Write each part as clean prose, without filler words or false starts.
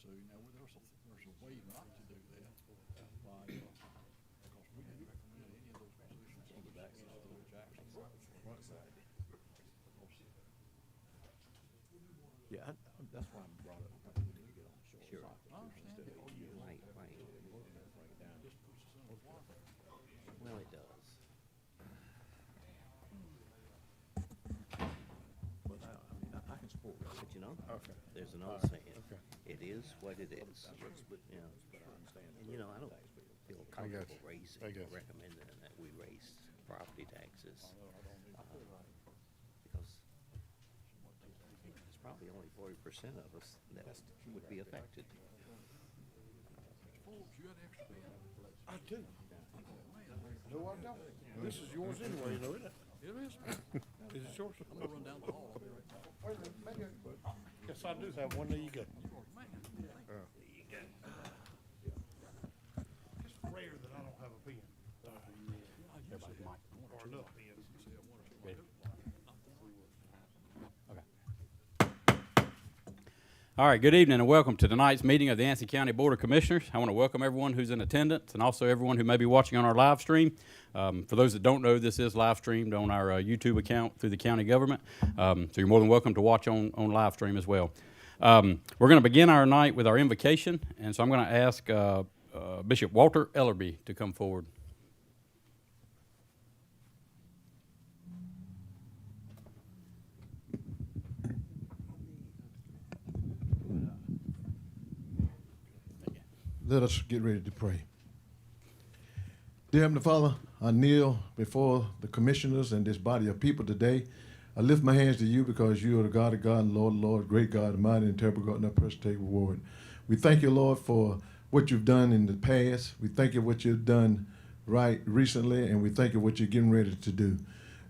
to. Now, there's a way not to do that, like, because we didn't recommend any of those positions on the backside of Jackson. Yeah, that's why I brought up, when you get on the short Sure. cycle. I understand Instead that. of year, Right. bring it down. Just puts us in a blocker. Well, it does. But I mean, I can support that. But you know, Okay. there's an old Alright, saying, okay. it is what it is. But Yeah. I understand. And you know, I don't feel I got comfortable you. raising, I got you. recommending that we raise property taxes. Because it's probably only 40% of us that would be affected. Folks, you got extra pen? I do. No, I don't. This is yours anyway, you know, isn't it? It is. Is it yours? I'm gonna run down the hall. I'll be right back. Wait a minute, maybe yes, I do have one. There you go. Man, It's rare that I don't have a pen. Or enough pens. All right, good evening and welcome to tonight's meeting of the Yancey County Board of Commissioners. I want to welcome everyone who's in attendance and also everyone who may be watching on our live stream. For those that don't know, this is live streamed on our YouTube account through the county government, so you're more than welcome to watch on live stream as well. We're going to begin our night with our invocation, and so I'm going to ask Bishop Walter Ellerby to come forward. Let us get ready to pray. Dear Heavenly Father, I kneel before the commissioners and this body of people today. I lift my hands to you because you are the God of God and Lord of Lord, great God, mighty and terrible God, and our precious reward. We thank you, Lord, for what you've done in the past. We thank you for what you've done right recently, and we thank you for what you're getting ready to do.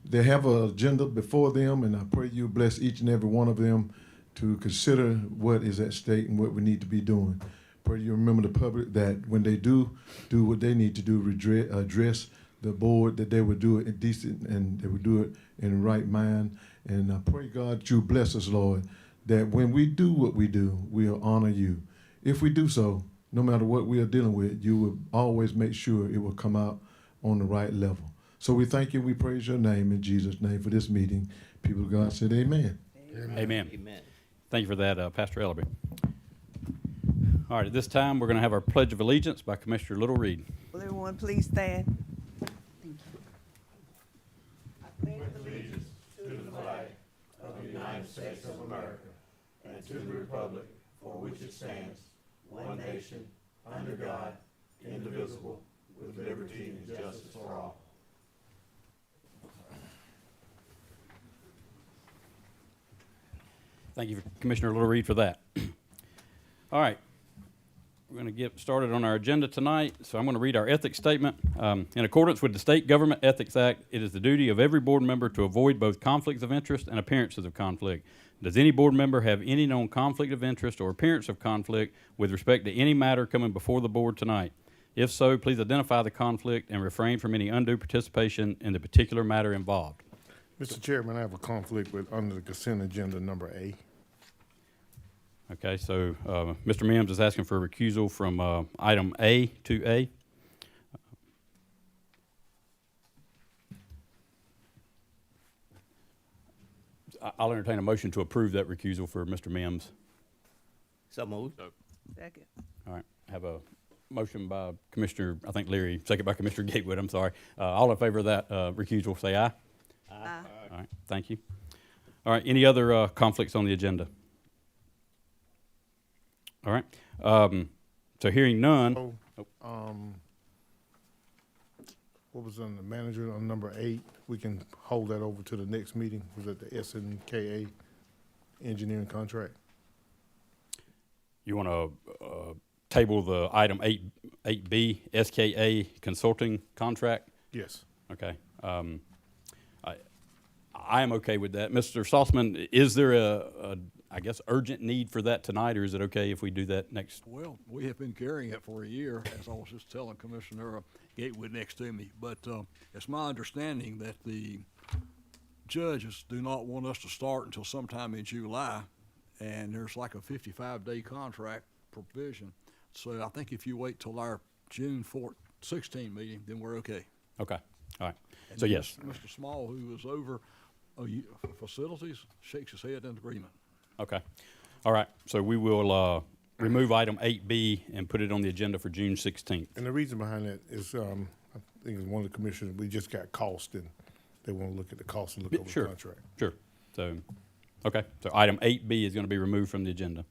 They have an agenda before them, and I pray you bless each and every one of them to consider what is at stake and what we need to be doing. Pray you remember the public that when they do what they need to do, address the board, that they would do it in decent and they would do it in the right mind. And I pray, God, you bless us, Lord, that when we do what we do, we'll honor you. If we do so, no matter what we are dealing with, you will always make sure it will come out on the right level. So we thank you and we praise your name in Jesus' name for this meeting. People of God said amen. Amen. Amen. Thank you for that, Pastor Ellerby. All right, at this time, we're going to have our Pledge of Allegiance by Commissioner Little Reed. Will everyone please stand? Thank you, Commissioner Little Reed, for that. All right, we're going to get started on our agenda tonight. So I'm going to read our ethics statement. In accordance with the State Government Ethics Act, it is the duty of every board member to avoid both conflicts of interest and appearances of conflict. Does any board member have any known conflict of interest or appearance of conflict with respect to any matter coming before the board tonight? If so, please identify the conflict and refrain from any undue participation in the particular matter involved. Mr. Chairman, I have a conflict with under the consent agenda number A. Okay, so Mr. Mims is asking for a recusal from item A to A. I'll entertain a motion to approve that recusal for Mr. Mims. So moved. Second. All right, have a motion by Commissioner, I think Leary, second by Commissioner Gatewood, I'm sorry. All in favor of that recusal, say aye. Aye. All right, thank you. All right, any other conflicts on the agenda? All right, so hearing none. What was on the manager on number 8? We can hold that over to the next meeting. Was it the SNKA engineering contract? You want to table the item 8B, SKA consulting contract? Yes. Okay. I am okay with that. Mr. Saltzman, is there I guess, urgent need for that tonight, or is it okay if we do that next? Well, we have been carrying it for a year, as I was just telling Commissioner Gatewood next to me. But it's my understanding that the judges do not want us to start until sometime in July, and there's like a 55-day contract provision. So I think if you wait till our June 16 meeting, then we're okay. Okay, all right. And So yes, Mr. Small, who was over facilities, shakes his head in agreement. okay. All right, so we will remove item 8B and put it on the agenda for June 16th. And the reason behind that is, I think it's one of the commissioners, we just got cost and they want to look at the cost and look over Sure. the contract. Sure. So, okay, so item 8B is going to be removed from the agenda.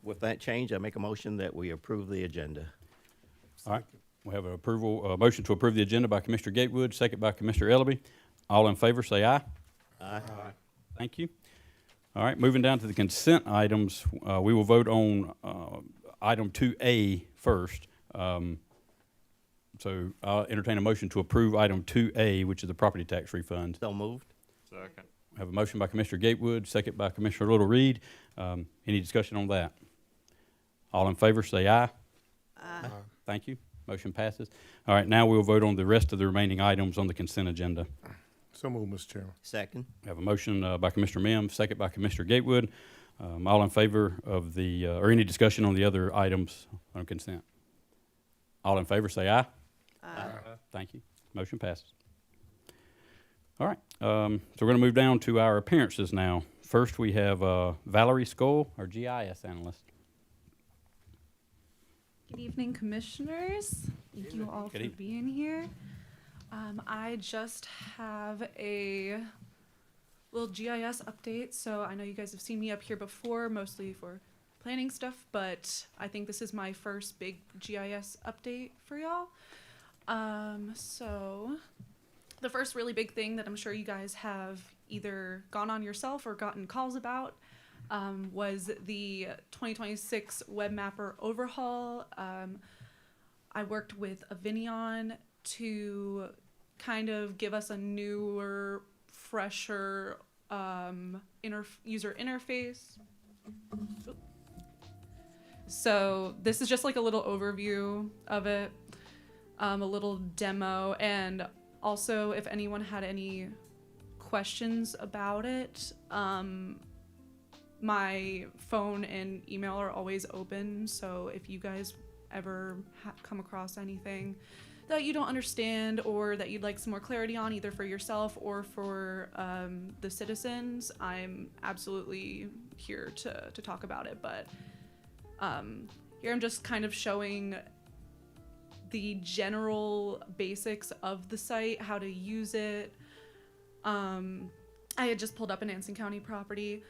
With that change, I make a motion that we approve the agenda. All right, we have a motion to approve the agenda by Commissioner Gatewood, second by Commissioner Ellaby. All in favor, say aye. Aye. Thank you. All right, moving down to the consent items, we will vote on item 2A first. So I'll entertain a motion to approve item 2A, which is the property tax refund. So moved. We have a motion by Commissioner Gatewood, second by Commissioner Little Reed. Any discussion on that? All in favor, say aye. Aye. Thank you. Motion passes. All right, now we'll vote on the rest of the remaining items on the consent agenda. So moved, Mr. Chairman. Second. We have a motion by Commissioner Mims, second by Commissioner Gatewood. All in favor of the, or any discussion on the other items on consent? All in favor, say aye. Aye. Thank you. Motion passes. All right, so we're going to move down to our appearances now. First, we have Valerie Skoll, our GIS analyst. Good evening, commissioners. Thank you all Good for evening. being here. I just have a little GIS update. So I know you guys have seen me up here before, mostly for planning stuff, but I think this is my first big GIS update for y'all. So the first really big thing that I'm sure you guys have either gone on yourself or gotten calls about was the 2026 WebMapper overhaul. I worked with Avinion to kind of give us a newer, fresher user interface. So this is just like a little overview of it, a little demo, and also if anyone had any questions about it, my phone and email are always open, so if you guys ever come across anything that you don't understand or that you'd like some more clarity on, either for yourself or for the citizens, I'm absolutely here to talk about it. But here I'm just kind of showing the general basics of the site, how to use it. I had just pulled up an Anson County property,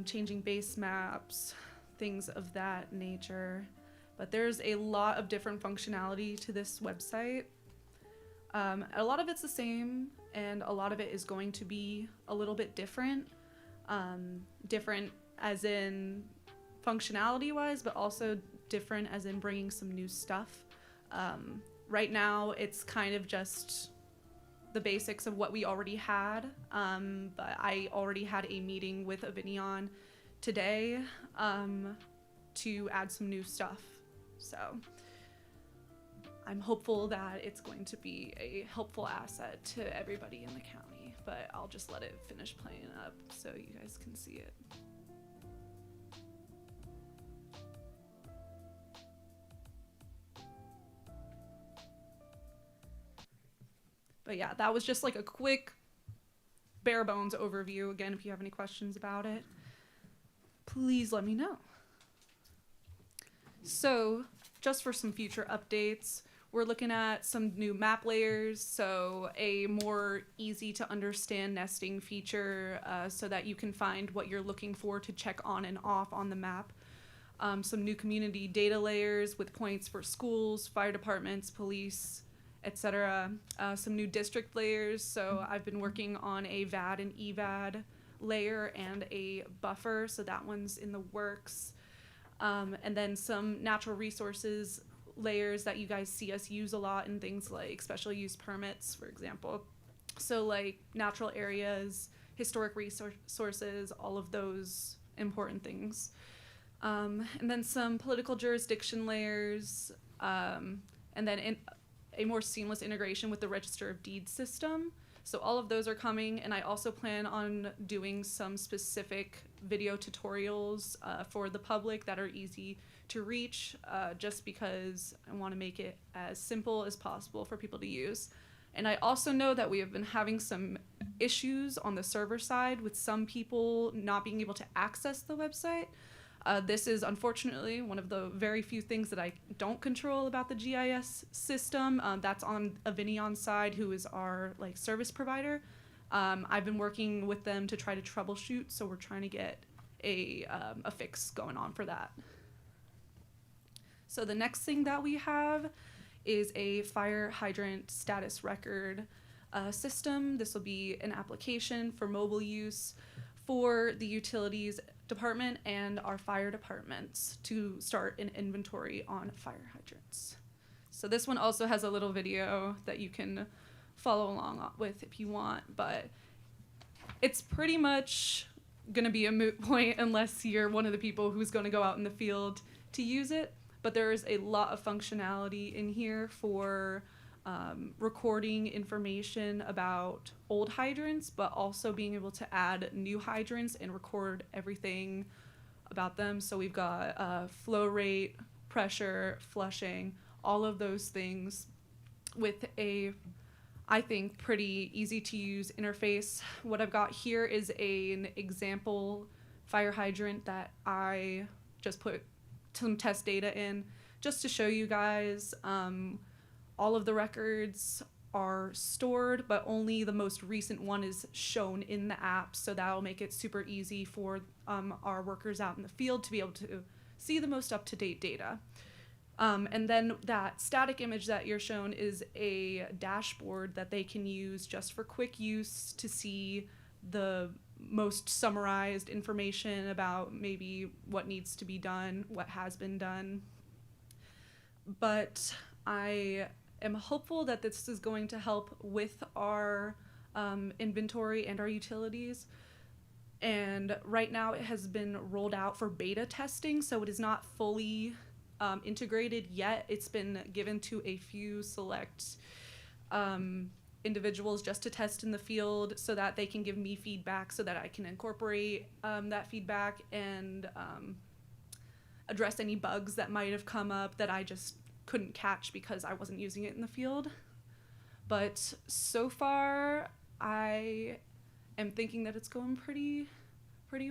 changing base maps, things of that nature. But there's a lot of different functionality to this website. A lot of it's the same, and a lot of it is going to be a little bit different. Different as in functionality-wise, but also different as in bringing some new stuff. Right now, it's kind of just the basics of what we already had, but I already had a meeting with Avinion today to add some new stuff. So I'm hopeful that it's going to be a helpful asset to everybody in the county, but I'll just let it finish playing up so you guys can see it. But yeah, that was just like a quick bare bones overview. Again, if you have any questions about it, please let me know. So just for some future updates, we're looking at some new map layers, so a more easy to understand nesting feature so that you can find what you're looking for to check on and off on the map. Some new community data layers with points for schools, fire departments, police, etc. Some new district layers, so I've been working on a VAD and EVAD layer and a buffer, so that one's in the works. And then some natural resources layers that you guys see us use a lot in things like special use permits, for example. So like natural areas, historic resources, all of those important things. And then some political jurisdiction layers, and then a more seamless integration with the Register of Deeds system. So all of those are coming, and I also plan on doing some specific video tutorials for the public that are easy to reach, just because I want to make it as simple as possible for people to use. And I also know that we have been having some issues on the server side with some people not being able to access the website. This is unfortunately one of the very few things that I don't control about the GIS system. That's on Avinion's side, who is our service provider. I've been working with them to try to troubleshoot, so we're trying to get a fix going on for that. So the next thing that we have is a fire hydrant status record system. This will be an application for mobile use for the utilities department and our fire departments to start an inventory on fire hydrants. So this one also has a little video that you can follow along with if you want, but it's pretty much gonna be a moot point unless you're one of the people who's gonna go out in the field to use it. But there is a lot of functionality in here for recording information about old hydrants, but also being able to add new hydrants and record everything about them. So we've got flow rate, pressure, flushing, all of those things with a, I think, pretty easy to use interface. What I've got here is an example fire hydrant that I just put some test data in just to show you guys. All of the records are stored, but only the most recent one is shown in the app, so that'll make it super easy for our workers out in the field to be able to see the most up-to-date data. And then that static image that you're shown is a dashboard that they can use just for quick use to see the most summarized information about maybe what needs to be done, what has been done. But I am hopeful that this is going to help with our inventory and our utilities. And right now it has been rolled out for beta testing, so it is not fully integrated yet. It's been given to a few select individuals just to test in the field so that they can give me feedback so that I can incorporate that feedback and address any bugs that might have come up that I just couldn't catch because I wasn't using it in the field. But so far I am thinking that it's going pretty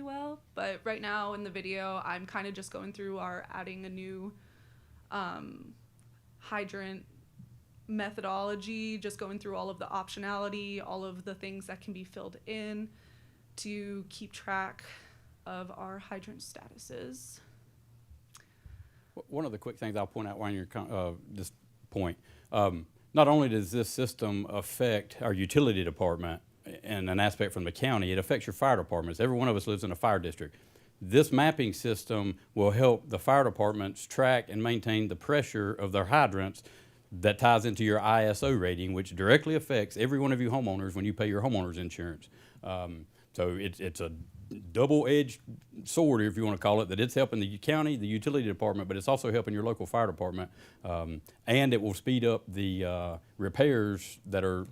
well. But right now in the video I'm kind of just going through adding a new hydrant methodology, just going through all of the optionality, all of the things that can be filled in to keep track of our hydrant statuses. One of the quick things I'll point out while you're this point, not only does this system affect our utility department and an aspect from the county, it affects your fire departments. Every one of us lives in a fire district. This mapping system will help the fire departments track and maintain the pressure of their hydrants. That ties into your ISO rating, which directly affects every one of you homeowners when you pay your homeowner's insurance. So it's a double-edged sword, if you want to call it, that it's helping the county, the utility department, but it's also helping your local fire department. And it will speed up the repairs that are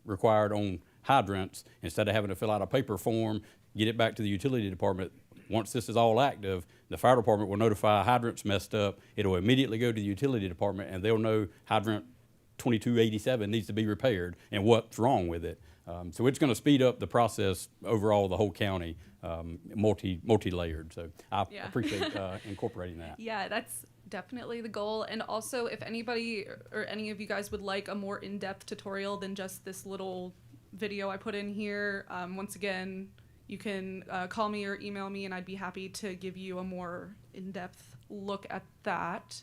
required on hydrants. Instead of having to fill out a paper form, get it back to the utility department. Once this is all active, the fire department will notify hydrants messed up. It'll immediately go to the utility department, and they'll know hydrant 2287 needs to be repaired and what's wrong with it. So it's going to speed up the process overall, the whole county, multi-layered. So I appreciate incorporating that. Yeah, that's definitely the goal. And also, if anybody or any of you guys would like a more in-depth tutorial than just this little video I put in here, once again, you can call me or email me, and I'd be happy to give you a more in-depth look at that.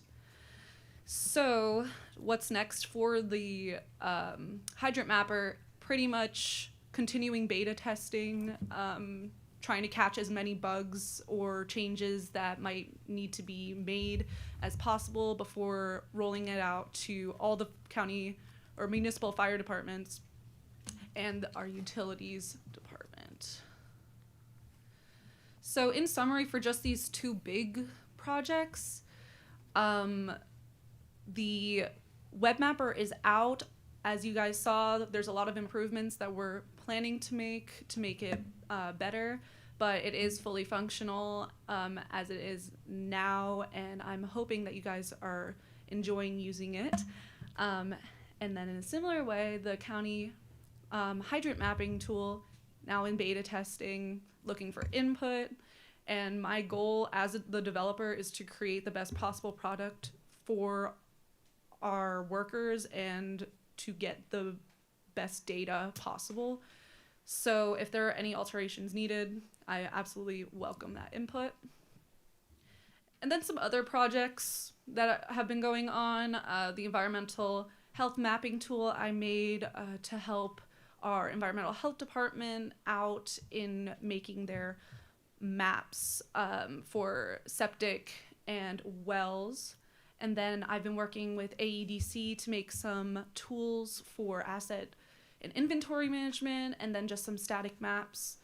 So what's next for the hydrant mapper? Pretty much continuing beta testing, trying to catch as many bugs or changes that might need to be made as possible before rolling it out to all the county or municipal fire departments and our utilities department. So in summary, for just these two big projects, the web mapper is out as you guys saw, there's a lot of improvements that we're planning to make it better, but it is fully functional as it is now, and I'm hoping that you guys are enjoying using it. And then in a similar way, the county hydrant mapping tool, now in beta testing, looking for input. And my goal as the developer is to create the best possible product for our workers and to get the best data possible. So if there are any alterations needed, I absolutely welcome that input. And then some other projects that have been going on, the environmental health mapping tool I made to help our environmental health department out in making their maps for septic and wells. And then I've been working with AEDC to make some tools for asset and inventory management, and then just some static maps.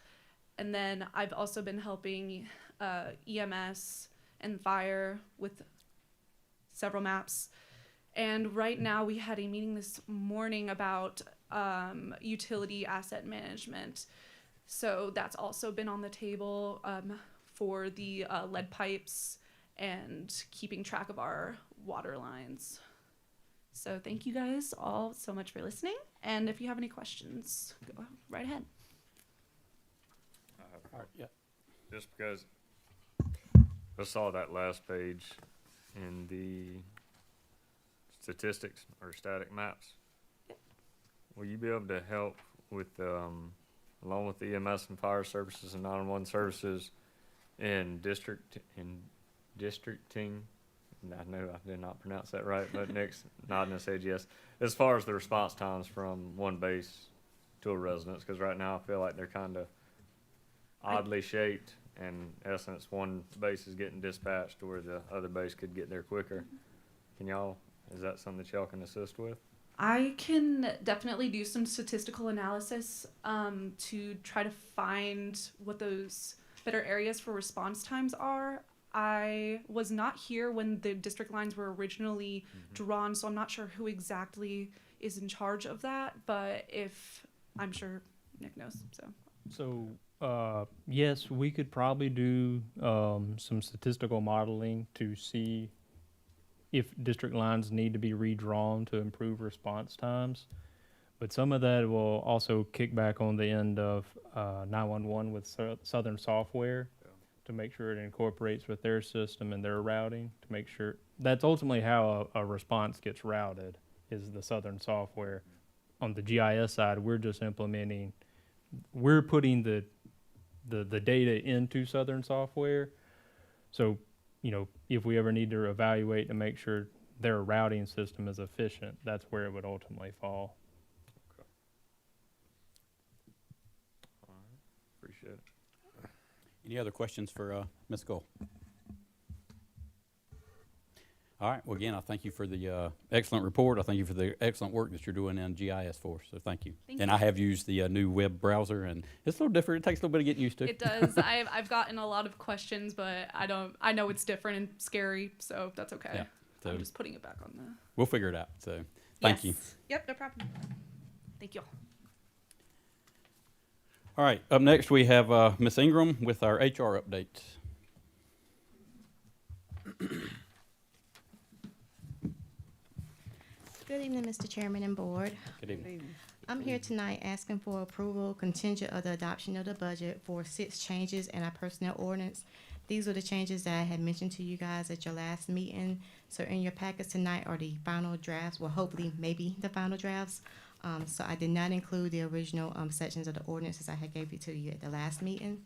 And then I've also been helping EMS and fire with several maps. And right now we had a meeting this morning about utility asset management. So that's also been on the table for the lead pipes and keeping track of our water lines. So thank you guys all so much for listening. And if you have any questions, go right ahead. All right, yeah. Just because I saw that last page in the statistics or static maps, will you be able to help with, along with the EMS and fire services and 911 services in districting? I know I did not pronounce that right, but Nick's nodding his head yes. As far as the response times from one base to a residence, because right now I feel like they're kind of oddly shaped. In essence, one base is getting dispatched to where the other base could get there quicker. Is that something that y'all can assist with? I can definitely do some statistical analysis to try to find what those better areas for response times are. I was not here when the district lines were originally drawn, so I'm not sure who exactly is in charge of that, but I'm sure Nick knows, so. So, yes, we could probably do some statistical modeling to see if district lines need to be redrawn to improve response times. But some of that will also kick back on the end of 911 with Southern Software to make sure it incorporates with their system and their routing to make sure. That's ultimately how a response gets routed, is the Southern Software. On the GIS side, we're just implementing, we're putting the data into Southern Software. So, if we ever need to evaluate to make sure their routing system is efficient, that's where it would ultimately fall. Okay. All right. Appreciate it. Any other questions for Ms. Cole? All right. Well, again, I thank you for the excellent report. I thank you for the excellent work that you're doing in GIS for us. So thank you. Thank and you. I have used the new web browser, and it's a little different. It takes a little bit of getting used to. It does. I've gotten a lot of questions, but I know it's different and scary, so that's okay. Yeah, so I'm just putting it back on the. we'll figure it out. So thank you. Yes. Yep, no problem. Thank you all. All right. Up next, we have Ms. Ingram with our HR update. Good evening, Mr. Chairman and Board. Good evening. I'm here tonight asking for approval contingent of the adoption of the budget for 6 changes in our personnel ordinance. These are the changes that I had mentioned to you guys at your last meeting. So in your packets tonight are the final drafts, well, hopefully maybe the final drafts. So I did not include the original sections of the ordinances I had gave you to you at the last meeting.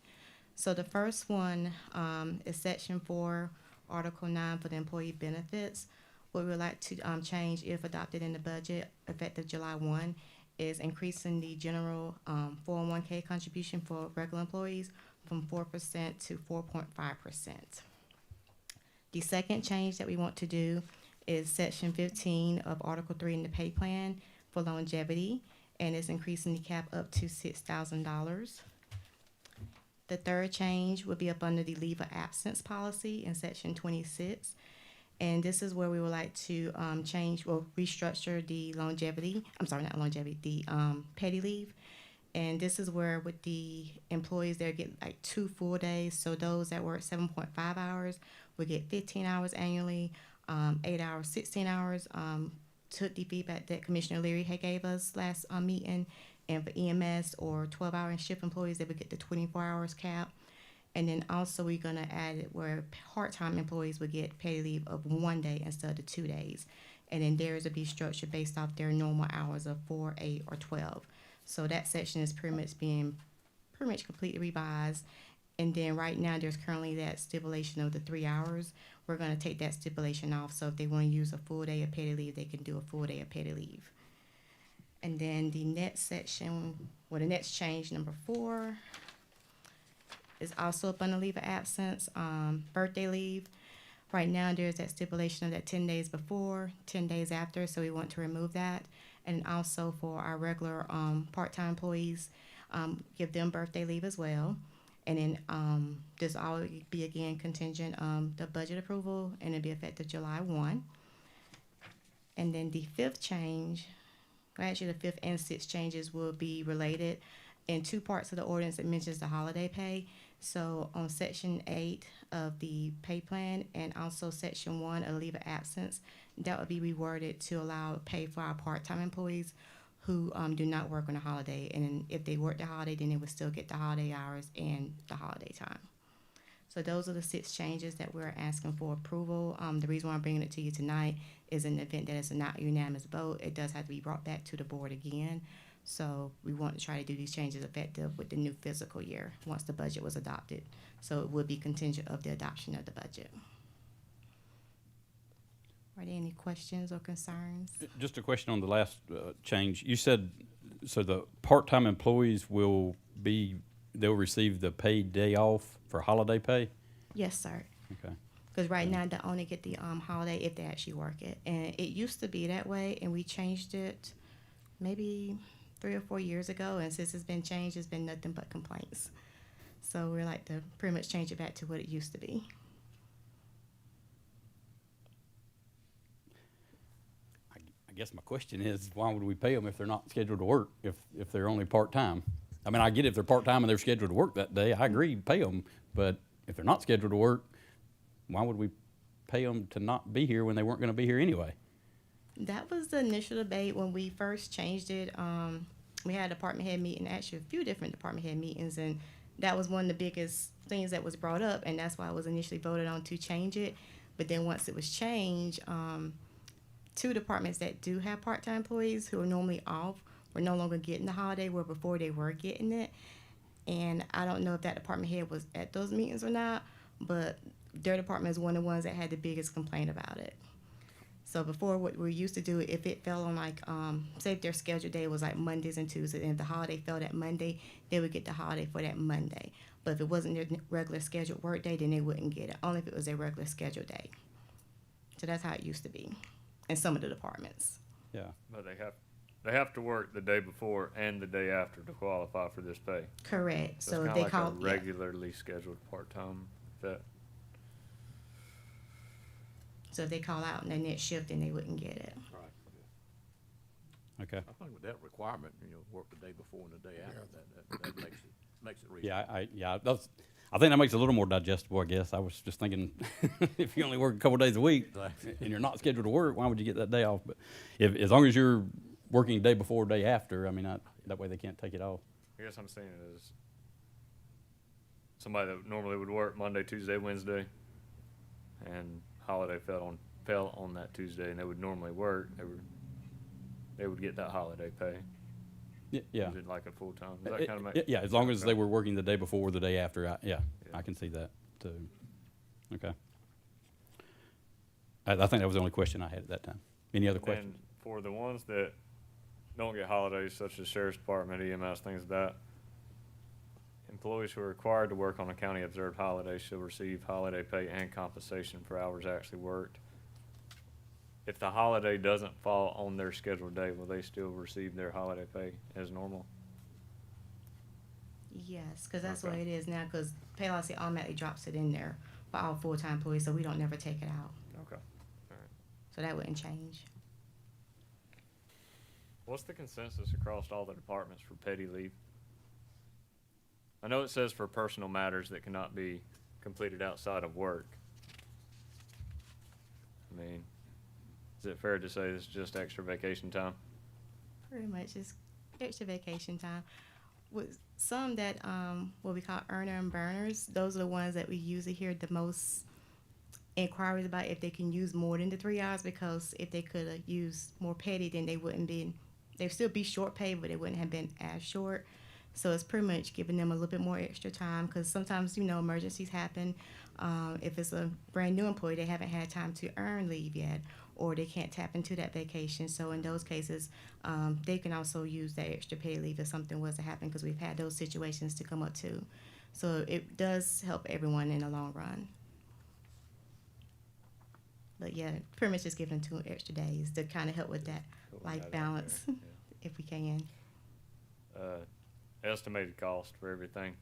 So the first one is Section 4, Article 9 for the employee benefits. What we would like to change, if adopted in the budget effective July 1, is increasing the general 401k contribution for regular employees from 4% to 4.5%. The second change that we want to do is Section 15 of Article 3 in the pay plan for longevity, and it's increasing the cap up to $6,000. The third change would be up under the leave of absence policy in Section 26. And this is where we would like to restructure the petty leave. And this is where with the employees, they'll get like 2 full days. So those that work 7.5 hours will get 15 hours annually, 8 hours, 16 hours. Took the feedback that Commissioner Leary had gave us last meeting. And for EMS or 12-hour and shift employees, they would get the 24 hours cap. And then also we're gonna add it where part-time employees would get paid leave of 1 day instead of the 2 days. And then theirs would be structured based off their normal hours of 4, 8, or 12. So that section is pretty much completely revised. And then right now, there's currently that stipulation of the 3 hours. We're gonna take that stipulation off, so if they wanna use a full day of paid leave, they can do a full day of paid leave. And then the next section, the next change, number 4, is also up on the leave of absence, birthday leave. Right now, there's that stipulation of that 10 days before, 10 days after, so we want to remove that. And also for our regular part-time employees, give them birthday leave as well. And then this all be again contingent the budget approval, and it'll be effective July 1. And then the 5th change, actually the 5th and 6th changes will be related in 2 parts of the ordinance that mentions the holiday pay. So on section 8 of the pay plan and also section 1 of leave of absence, that would be reworded to allow pay for our part-time employees who do not work on a holiday. And then if they work the holiday, then they would still get the holiday hours and the holiday time. So those are the 6 changes that we're asking for approval. The reason why I'm bringing it to you tonight is in the event that it's a not unanimous vote, it does have to be brought back to the board again. So we want to try to do these changes effective with the new fiscal year once the budget was adopted. So it would be contingent of the adoption of the budget. Are there any questions or concerns? Just a question on the last change. You said, so the part-time employees they'll receive the paid day off for holiday pay? Yes, sir. Okay. Because right now they only get the holiday if they actually work it. And it used to be that way, and we changed it maybe 3 or 4 years ago. And since it's been changed, it's been nothing but complaints. So we're like to pretty much change it back to what it used to be. I guess my question is, why would we pay them if they're not scheduled to work, if they're only part-time? I mean, I get if they're part-time and they're scheduled to work that day, I agree, pay them. But if they're not scheduled to work, why would we pay them to not be here when they weren't going to be here anyway? That was the initial debate when we first changed it. We had a department head meeting, actually a few different department head meetings, and that was one of the biggest things that was brought up, and that's why it was initially voted on to change it. But then once it was changed, 2 departments that do have part-time employees who are normally off were no longer getting the holiday, where before they were getting it. And I don't know if that department head was at those meetings or not, but their department is one of the ones that had the biggest complaint about it. So before, what we used to do, if it fell on like, say if their scheduled day was like Mondays and Tuesdays, and if the holiday fell that Monday, they would get the holiday for that Monday. But if it wasn't their regular scheduled work day, then they wouldn't get it, only if it was their regular scheduled day. So that's how it used to be in some of the departments. Yeah. But they have to work the day before and the day after to qualify for this pay. Correct. So So it's if kind they of call, like a regularly scheduled part-time vet. so if they call out in their next shift, then they wouldn't get it. Right. Okay. I think with that requirement, work the day before and the day after, that makes it reasonable. I think that makes it a little more digestible, I guess. I was just thinking, if you only work a couple days a week and you're not scheduled to work, why would you get that day off? But as long as you're working day before, day after, I mean, that way they can't take it off. I guess I'm saying it is somebody that normally would work Monday, Tuesday, Wednesday, and holiday fell on that Tuesday, and they would normally work. They would get that holiday pay. Yeah. Is it like a full time? Does that kind of make? Yeah, as long as they were working the day before, the day after, I can see that too. Okay. I think that was the only question I had at that time. Any other questions? And for the ones that don't get holidays, such as Sheriff's Department, EMS, things like that, employees who are required to work on a county observed holiday shall receive holiday pay and compensation for hours actually worked. If the holiday doesn't fall on their scheduled day, will they still receive their holiday pay as normal? Yes, because that's Okay. the way it is now, because Paylocity automatically drops it in there for all full-time employees, so we don't never take it out. Okay. so that wouldn't change. What's the consensus across all the departments for petty leave? I know it says for personal matters that cannot be completed outside of work. I mean, is it fair to say this is just extra vacation time? Pretty much just extra vacation time. With some that, what we call earner and burners, those are the ones that we usually hear the most inquiries about if they can use more than the 3 hours, because if they could have used more petty, then they'd still be short pay, but they wouldn't have been as short. So it's pretty much giving them a little bit more extra time, because sometimes, emergencies happen. If it's a brand new employee, they haven't had time to earn leave yet, or they can't tap into that vacation. So in those cases, they can also use that extra pay leave if something was to happen, because we've had those situations to come up too. So it does help everyone in the long run. But yeah, pretty much just giving them 2 extra days to kind of help with that life balance, if we can. Estimated cost for everything.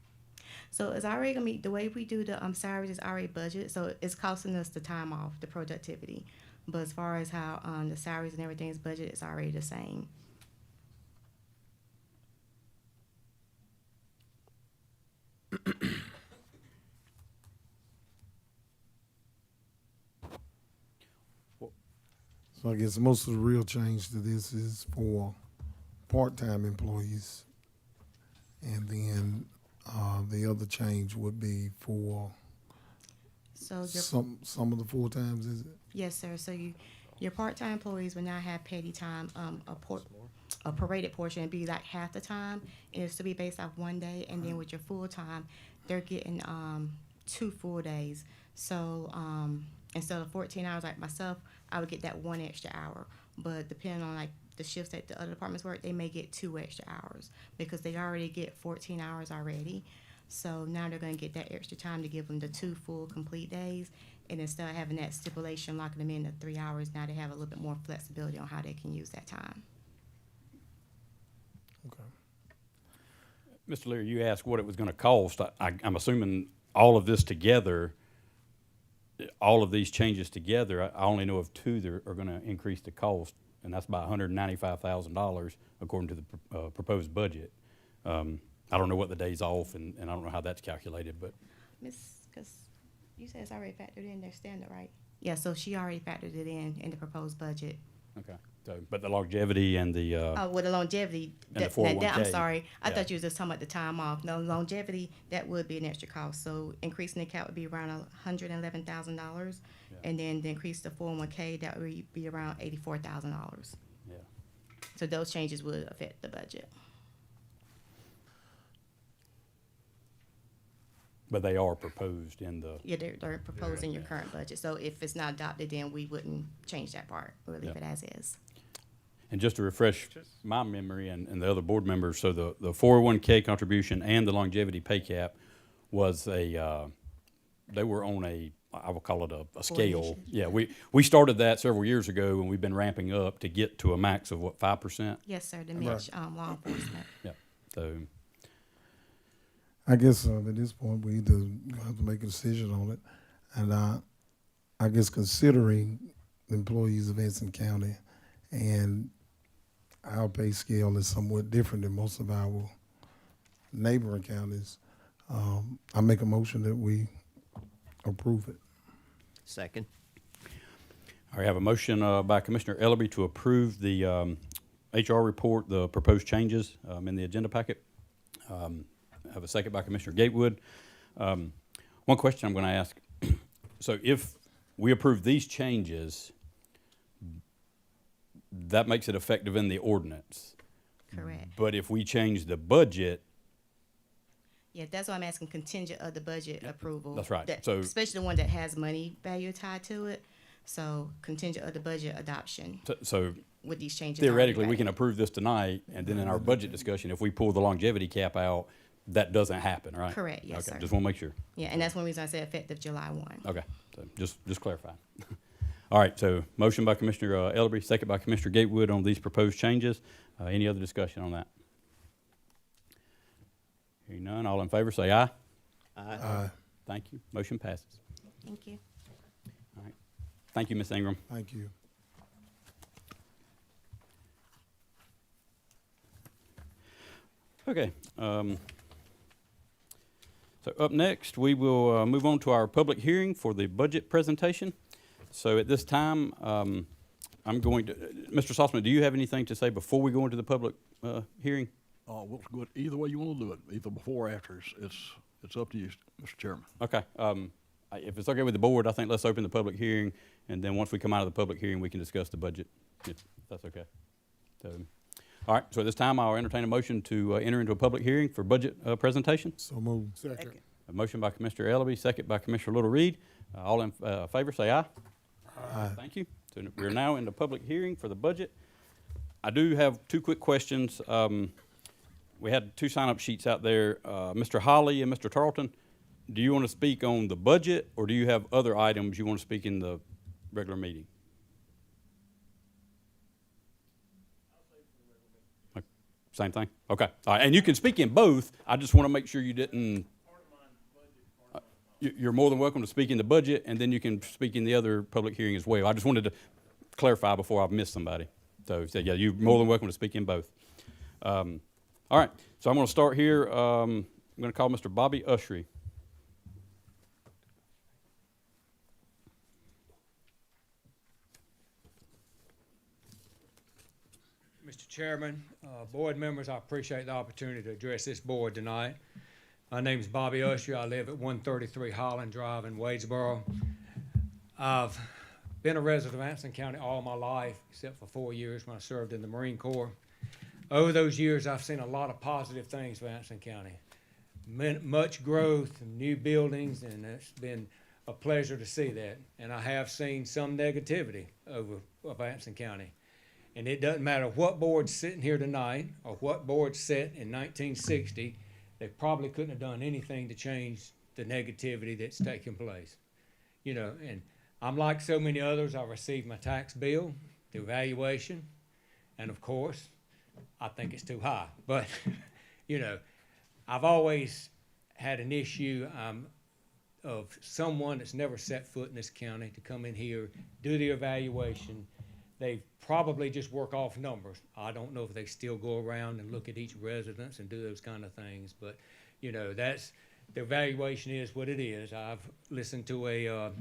So it's already gonna be, the way we do the salaries is already budgeted, so it's costing us the time off, the productivity. But as far as how the salaries and everything is budgeted, it's already the same. So I guess most of the real change to this is for part-time employees. And then the other change would be for So your, some of the full-times, is it? yes, sir. So your part-time employees will now have petty time, a prorated portion would be like half the time, and it's to be based off 1 day. And then with your full-time, they're getting 2 full days. So instead of 14 hours like myself, I would get that 1 extra hour. But depending on like the shifts that the other departments work, they may get 2 extra hours, because they already get 14 hours already. So now they're gonna get that extra time to give them the 2 full complete days. And instead of having that stipulation locking them in the 3 hours, now they have a little bit more flexibility on how they can use that time. Okay. Mr. Leary, you asked what it was gonna cost. I'm assuming all of this together, all of these changes together, I only know of 2 that are gonna increase the cost, and that's by $195,000 according to the proposed budget. I don't know what the days off, and I don't know how that's calculated, but Because you said it's already factored in their standard, right? Yeah, so she already factored it in the proposed budget. okay. So, but the longevity and the With the longevity, And the I'm 401k. sorry, I Yeah. thought you was just talking about the time off. No, longevity, that would be an extra cost. So increasing the cap would be around $111,000. Yeah. And then the increase to 401k, that would be around $84,000. yeah. So those changes would affect the budget. But they are proposed in the Yeah, they're proposing your current budget. So if it's not adopted, then we wouldn't change that part. We'll leave Yeah. it as is. And just to refresh my memory and the other board members, so the 401k contribution and the longevity pay cap was they were on I will call it a scale. Coordination. Yeah, we started that several years ago, and we've been ramping up to get to a max of what, 5%? Yes, sir, to match law enforcement. Yeah, so, I guess at this point, we either have to make a decision on it. And I guess considering the employees of Anson County and our pay scale is somewhat different than most of our neighboring counties, I make a motion that we approve it. Second. I have a motion by Commissioner Ellerby to approve the HR report, the proposed changes in the agenda packet. I have a second by Commissioner Gatewood. One question I'm going to ask. So if we approve these changes, that makes it effective in the ordinance. Correct. But if we change the budget, Yeah, that's why I'm asking contingent of the budget approval. that's right. That- So- especially the one that has money value tied to it. So contingent of the budget adoption so with these changes. theoretically, we already can made. approve this tonight, and then in our budget discussion, if we pull the longevity cap out, that doesn't happen, right? Correct, yes, Okay, sir. just want to make sure. Yeah, and that's one reason I said effective July 1. Okay, so just clarify. All right, so motion by Commissioner Ellerby, second by Commissioner Gatewood on these proposed changes. Any other discussion on that? Hearing none, all in favor say aye. Aye. Thank you. Motion passes. Thank you. All right. Thank you, Ms. Ingram. Thank you. Okay. So up next, we will move on to our public hearing for the budget presentation. So at this time, I'm going to, Mr. Saltzman, do you have anything to say before we go into the public hearing? Well, good. Either way you want to do it, either before or after, it's up to you, Mr. Chairman. Okay. If it's okay with the board, I think let's open the public hearing, and then once we come out of the public hearing, we can discuss the budget, if that's okay. So, all right, so at this time, I'll entertain a motion to enter into a public hearing for budget presentation. So move. Second. A motion by Commissioner Ellaby, second by Commissioner Little Reed. All in favor, say aye. Aye. Thank you. So we're now in the public hearing for the budget. I do have two quick questions. We had two sign-up sheets out there. Mr. Holly and Mr. Tarleton, do you want to speak on the budget, or do you have other items you want to speak in the regular meeting? Same thing? Okay. All right. And you can speak in both. I just want to make sure you didn't. You're more than welcome to speak in the budget, and then you can speak in the other public hearing as well. I just wanted to clarify before I missed somebody. So yeah, you're more than welcome to speak in both. All right. So I'm going to start here. I'm going to call Mr. Bobby Ushery. Mr. Chairman, board members, I appreciate the opportunity to address this board tonight. My name is Bobby Usher. I live at 133 Holland Drive in Wadesboro. I've been a resident of Anson County all my life, except for 4 years when I served in the Marine Corps. Over those years, I've seen a lot of positive things for Anson County. Much growth, new buildings, and it's been a pleasure to see that. And I have seen some negativity of Anson County. And it doesn't matter what board's sitting here tonight or what board sat in 1960, they probably couldn't have done anything to change the negativity that's taking place. You know, and I'm like so many others, I received my tax bill, the evaluation, and of course, I think it's too high. But, you know, I've always had an issue of someone that's never set foot in this county to come in here, do the evaluation. They probably just work off numbers. I don't know if they still go around and look at each residence and do those kind of things, but you know, that's, the evaluation is what it is. I've listened to a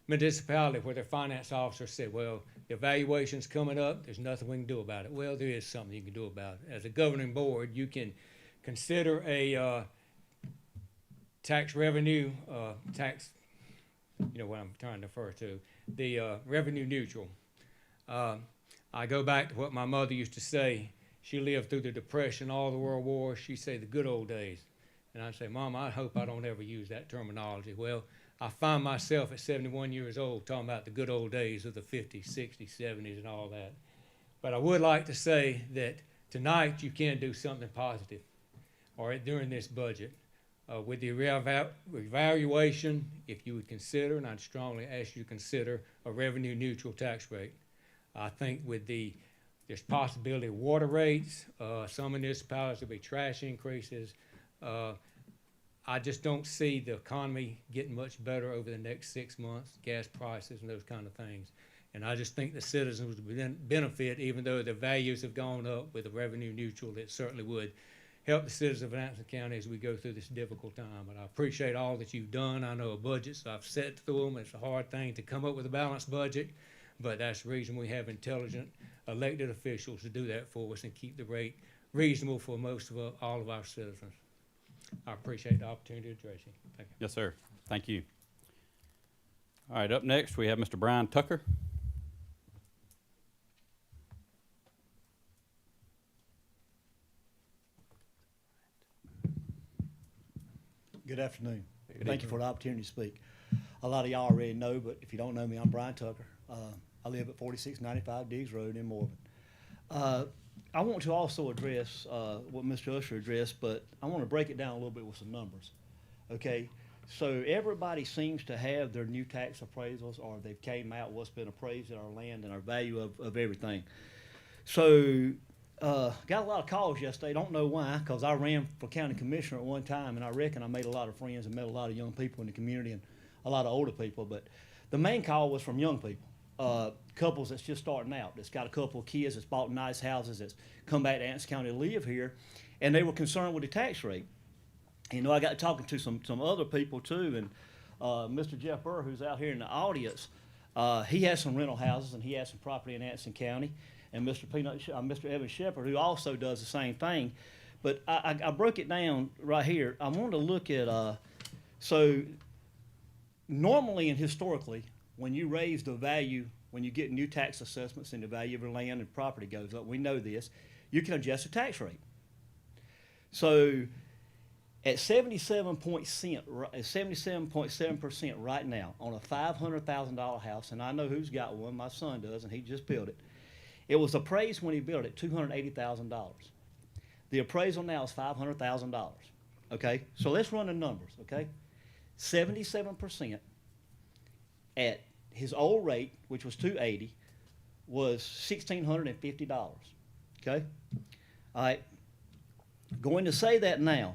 municipality where their finance officer said, well, the evaluation's coming up, there's nothing we can do about it. Well, there is something you can do about it. As a governing board, you can consider a tax revenue, you know what I'm trying to refer to, the revenue neutral. I go back to what my mother used to say. She lived through the Depression, all the World Wars. She'd say the good old days. And I'd say, Mom, I hope I don't ever use that terminology. Well, I find myself at 71 years old talking about the good old days of the 50s, 60s, 70s, and all that. But I would like to say that tonight you can do something positive, or during this budget. With the evaluation, if you would consider, and I'd strongly ask you to consider, a revenue neutral tax rate. I think with there's possibility of water rates, some municipalities will be trash increases. I just don't see the economy getting much better over the next 6 months, gas prices and those kind of things. And I just think the citizens would benefit, even though the values have gone up with a revenue neutral, it certainly would help the citizens of Anson County as we go through this difficult time. But I appreciate all that you've done. I know a budget, so I've sat through them. It's a hard thing to come up with a balanced budget. But that's the reason we have intelligent elected officials to do that for us and keep the rate reasonable for most of all of our citizens. I appreciate the opportunity to address you. Thank you. Yes, sir. Thank you. All right, up next, we have Mr. Brian Tucker. Good afternoon. Thank you for the opportunity to speak. A lot of y'all already know, but if you don't know me, I'm Brian Tucker. I live at 4695 Diggs Road in Morven. I want to also address what Mr. Usher addressed, but I want to break it down a little bit with some numbers. Okay, so everybody seems to have their new tax appraisals, or they've came out what's been appraised in our land and our value of everything. So got a lot of calls yesterday. Don't know why, because I ran for county commissioner at one time, and I reckon I made a lot of friends and met a lot of young people in the community and a lot of older people. But the main call was from young people. Couples that's just starting out, that's got a couple of kids, that's bought nice houses, that's come back to Anson County to live here, and they were concerned with the tax rate. You know, I got talking to some other people too, and Mr. Jeff Burr, who's out here in the audience, he has some rental houses and he has some property in Anson County, and Mr. Evan Shepherd, who also does the same thing. But I broke it down right here. I wanted to look at so normally and historically, when you raise the value, when you get new tax assessments and the value of your land and property goes up, we know this, you can adjust the tax rate. So at 77.7% right now on a $500,000 house, and I know who's got one, my son does, and he just built it. It was appraised when he built it $280,000. The appraisal now is $500,000. Okay, so let's run the numbers. Okay, 77% at his old rate, which was $280, was $1,650. Okay, all right. Going to say that now,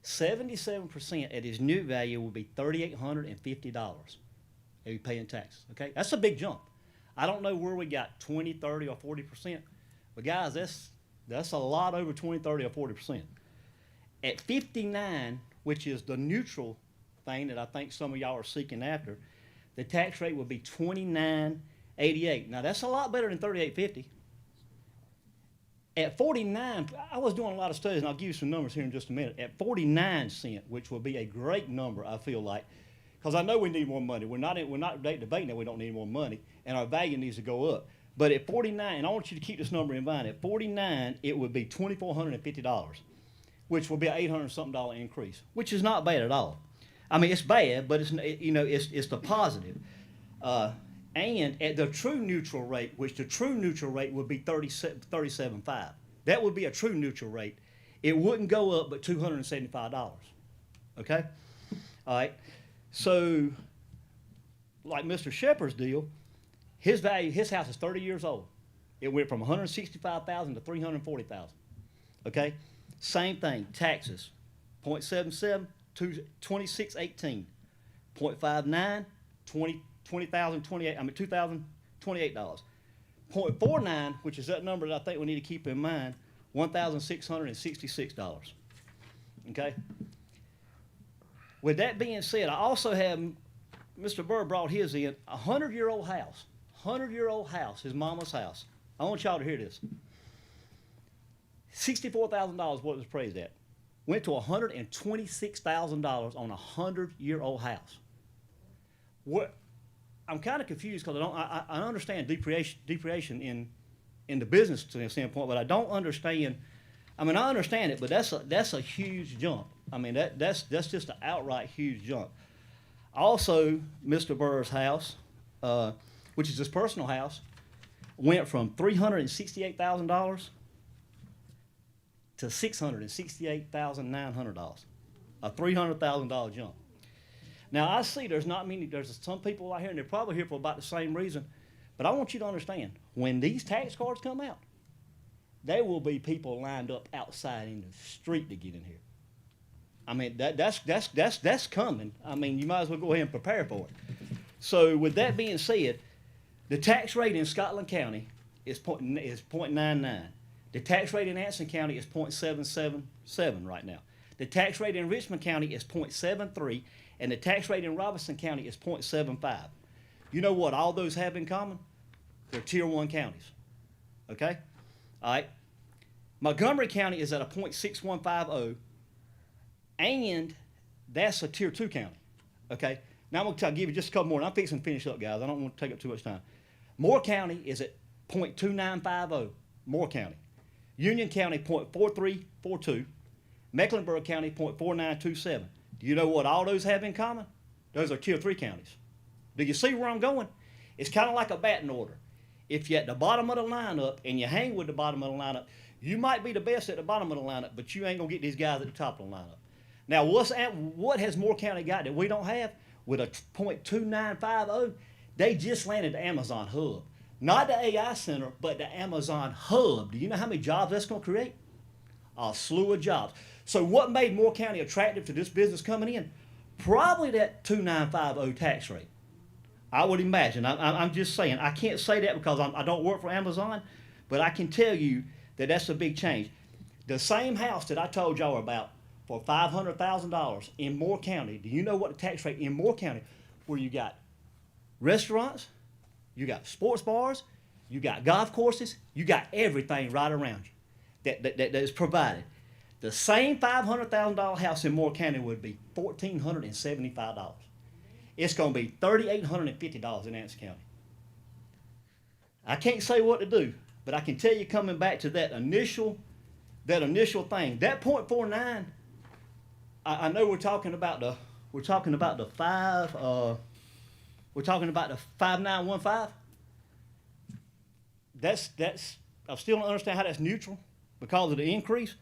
77% at his new value will be $3,850. He'll be paying taxes. Okay, that's a big jump. I don't know where we got 20, 30, or 40%, but guys, that's a lot over 20, 30, or 40%. At 59, which is the neutral thing that I think some of y'all are seeking after, the tax rate would be $29.88. Now that's a lot better than $38.50. At 49, I was doing a lot of studies, and I'll give you some numbers here in just a minute. At 49 cents, which will be a great number, I feel like, because I know we need more money. We're not debating that we don't need more money, and our value needs to go up. But at 49, and I want you to keep this number in mind, at 49, it would be $2,450, which will be an $800-something increase, which is not bad at all. I mean, it's bad, but it's the positive. And at the true neutral rate, which the true neutral rate would be 37.5. That would be a true neutral rate. It wouldn't go up but $275. Okay? All right. So, like Mr. Shepherd's deal, his house is 30 years old. It went from $165,000 to $340,000. Okay? Same thing, taxes. 0.77 to 2618. 0.59, $2,028. 0.49, which is that number that I think we need to keep in mind, $1,666. Okay? With that being said, I also have, Mr. Burr brought his in, a 100-year-old house. 100-year-old house, his mama's house. I want y'all to hear this. $64,000 what it was appraised at. Went to $126,000 on a 100-year-old house. What? I'm kind of confused because I understand depreciation in the business standpoint, but I don't understand. I mean, I understand it, but that's a huge jump. I mean, that's just an outright huge jump. Also, Mr. Burr's house, which is his personal house, went from $368,000 to $668,900, a $300,000 jump. Now, I see there's some people out here, and they're probably here for about the same reason, but I want you to understand, when these tax cards come out, there will be people lined up outside in the street to get in here. I mean, that's coming. I mean, you might as well go ahead and prepare for it. So with that being said, the tax rate in Scotland County is 0.99. The tax rate in Anson County is 0.777 right now. The tax rate in Richmond County is 0.73, and the tax rate in Robinson County is 0.75. You know what all those have in common? They're Tier 1 counties. Okay? All right? Montgomery County is at a 0.6150, and that's a Tier 2 county. Okay? Now I'm going to give you just a couple more, and I'm fixing to finish up, guys. I don't want to take up too much time. Moore County is at 0.2950, Moore County. Union County, 0.4342. Mecklenburg County, 0.4927. Do you know what all those have in common? Those are Tier 3 counties. Do you see where I'm going? It's kind of like a batting order. If you're at the bottom of the lineup and you hang with the bottom of the lineup, you might be the best at the bottom of the lineup, but you ain't going to get these guys at the top of the lineup. Now, what has Moore County got that we don't have? With a 0.2950, they just landed the Amazon hub. Not the AI Center, but the Amazon hub. Do you know how many jobs that's going to create? A slew of jobs. So what made Moore County attractive to this business coming in? Probably that 2950 tax rate. I would imagine. I'm just saying. I can't say that because I don't work for Amazon, but I can tell you that that's a big change. The same house that I told y'all about for $500,000 in Moore County, do you know what the tax rate in Moore County, where you got restaurants, you got sports bars, you got golf courses, you got everything right around you that is provided. The same $500,000 house in Moore County would be $1,475. It's going to be $3,850 in Anson County. I can't say what to do, but I can tell you, coming back to that initial thing, that 0.49. I know we're talking about the 5915. That's I still don't understand how that's neutral because of the increase.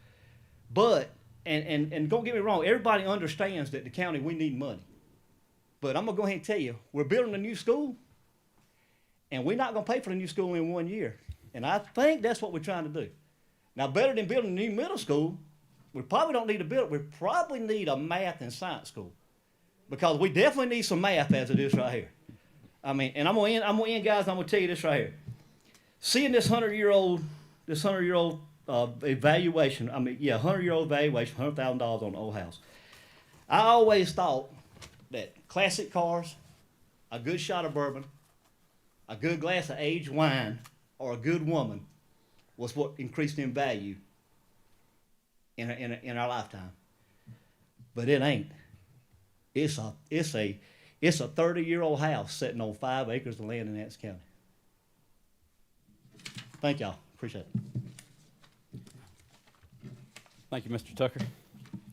But and don't get me wrong, everybody understands that the county, we need money. But I'm gonna go ahead and tell you, we're building a new school, and we're not gonna pay for the new school in 1 year. And I think that's what we're trying to do. Now, better than building a new middle school, we probably don't need to build. We probably need a math and science school, because we definitely need some math as it is right here. I mean, and I'm gonna end, guys. And I'm gonna tell you this right here. Seeing this 100-year-old evaluation. I mean, yeah, 100-year-old valuation, $100,000 on the old house. I always thought that classic cars, a good shot of bourbon, a good glass of aged wine, or a good woman was what increased in value in our lifetime. But it ain't. It's a 30-year-old house sitting on 5 acres of land in Anson County. Thank y'all. Appreciate it. Thank you, Mr. Tucker.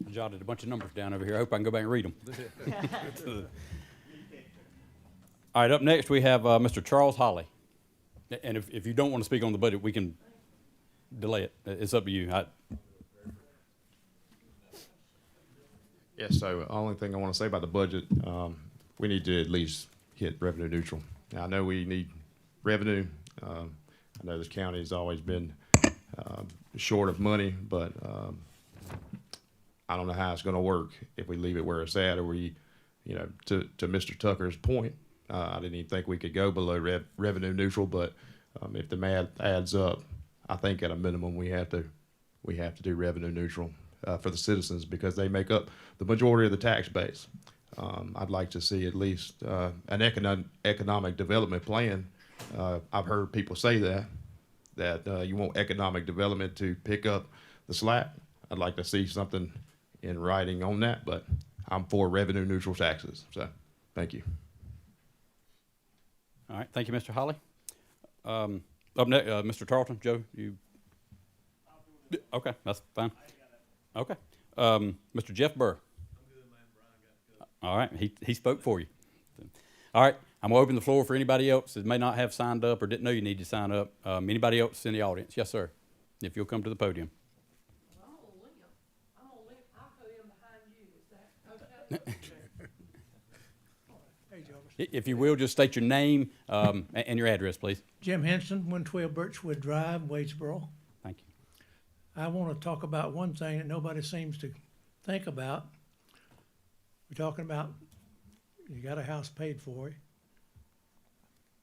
I jotted a bunch of numbers down over here. I hope I can go back and read them. All right, up next we have Mr. Charles Holly. And if you don't want to speak on the budget, we can delay it. It's up to you. Yes, so the only thing I want to say about the budget, we need to at least hit revenue neutral. Now, I know we need revenue. I know this county has always been short of money, but I don't know how it's going to work if we leave it where it's at, or we, to Mr. Tucker's point, I didn't even think we could go below revenue neutral, but if the math adds up, I think at a minimum we have to do revenue neutral for the citizens, because they make up the majority of the tax base. I'd like to see at least an economic development plan. I've heard people say that you want economic development to pick up the slack. I'd like to see something in writing on that, but I'm for revenue neutral taxes. So, thank you. All right, thank you, Mr. Holly. Up next, Mr. Tarleton, Joe, you. Okay, that's fine. Okay, Mr. Jeff Burr. All right, he spoke for you. All right, I'm gonna open the floor for anybody else that may not have signed up or didn't know you need to sign up. Anybody else in the audience? Yes, sir. If you'll come to the podium. If you will, just state your name and your address, please. Jim Henson, 112 Birchwood Drive, Wadesboro. Thank you. I want to talk about one thing that nobody seems to think about. We're talking about you got a house paid for.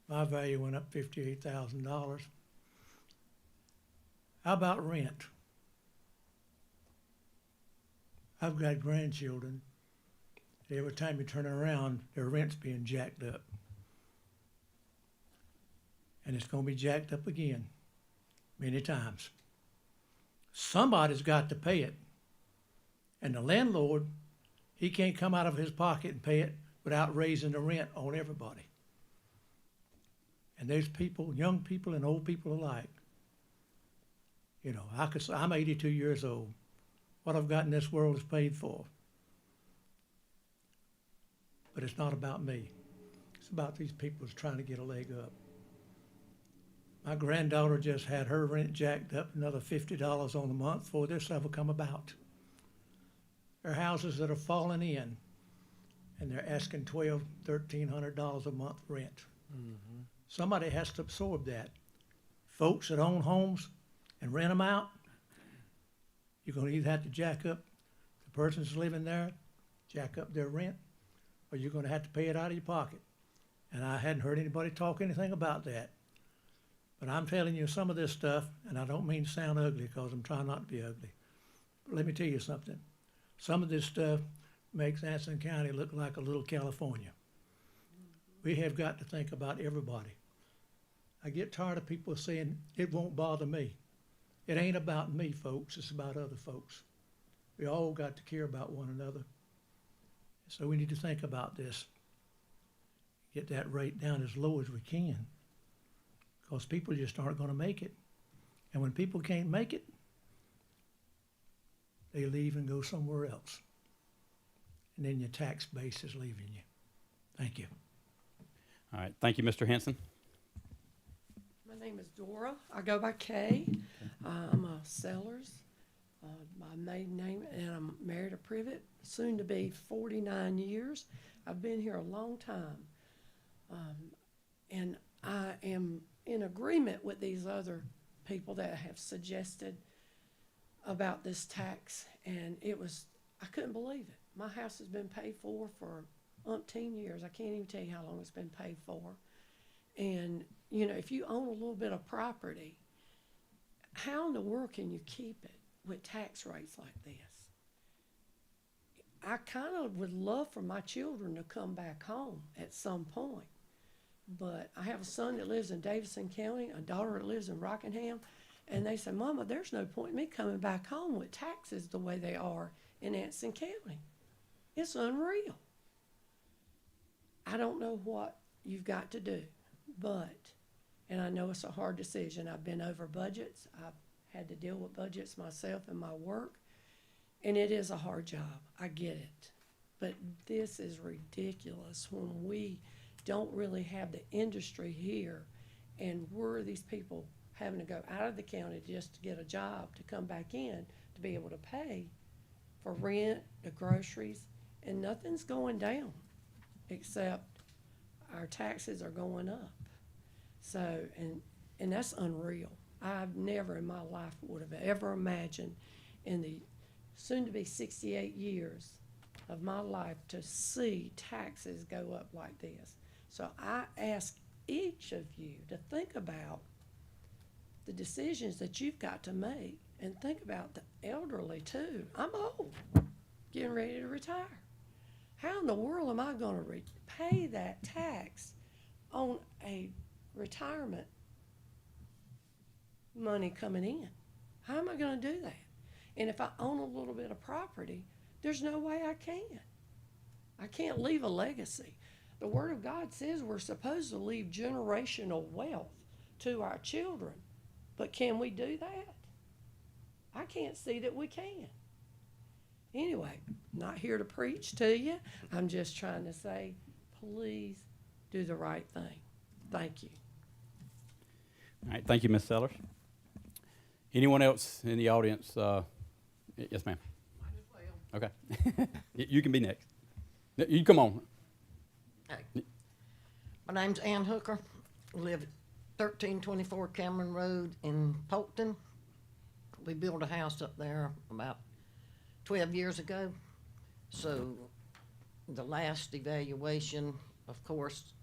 My value went up $58,000. How about rent? I've got grandchildren. Every time you turn around, their rent's being jacked up. And it's going to be jacked up again many times. Somebody's got to pay it. And the landlord, he can't come out of his pocket and pay it without raising the rent on everybody. And there's people, young people and old people alike. I'm 82 years old. What I've got in this world is paid for. But it's not about me. It's about these people that's trying to get a leg up. My granddaughter just had her rent jacked up another $50 on the month before this ever come about. There are houses that are falling in, and they're asking $1,200, $1,300 a month rent. Mm-hmm. Somebody has to absorb that. Folks that own homes and rent them out, you're going to either have to jack up the person's living there, jack up their rent, or you're going to have to pay it out of your pocket. And I hadn't heard anybody talk anything about that. But I'm telling you some of this stuff, and I don't mean to sound ugly because I'm trying not to be ugly. But let me tell you something. Some of this stuff makes Anson County look like a little California. We have got to think about everybody. I get tired of people saying, it won't bother me. It ain't about me, folks. It's about other folks. We all got to care about one another. So we need to think about this. Get that rate down as low as we can. Because people just aren't going to make it. And when people can't make it, they leave and go somewhere else. And then your tax base is leaving you. Thank you. All right, thank you, Mr. Henson. My name is Dora. I go by Kay. I'm a Sellers, my maiden name, and I'm married to Privet, soon to be 49 years. I've been here a long time. And I am in agreement with these other people that have suggested about this tax, and I couldn't believe it. My house has been paid for umpteen years. I can't even tell you how long it's been paid for. And, you know, if you own a little bit of property, how in the world can you keep it with tax rates like this? I kind of would love for my children to come back home at some point. But I have a son that lives in Davidson County, a daughter that lives in Rockingham, and they say, Mama, there's no point in me coming back home with taxes the way they are in Anson County. It's unreal. I don't know what you've got to do, and I know it's a hard decision. I've been over budgets. I've had to deal with budgets myself in my work, and it is a hard job. I get it. But this is ridiculous when we don't really have the industry here, and we're these people having to go out of the county just to get a job to come back in to be able to pay for rent, the groceries, and nothing's going down except our taxes are going up. So, and that's unreal. I've never in my life would have ever imagined in the soon-to-be 68 years of my life to see taxes go up like this. So I ask each of you to think about the decisions that you've got to make, and think about the elderly too. I'm old, getting ready to retire. How in the world am I going to pay that tax on a retirement money coming in? How am I going to do that? And if I own a little bit of property, there's no way I can. I can't leave a legacy. The Word of God says we're supposed to leave generational wealth to our children. But can we do that? I can't see that we can. Anyway, not here to preach to you. I'm just trying to say, please do the right thing. Thank you. All right, thank you, Ms. Sellers. Anyone else in the audience? Yes, ma'am. Might as well. Okay. You can be next. You come on. Hey. My name's Ann Hooker. I live at 1324 Cameron Road in Polkton. We built a house up there about 12 years ago. So the last evaluation, of course,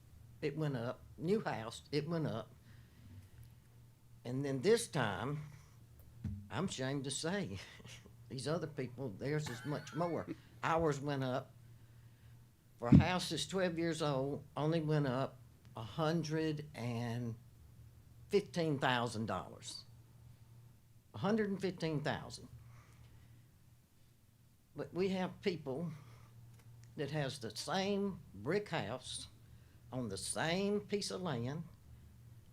it went up. New house, it went up. And then this time, I'm ashamed to say, these other people, theirs is much more. Ours went up. For a house that's 12 years old, only went up $115,000. $115,000. But we have people that has the same brick house on the same piece of land.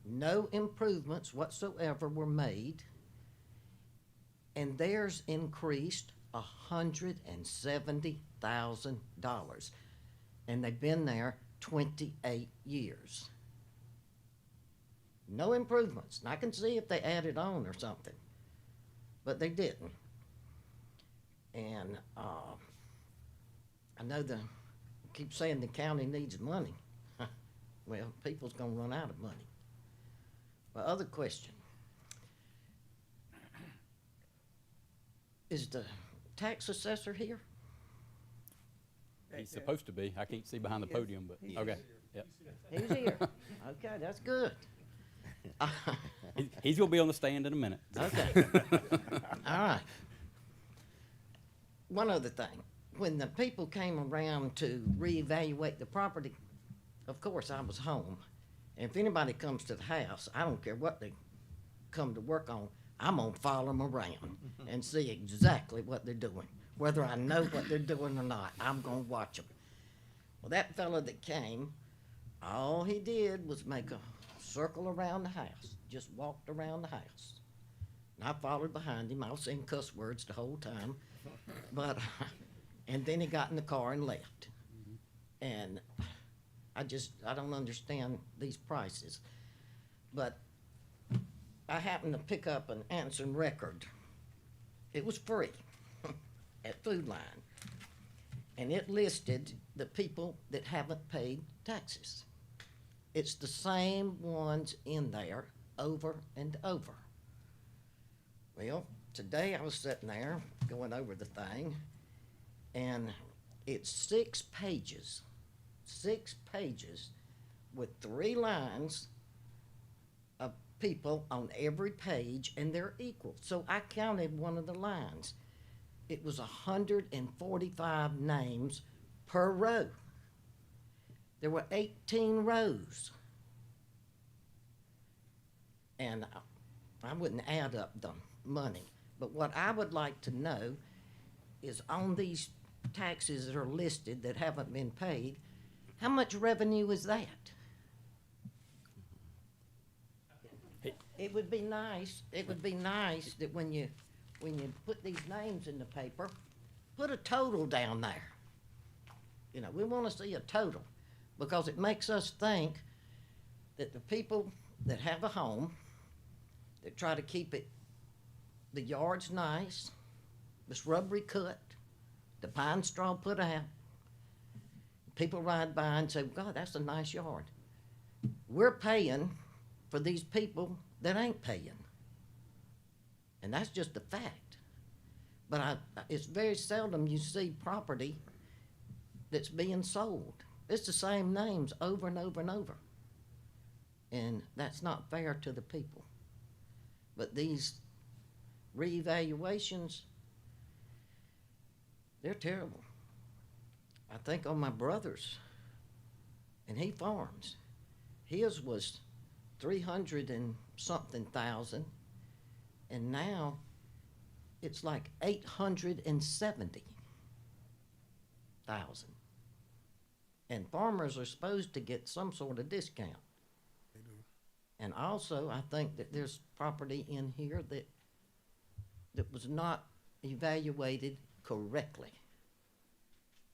No improvements whatsoever were made, and theirs increased $170,000. And they've been there 28 years. No improvements. And I can see if they added on or something, but they didn't. And I know keep saying the county needs money. Well, people's gonna run out of money. But other question. Is the tax assessor here? He's supposed to be. I can't see behind the podium, but okay. Yep. He's here. Okay, that's good. He's going to be on the stand in a minute. Okay. All right. one other thing. When the people came around to reevaluate the property, of course, I was home. And if anybody comes to the house, I don't care what they come to work on, I'm gonna follow them around and see exactly what they're doing. Whether I know what they're doing or not, I'm gonna watch them. Well, that fella that came, all he did was make a circle around the house, just walked around the house. And I followed behind him. I was saying cuss words the whole time. But, and then he got in the car and left. And I don't understand these prices. But I happened to pick up an answering record. It was free at Food Line. And it listed the people that haven't paid taxes. It's the same ones in there over and over. Well, today I was sitting there going over the thing, and it's 6 pages with 3 lines of people on every page, and they're equal. So I counted one of the lines. It was 145 names per row. There were 18 rows. And I wouldn't add up the money. But what I would like to know is on these taxes that are listed that haven't been paid, how much revenue is that? It would be nice that when you put these names in the paper, put a total down there. You know, we want to see a total because it makes us think that the people that have a home, that try to keep it, the yard's nice, the shrubbery cut, the pine straw put out, people ride by and say, God, that's a nice yard. We're paying for these people that ain't paying. And that's just a fact. But it's very seldom you see property that's being sold. It's the same names over and over and over. And that's not fair to the people. But these reevaluations, they're terrible. I think on my brother's, and he farms, his was 300 and something thousand, and now it's like 870,000. And farmers are supposed to get some sort of discount. They do. And also, I think that there's property in here that was not evaluated correctly,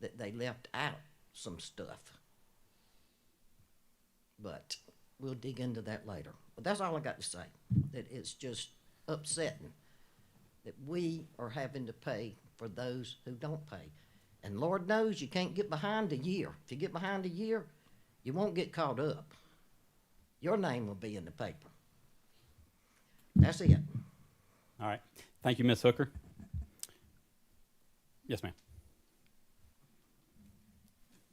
that they left out some stuff. But we'll dig into that later. But that's all I got to say, that it's just upsetting that we are having to pay for those who don't pay. And Lord knows you can't get behind a year. If you get behind a year, you won't get caught up. Your name will be in the paper. That's it. All right. Thank you, Ms. Hooker. Yes, ma'am.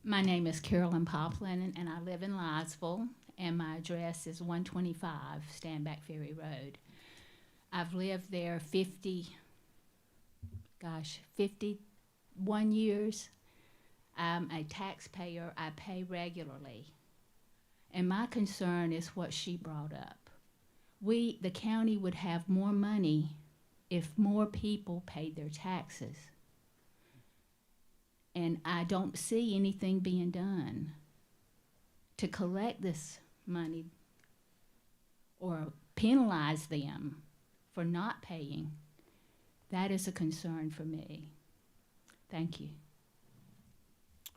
My name is Carolyn Poplin, and I live in Liesville, and my address is 125 Standback Ferry Road. I've lived there 51 years. I'm a taxpayer. I pay regularly. And my concern is what she brought up. The county would have more money if more people paid their taxes. And I don't see anything being done to collect this money or penalize them for not paying. That is a concern for me. Thank you.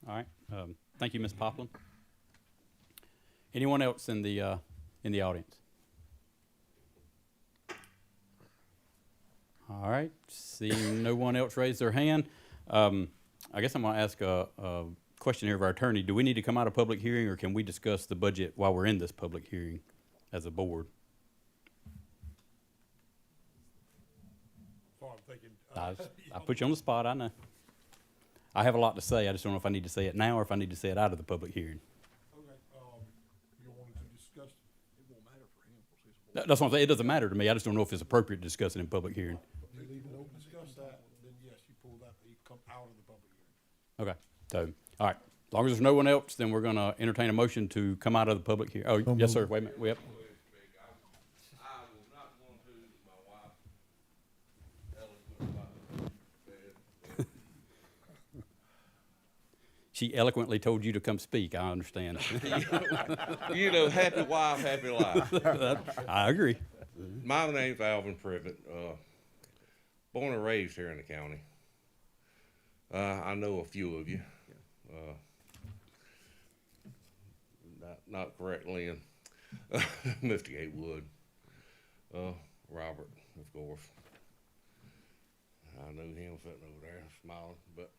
All right. Thank you, Ms. Poplin. Anyone else in the audience? All right. Seeing no one else raise their hand, I guess I'm going to ask a question here of our attorney. Do we need to come out of public hearing, or can we discuss the budget while we're in this public hearing as a board? So I'm thinking, I put you on the spot, I know. I have a lot to say. I just don't know if I need to say it now or if I need to say it out of the public hearing. okay, you wanted to discuss, It won't matter for him. 'Cause he's a That's what I'm saying. It doesn't matter to me. I just don't know if it's appropriate to discuss it in public hearing. you leave it open, discuss that, then yes, you pull that, you come, Okay, so, all right. As long as there's no one else, then we're gonna entertain a motion to come out of the public here. Oh, yes, sir, wait a minute, yep. She eloquently told you to come speak, I understand. You know, happy wife, happy life. I agree. My name's Alvin Privet, born and raised here in the county. I know a few of you. Not correctly, and Mr. Gatewood, Robert, of course. I know him sitting over there smiling, but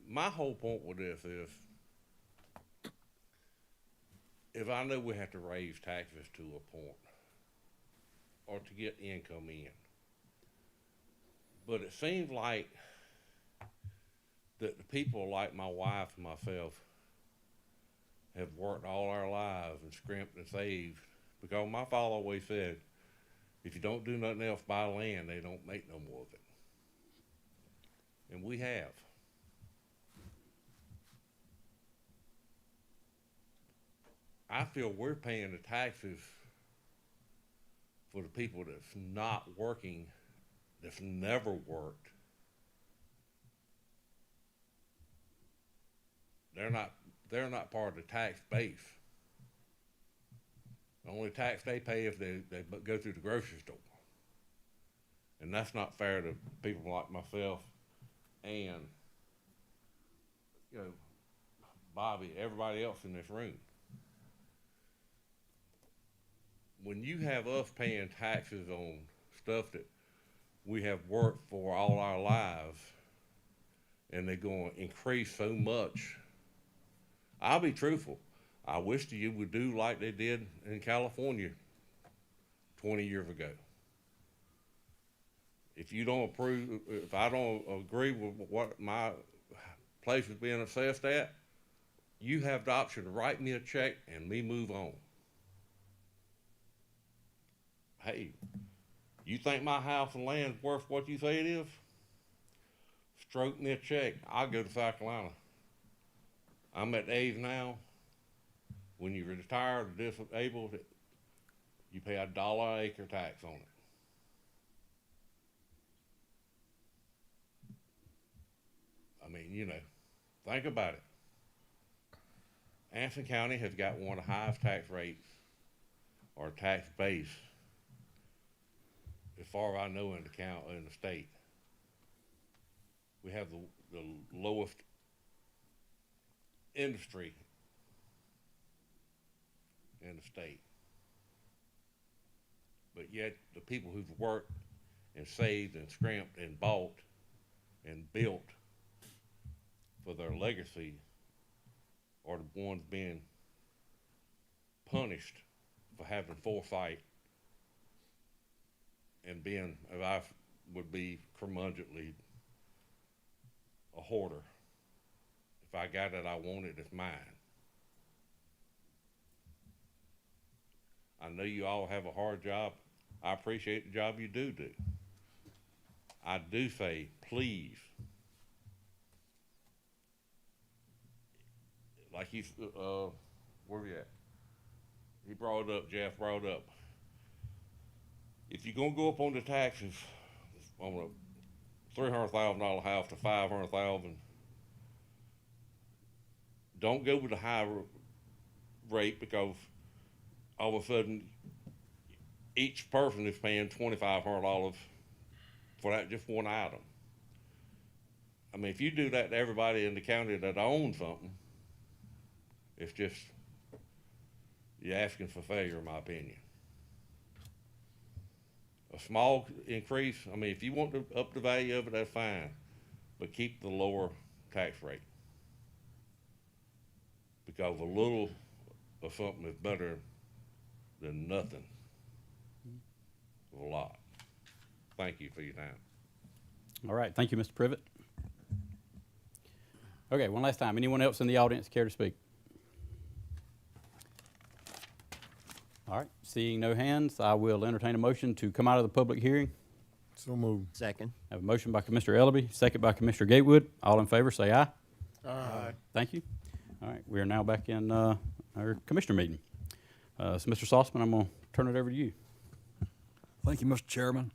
my whole point with this is, if I know we have to raise taxes to a point, or to get income in, but it seems like that the people like my wife and myself have worked all our lives and scrimped and saved, because my father always said, if you don't do nothing else, buy land, they don't make no more of it. And we have. I feel we're paying the taxes for the people that's not working, that's never worked. They're not part of the tax base. The only tax they pay if they go through the grocery store. And that's not fair to people like myself and, you know, Bobby, everybody else in this room. When you have us paying taxes on stuff that we have worked for all our lives, and they're going to increase so much, I'll be truthful. I wish that you would do like they did in California 20 years ago. If you don't approve, if I don't agree with what my place is being assessed at, you have the option to write me a check and me move on. Hey, you think my house and land's worth what you say it is? Stroke me a check. I'll go to South Carolina. I'm at the age now, when you retire or disabled, you pay $1 an acre tax on it. I mean, you know, think about it. Anson County has got one of the highest tax rates or tax base, as far as I know, in the state. We have the lowest industry in the state. But yet the people who've worked and saved and scrimped and bought and built for their legacy are the ones being punished for having foresight and being, as I would be, curmudgeonly a hoarder. If I got it, I want it, it's mine. I know you all have a hard job. I appreciate the job you do. I do say, please, like he's, where are we at? He brought it up, Jeff brought it up. If you're gonna go up on the taxes on a $300,000 house to $500,000, don't go with the high rate, because all of a sudden each person is paying $2,500 for that just one item. I mean, if you do that to everybody in the county that owns something, it's just, you're asking for failure, in my opinion. A small increase, I mean, if you want to up the value of it, that's fine, but keep the lower tax rate. Because a little of something is better than nothing. A lot. Thank you for your time. All right, thank you, Mr. Privet. Okay, one last time. Anyone else in the audience care to speak? All right, seeing no hands, I will entertain a motion to come out of the public hearing. So moved. Second. Have a motion by Commissioner Ellaby, second by Commissioner Gatewood. All in favor, say aye. Aye. Thank you. All right, we are now back in our commissioner meeting. So, Mr. Saltzman, I'm going to turn it over to you. Thank you, Mr. Chairman.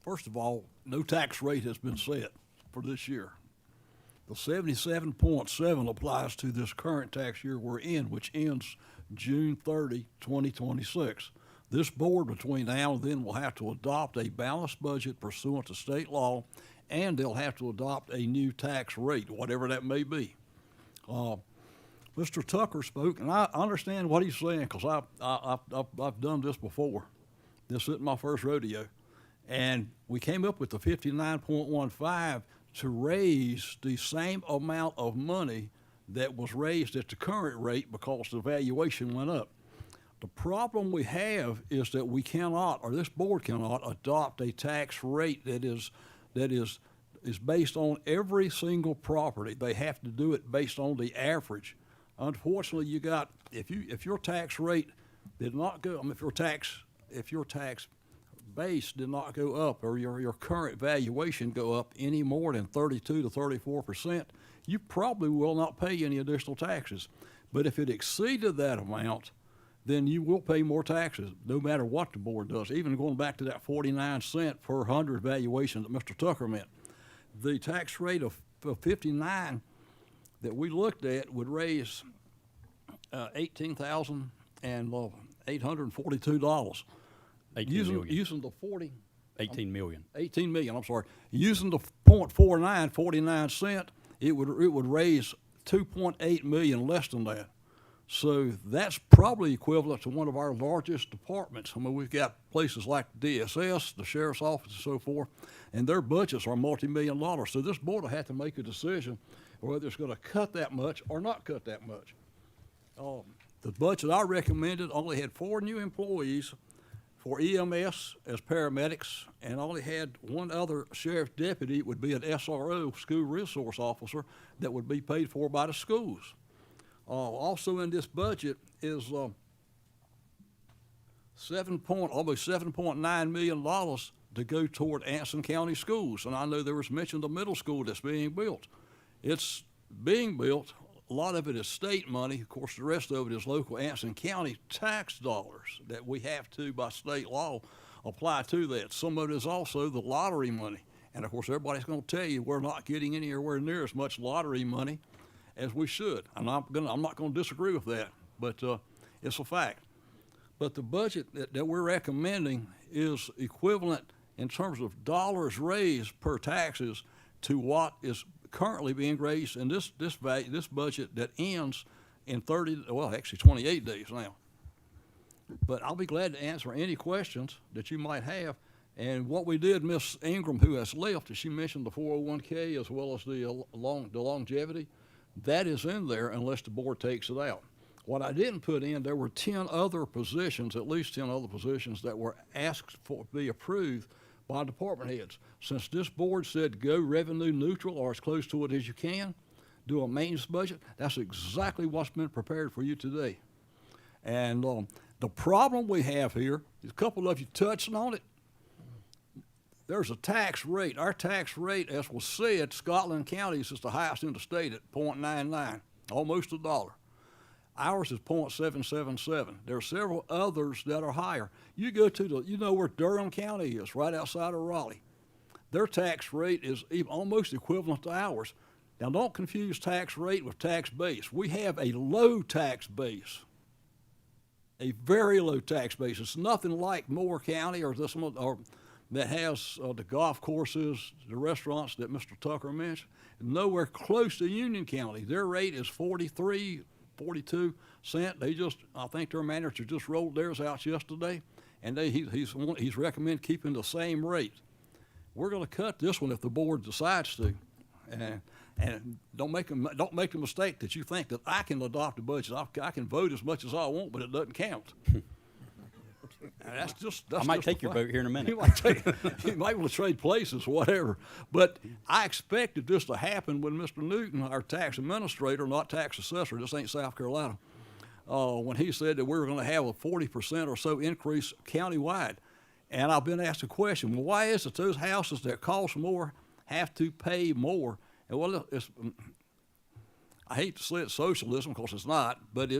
First of all, no tax rate has been set for this year. The 77.7 applies to this current tax year we're in, which ends June 30, 2026. This board between now and then will have to adopt a balanced budget pursuant to state law, and they'll have to adopt a new tax rate, whatever that may be. Mr. Tucker spoke, and I understand what he's saying because I've done this before. This isn't my first rodeo. And we came up with the 59.15 to raise the same amount of money that was raised at the current rate because the valuation went up. The problem we have is that we cannot, or this board cannot, adopt a tax rate that is based on every single property. They have to do it based on the average. Unfortunately, you got, if your tax rate did not go, if your tax base did not go up, or your current valuation go up any more than 32 to 34%, you probably will not pay any additional taxes. But if it exceeded that amount, then you will pay more taxes, no matter what the board does. Even going back to that 49 cent per 100 valuation that Mr. Tucker meant, the tax rate of 59 that we looked at would raise $18,842. 18 using the 40. 18 million. 18 million, I'm sorry. Using the 0.49, 49 cent, it would raise 2.8 million less than that. So that's probably equivalent to one of our largest departments. I mean, we've got places like DSS, the sheriff's office, and so forth, and their budgets are multi-million dollars. So this board will have to make a decision whether it's going to cut that much or not cut that much. The budget I recommended only had 4 new employees for EMS as paramedics, and only had one other sheriff's deputy. It would be an SRO, school resource officer, that would be paid for by the schools. Also in this budget is almost $7.9 million to go toward Anson County schools. And I know there was mentioned the middle school that's being built. It's being built. A lot of it is state money. Of course, the rest of it is local Anson County tax dollars that we have to, by state law, apply to that. Some of it is also the lottery money. And of course, everybody's going to tell you we're not getting anywhere near as much lottery money as we should. I'm not going to disagree with that, but it's a fact. But the budget that we're recommending is equivalent in terms of dollars raised per taxes to what is currently being raised in this budget that ends in 28 days now. But I'll be glad to answer any questions that you might have. And what we did, Miss Ingram, who has left, as she mentioned the 401k as well as the longevity, that is in there unless the board takes it out. What I didn't put in, there were 10 other positions, at least 10 other positions that were asked for to be approved by department heads. Since this board said go revenue neutral or as close to it as you can, do a maintenance budget, that's exactly what's been prepared for you today. And the problem we have here, a couple of you touched on it, there's a tax rate. Our tax rate, as was said, Scotland County's is the highest in the state at 0.99, almost $1. Ours is 0.777. There are several others that are higher. You go to you know where Durham County is, right outside of Raleigh. Their tax rate is almost equivalent to ours. Now, don't confuse tax rate with tax base. We have a low tax base, a very low tax base. It's nothing like Moore County or that has the golf courses, the restaurants that Mr. Tucker mentioned. Nowhere close to Union County. Their rate is 42 cent. I think their manager just rolled theirs out yesterday, and he's recommended keeping the same rate. We're going to cut this one if the board decides to, and don't make the mistake that you think that I can adopt a budget. I can vote as much as I want, but it doesn't count. That's I might take your vote here in a minute. You might want to trade places, whatever. But I expected this to happen when Mr. Newton, our tax administrator, not tax assessor, this ain't South Carolina, when he said that we were going to have a 40% or so increase countywide. And I've been asked a question, well, why is it those houses that cost more have to pay more? And well, I hate to say it's socialism because it's not, but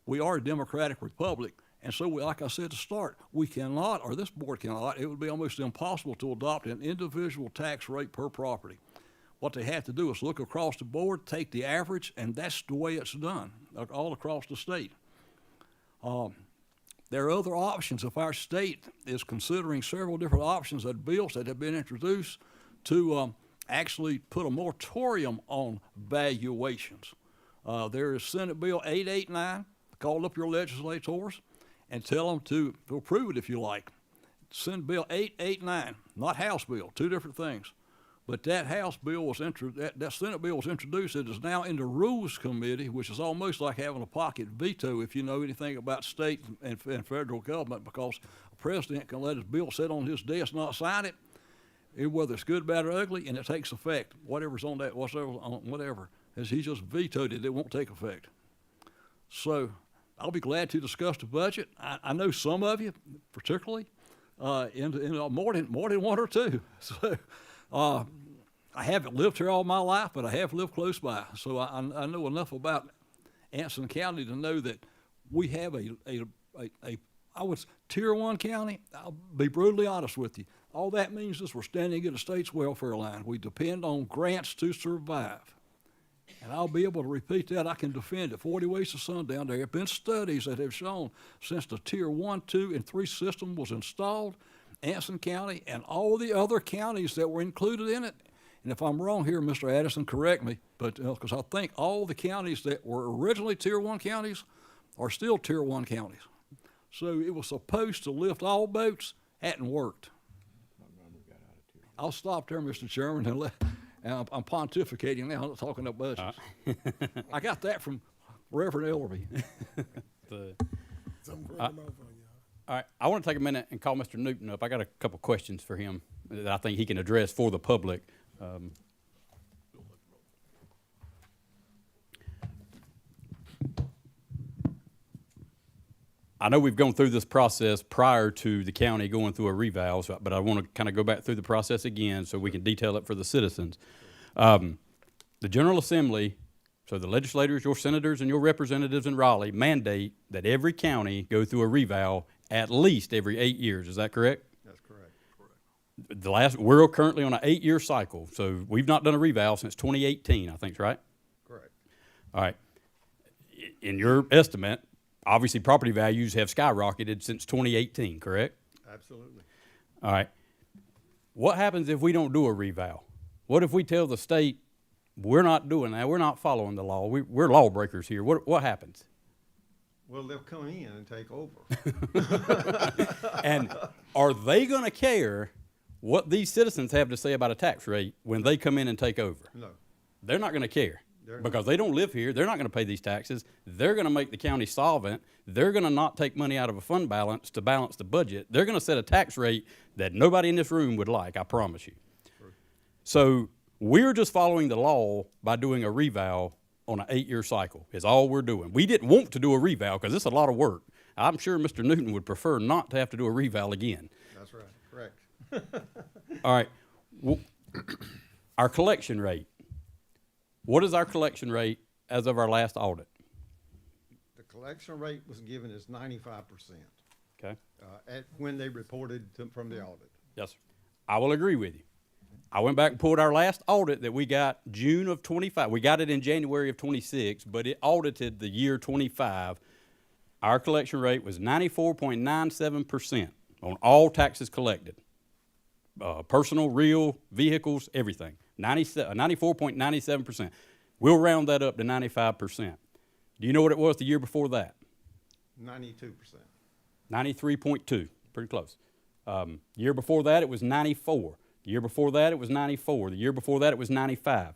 we are a democratic republic. And so, like I said to start, we cannot, or this board cannot, it would be almost impossible to adopt an individual tax rate per property. What they have to do is look across the board, take the average, and that's the way it's done all across the state. There are other options. If our state is considering several different options of bills that have been introduced to actually put a moratorium on valuations. There is Senate Bill 889. Call up your legislators and tell them to approve it if you like. Senate Bill 889, not House Bill, two different things. But that House bill was that Senate bill was introduced. It is now in the Rules Committee, which is almost like having a pocket veto if you know anything about state and federal government, because a president can let his bill sit on his desk, not sign it, whether it's good, bad, or ugly, and it takes effect. Whatever's on that, whatever, as he just vetoed it, it won't take effect. So I'll be glad to discuss the budget. I know some of you, particularly, in more than one or two. So. I haven't lived here all my life, but I have lived close by. So I know enough about Anson County to know that we have Tier 1 county. I'll be brutally honest with you. All that means is we're standing at a state's welfare line. We depend on grants to survive. And I'll be able to repeat that. I can defend it 40 ways to sundown. There have been studies that have shown since the Tier 1, 2, and 3 system was installed, Anson County and all the other counties that were included in it. And if I'm wrong here, Mr. Addison, correct me, but because I think all the counties that were originally Tier 1 counties are still Tier 1 counties. So it was supposed to lift all boats, hadn't worked. I'll stop there, Mr. Chairman, and I'm pontificating now, I'm not talking about budgets. I got that from Reverend Ellerby. All right, I want to take a minute and call Mr. Newton up. I got a couple questions for him that I think he can address for the public. I know we've gone through this process prior to the county going through a reval, but I want to kind of go back through the process again so we can detail it for the citizens. The General Assembly, so the legislators, your senators, and your representatives in Raleigh mandate that every county go through a reval at least every 8 years. Is that correct? That's correct. We're currently on an 8-year cycle, so we've not done a reval since 2018, I think, right? Correct. All right. In your estimate, obviously property values have skyrocketed since 2018, correct? Absolutely. All right. What happens if we don't do a reval? What if we tell the state, we're not doing that, we're not following the law, we're lawbreakers here? What happens? Well, they'll come in and take over. And are they going to care what these citizens have to say about a tax rate when they come in and take over? No. They're not going to care because they don't live here. They're not going to pay these taxes. They're going to make the county solvent. They're going to not take money out of a fund balance to balance the budget. They're going to set a tax rate that nobody in this room would like, I promise you. True. So we're just following the law by doing a reval on an 8-year cycle is all we're doing. We didn't want to do a reval because it's a lot of work. I'm sure Mr. Newton would prefer not to have to do a reval again. That's right, correct. All right, our collection rate. What is our collection rate as of our last audit? The collection rate was given as 95%. Okay. When they reported from the audit. Yes, sir. I will agree with you. I went back and pulled our last audit that we got June of 25. We got it in January of 26, but it audited the year 25. Our collection rate was 94.97% on all taxes collected. Personal, real, vehicles, everything. 94.97%. We'll round that up to 95%. Do you know what it was the year before that? 92%. 93.2, pretty close. Year before that, it was 94. The year before that, it was 94. The year before that, it was 95.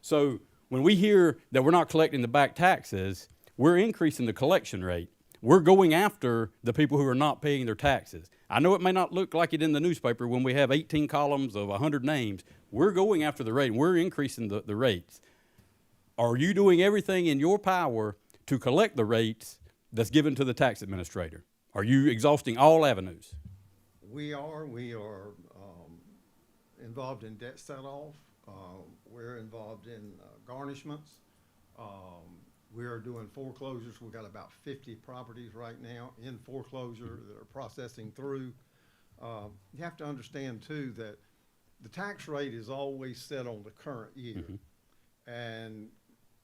So when we hear that we're not collecting the back taxes, we're increasing the collection rate. We're going after the people who are not paying their taxes. I know it may not look like it in the newspaper when we have 18 columns of 100 names. We're going after the rate. We're increasing the rates. Are you doing everything in your power to collect the rates that's given to the tax administrator? Are you exhausting all avenues? We are involved in debt set-off. We're involved in garnishments. We are doing foreclosures. We've got about 50 properties right now in foreclosure that are processing through. You have to understand too that the tax rate is always set on the current year. And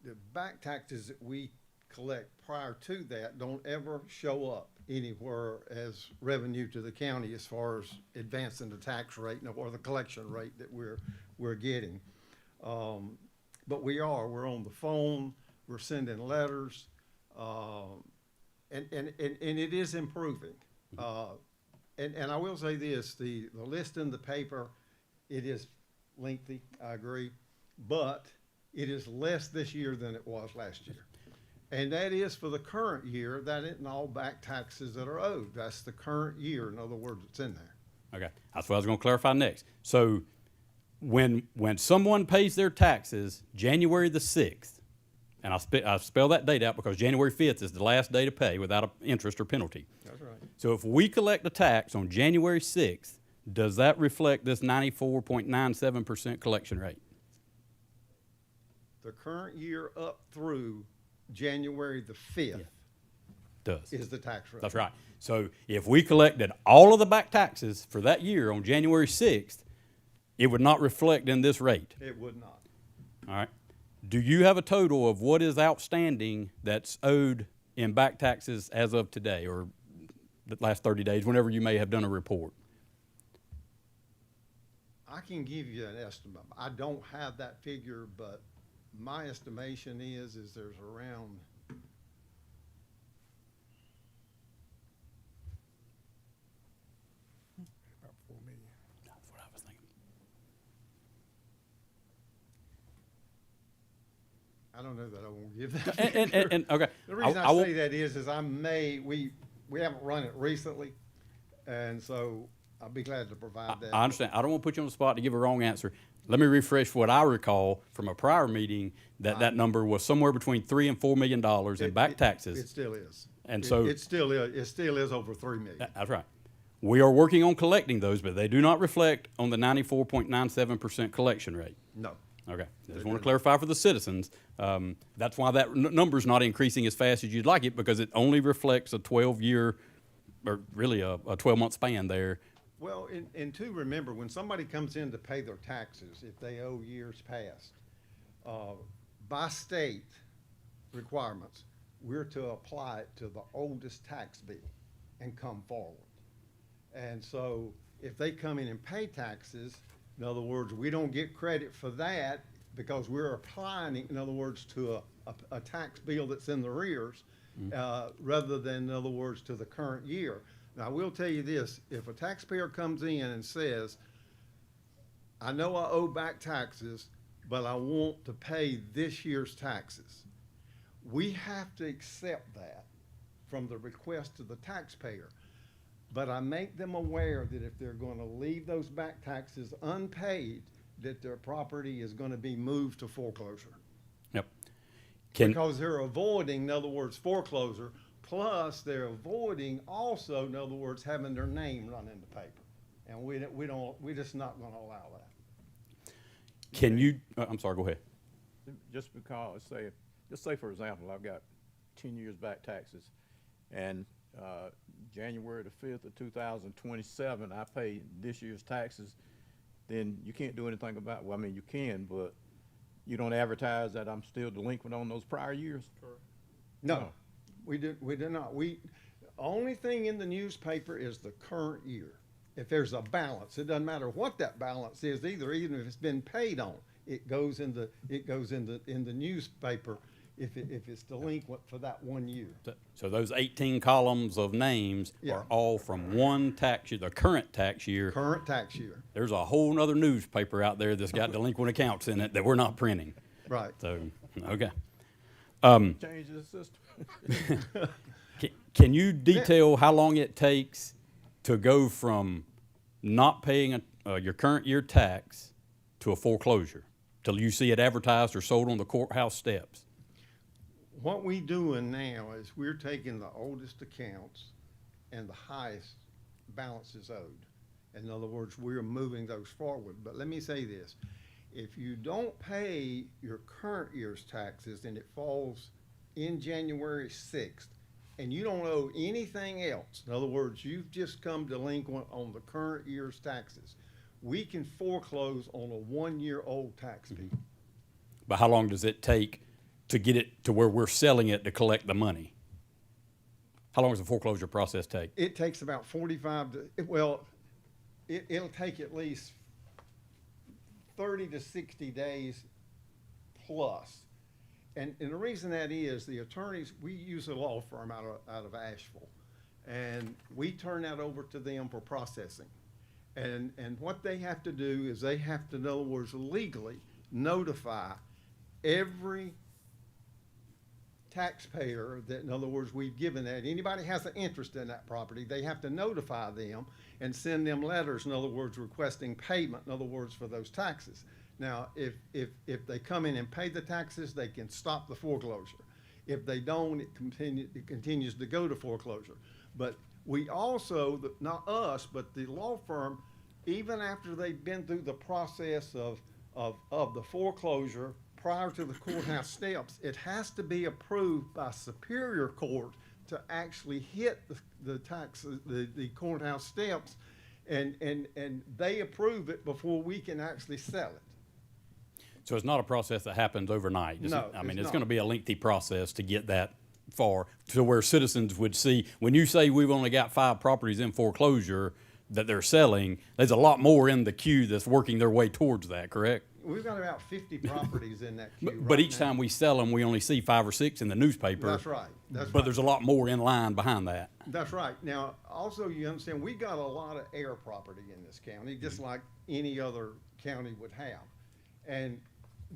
the back taxes that we collect prior to that don't ever show up anywhere as revenue to the county as far as advancing the tax rate or the collection rate that we're getting. But we're on the phone, we're sending letters, and it is improving. And I will say this, the list in the paper, it is lengthy, I agree, but it is less this year than it was last year. And that is for the current year. That isn't all back taxes that are owed. That's the current year. In other words, it's in there. Okay, that's what I was going to clarify next. So when someone pays their taxes January the 6th, and I spell that date out because January 5th is the last day to pay without a interest or penalty. That's right. So if we collect a tax on January 6th, does that reflect this 94.97% collection rate? The current year up through January the 5th Does. is the tax rate. That's right. So if we collected all of the back taxes for that year on January 6th, it would not reflect in this rate. It would not. All right. Do you have a total of what is outstanding that's owed in back taxes as of today or the last 30 days, whenever you may have done a report? I can give you an estimate. I don't have that figure, but my estimation is there's around About 4 million. That's what I was thinking. I don't know that I won't give that. And okay. The reason I I won't- say that is we haven't run it recently, and so I'll be glad to provide that. I understand. I don't want to put you on the spot to give a wrong answer. Let me refresh what I recall from a prior meeting that number was somewhere between $3 and $4 million in back taxes. It still is. And so it still is over 3 million. That's right. We are working on collecting those, but they do not reflect on the 94.97% collection rate. No. Okay. I just want to clarify for the citizens. That's why that number's not increasing as fast as you'd like it, because it only reflects a 12-year, or really a 12-month span there. Well, and to remember, when somebody comes in to pay their taxes, if they owe years past, by state requirements, we're to apply it to the oldest tax bill and come forward. And so if they come in and pay taxes, in other words, we don't get credit for that because we're applying it, in other words, to a tax bill that's in the rears, rather than, in other words, to the current year. Now, I will tell you this, if a taxpayer comes in and says, I know I owe back taxes, but I want to pay this year's taxes, we have to accept that from the request of the taxpayer. But I make them aware that if they're going to leave those back taxes unpaid, that their property is going to be moved to foreclosure. Yep. Because they're avoiding, in other words, foreclosure, plus they're avoiding also, in other words, having their name run in the paper. And we're just not going to allow that. Can you, I'm sorry, go ahead. Just because, just say for example, I've got 10 years back taxes, and January the 5th of 2027, I pay this year's taxes, then you can't do anything about, well, I mean, you can, but you don't advertise that I'm still delinquent on those prior years? No, we do not. Only thing in the newspaper is the current year. If there's a balance, it doesn't matter what that balance is either, even if it's been paid on, it goes in the newspaper if it's delinquent for that 1 year. So those 18 columns of names are all from one tax year, the current tax year. Current tax year. There's a whole nother newspaper out there that's got delinquent accounts in it that we're not printing. Right. So, okay. Change the system. Can you detail how long it takes to go from not paying your current year tax to a foreclosure, till you see it advertised or sold on the courthouse steps? What we doing now is we're taking the oldest accounts and the highest balances owed, In other words, we're moving those forward. But let me say this, if you don't pay your current year's taxes and it falls in January 6th, and you don't owe anything else, in other words, you've just come delinquent on the current year's taxes, we can foreclose on a 1-year-old tax bill. But how long does it take to get it to where we're selling it to collect the money? How long does the foreclosure process take? It takes about 45 to, well, it'll take at least 30 to 60 days plus. And the reason that is, the attorneys, we use a law firm out of Asheville, and we turn that over to them for processing. And what they have to do is they have to, in other words, legally notify every taxpayer that, in other words, we've given that. Anybody has an interest in that property, they have to notify them and send them letters, in other words, requesting payment, in other words, for those taxes. Now, if they come in and pay the taxes, they can stop the foreclosure. If they don't, it continues to go to foreclosure. But we also, not us, but the law firm, even after they've been through the process of the foreclosure prior to the courthouse steps, it has to be approved by Superior Court to actually hit the courthouse steps, and they approve it before we can actually sell it. So it's not a process that happens overnight. No, I mean, it's it's going to not. be a lengthy process to get that far to where citizens would see, when you say we've only got 5 properties in foreclosure that they're selling, there's a lot more in the queue that's working their way towards that, correct? We've got about 50 properties in that queue. But right each now. time we sell them, we only see 5 or 6 in the newspaper. That's right. That's But right. there's a lot more in line behind that. That's right. Now, also, you understand, we got a lot of air property in this county, just like any other county would have. And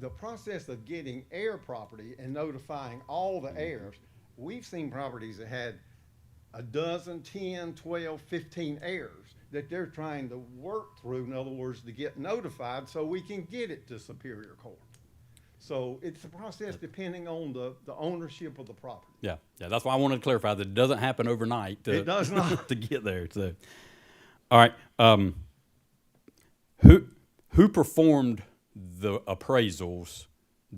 the process of getting air property and notifying all the heirs, we've seen properties that had a dozen, 10, 12, 15 heirs that they're trying to work through, in other words, to get notified so we can get it to Superior Court. So it's a process depending on the ownership of the property. Yeah, that's why I wanted to clarify that it doesn't happen overnight. It does not. to get there. So, all right. Who performed the appraisals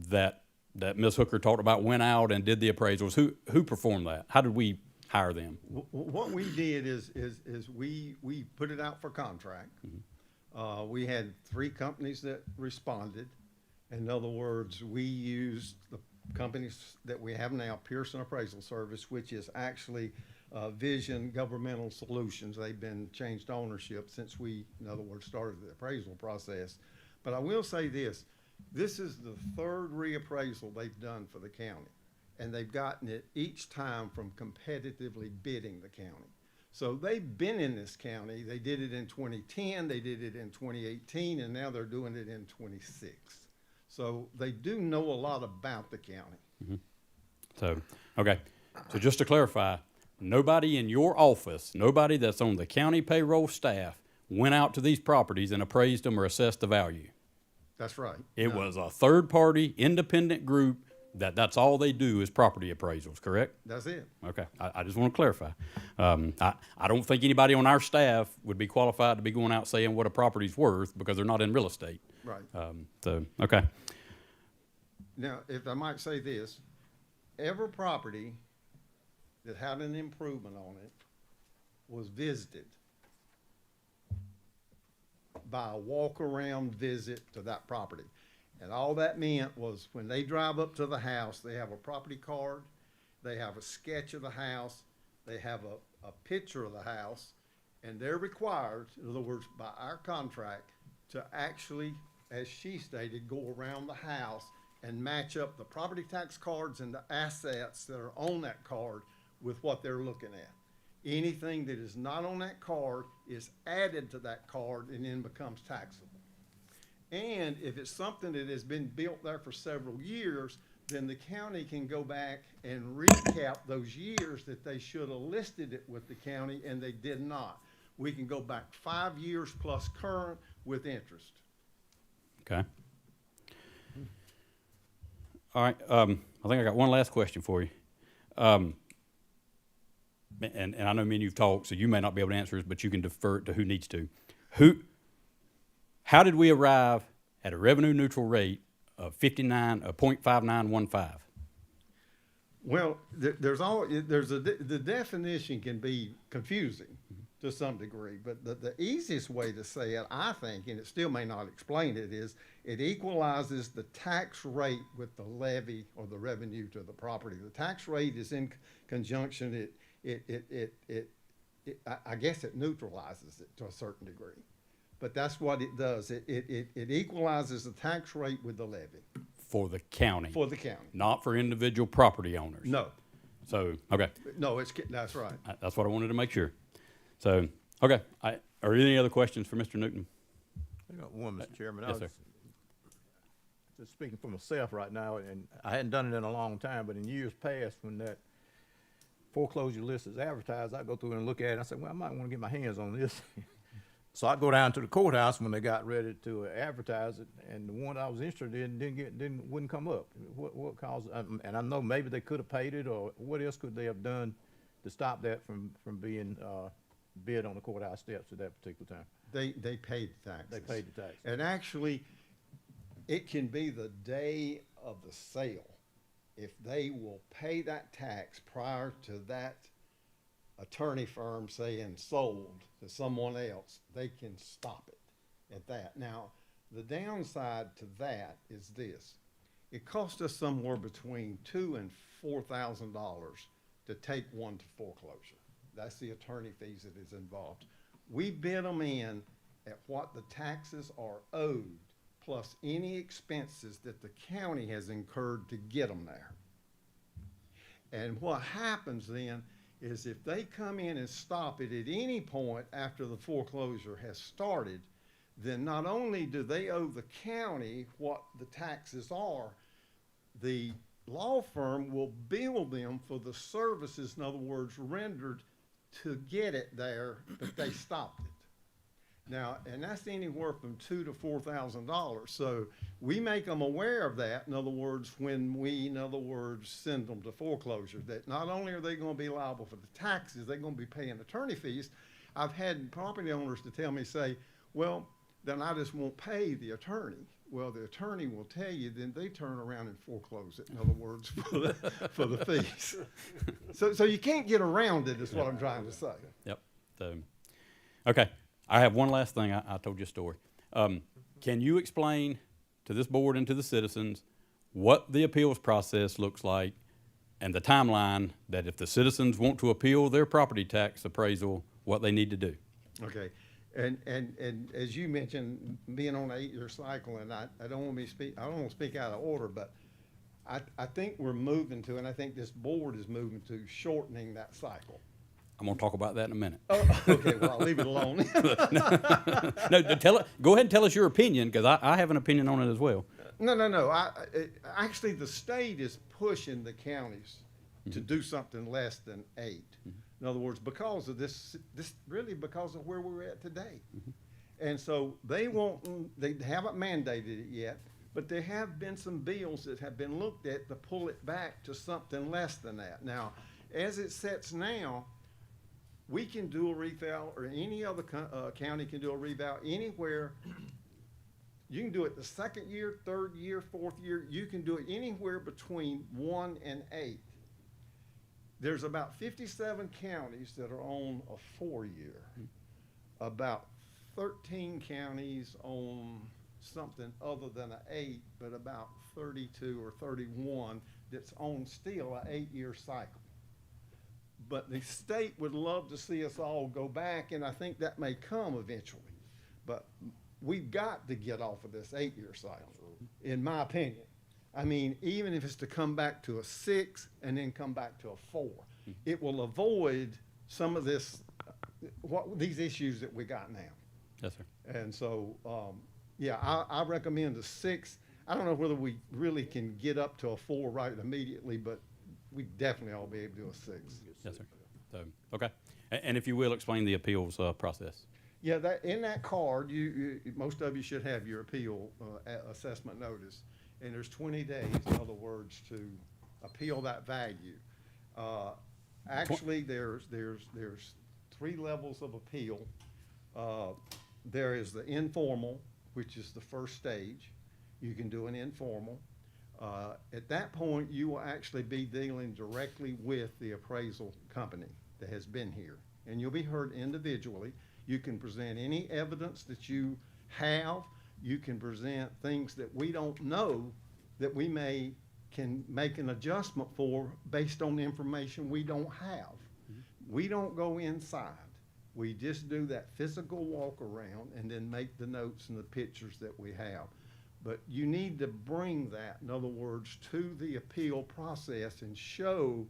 that Ms. Hooker talked about? Went out and did the appraisals. Who performed that? How did we hire them? What we did is we put it out for contract. We had 3 companies that responded. In other words, we used the companies that we have now, Pearson Appraisal Service, which is actually Vision Governmental Solutions. They've been changed ownership since we, in other words, started the appraisal process. But I will say this is the 3rd reappraisal they've done for the county. And they've gotten it each time from competitively bidding the county. So they've been in this county. They did it in 2010, they did it in 2018, and now they're doing it in 26. So they do know a lot about the county. So, okay. So just to clarify, nobody in your office, nobody that's on the county payroll staff went out to these properties and appraised them or assessed the value. That's right. It was a third-party, independent group that's all they do is property appraisals, correct? That's it. Okay, I just want to clarify. I don't think anybody on our staff would be qualified to be going out saying what a property's worth because they're not in real estate. Right. So, okay. Now, if I might say this, every property that had an improvement on it was visited by a walk-around visit to that property. And all that meant was when they drive up to the house, they have a property card, they have a sketch of the house, they have a picture of the house, and they're required, in other words, by our contract, to actually, as she stated, go around the house and match up the property tax cards and the assets that are on that card with what they're looking at. Anything that is not on that card is added to that card and then becomes taxable. And if it's something that has been built there for several years, then the county can go back and recap those years that they should have listed it with the county and they did not. We can go back 5 years plus current with interest. Okay. All right. I think I got one last question for you. And I know me and you've talked, so you may not be able to answer this, but you can defer it to who needs to. how did we arrive at a revenue neutral rate of 0.5915? Well, the definition can be confusing to some degree, but the easiest way to say it, I think, and it still may not explain it, is it equalizes the tax rate with the levy or the revenue to the property. The tax rate is in conjunction. I guess it neutralizes it to a certain degree, but that's what it does. It equalizes the tax rate with the levy. For the county. For the county. Not for individual property owners. No. So, okay. No, that's right. That's what I wanted to make sure. So, okay. Are there any other questions for Mr. Newton? I got one, Mr. Chairman. Yes, I was sir. just speaking for myself right now, and I hadn't done it in a long time, but in years past, when that foreclosure list is advertised, I go through and look at it, and I say, well, I might want to get my hands on this. So I go down to the courthouse when they got ready to advertise it, and the one I was interested in wouldn't come up. What caused? And I know maybe they could have paid it, or what else could they have done to stop that from being bid on the courthouse steps at that particular time? They paid the taxes. They paid the tax. And actually, it can be the day of the sale. If they will pay that tax prior to that attorney firm saying sold to someone else, they can stop it at that. Now, the downside to that is this. It costs us somewhere between $2,000 and $4,000 to take one to foreclosure. That's the attorney fees that is involved. We bid them in at what the taxes are owed, plus any expenses that the county has incurred to get them there. And what happens then is if they come in and stop it at any point after the foreclosure has started, then not only do they owe the county what the taxes are, the law firm will bill them for the services, in other words, rendered to get it there, but they stopped it. Now, and that's anywhere from $2,000 to $4,000. So we make them aware of that. In other words, when we, send them to foreclosure, that not only are they going to be liable for the taxes, they're going to be paying attorney fees. I've had property owners to tell me, say, well, then I just won't pay the attorney. Well, the attorney will tell you, then they turn around and foreclose it. In other words, for the fees. So you can't get around it, is what I'm trying to say. Yep. So, okay. I have one last thing. I told you a story. Can you explain to this board and to the citizens what the appeals process looks like and the timeline that if the citizens want to appeal their property tax appraisal, what they need to do? Okay. And as you mentioned, being on an 8-year cycle, and I don't want to speak out of order, but I think we're moving to, and I think this board is moving to shortening that cycle. I'm going to talk about that in a minute. Oh, okay, well, I'll leave it alone. No, go ahead and tell us your opinion, because I have an opinion on it as well. No. Actually, the state is pushing the counties to do something less than 8. In other words, because of this really because of where we're at today. And so they haven't mandated it yet, but there have been some bills that have been looked at to pull it back to something less than that. Now, as it sets now, we can do a reval, or any other county can do a reval anywhere. You can do it the 2nd year, 3rd year, 4th year. You can do it anywhere between 1 and 8. There's about 57 counties that are on a 4-year. About 13 counties on something other than an 8, but about 32 or 31 that's on still an 8-year cycle. But the state would love to see us all go back, and I think that may come eventually. But we've got to get off of this 8-year cycle, in my opinion. I mean, even if it's to come back to a 6 and then come back to a 4, it will avoid some of this, these issues that we got now. Yes, sir. And so, yeah, I recommend a 6. I don't know whether we really can get up to a 4 right immediately, but we definitely ought to be able to do a 6. Yes, sir. So, okay. And if you will, explain the appeals process. Yeah, in that card, most of you should have your appeal assessment notice, and there's 20 days, in other words, to appeal that value. Actually, there's 3 levels of appeal. there is the informal, which is the first stage. You can do an informal. At that point, you will actually be dealing directly with the appraisal company that has been here. And you'll be heard individually. You can present any evidence that you have. You can present things that we don't know that we can make an adjustment for based on the information we don't have. We don't go inside. We just do that physical walk around and then make the notes and the pictures that we have. But you need to bring that, in other words, to the appeal process and show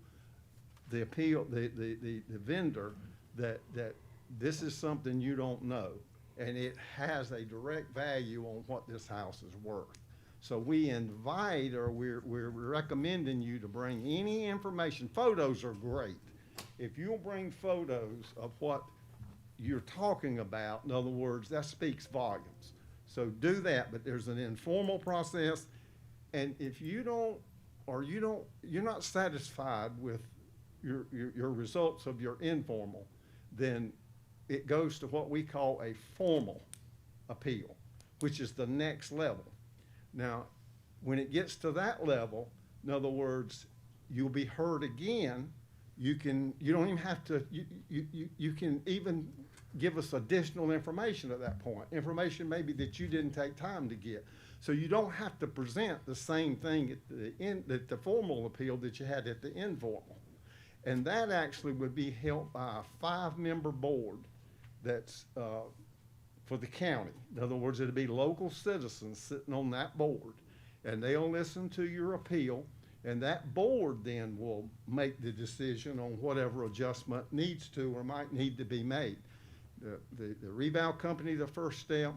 the the vendor that this is something you don't know, and it has a direct value on what this house is worth. So we invite, or we're recommending you to bring any information. Photos are great. If you'll bring photos of what you're talking about, in other words, that speaks volumes. So do that, but there's an informal process, and if you don't, or you're not satisfied with your results of your informal, then it goes to what we call a formal appeal, which is the next level. Now, when it gets to that level, in other words, you'll be heard again. You don't even have to, you can even give us additional information at that point. Information maybe that you didn't take time to get. So you don't have to present the same thing at the formal appeal that you had at the informal. And that actually would be held by a 5-member board that's for the county. In other words, it'd be local citizens sitting on that board, and they'll listen to your appeal, and that board then will make the decision on whatever adjustment needs to or might need to be made. The reval company, the first step,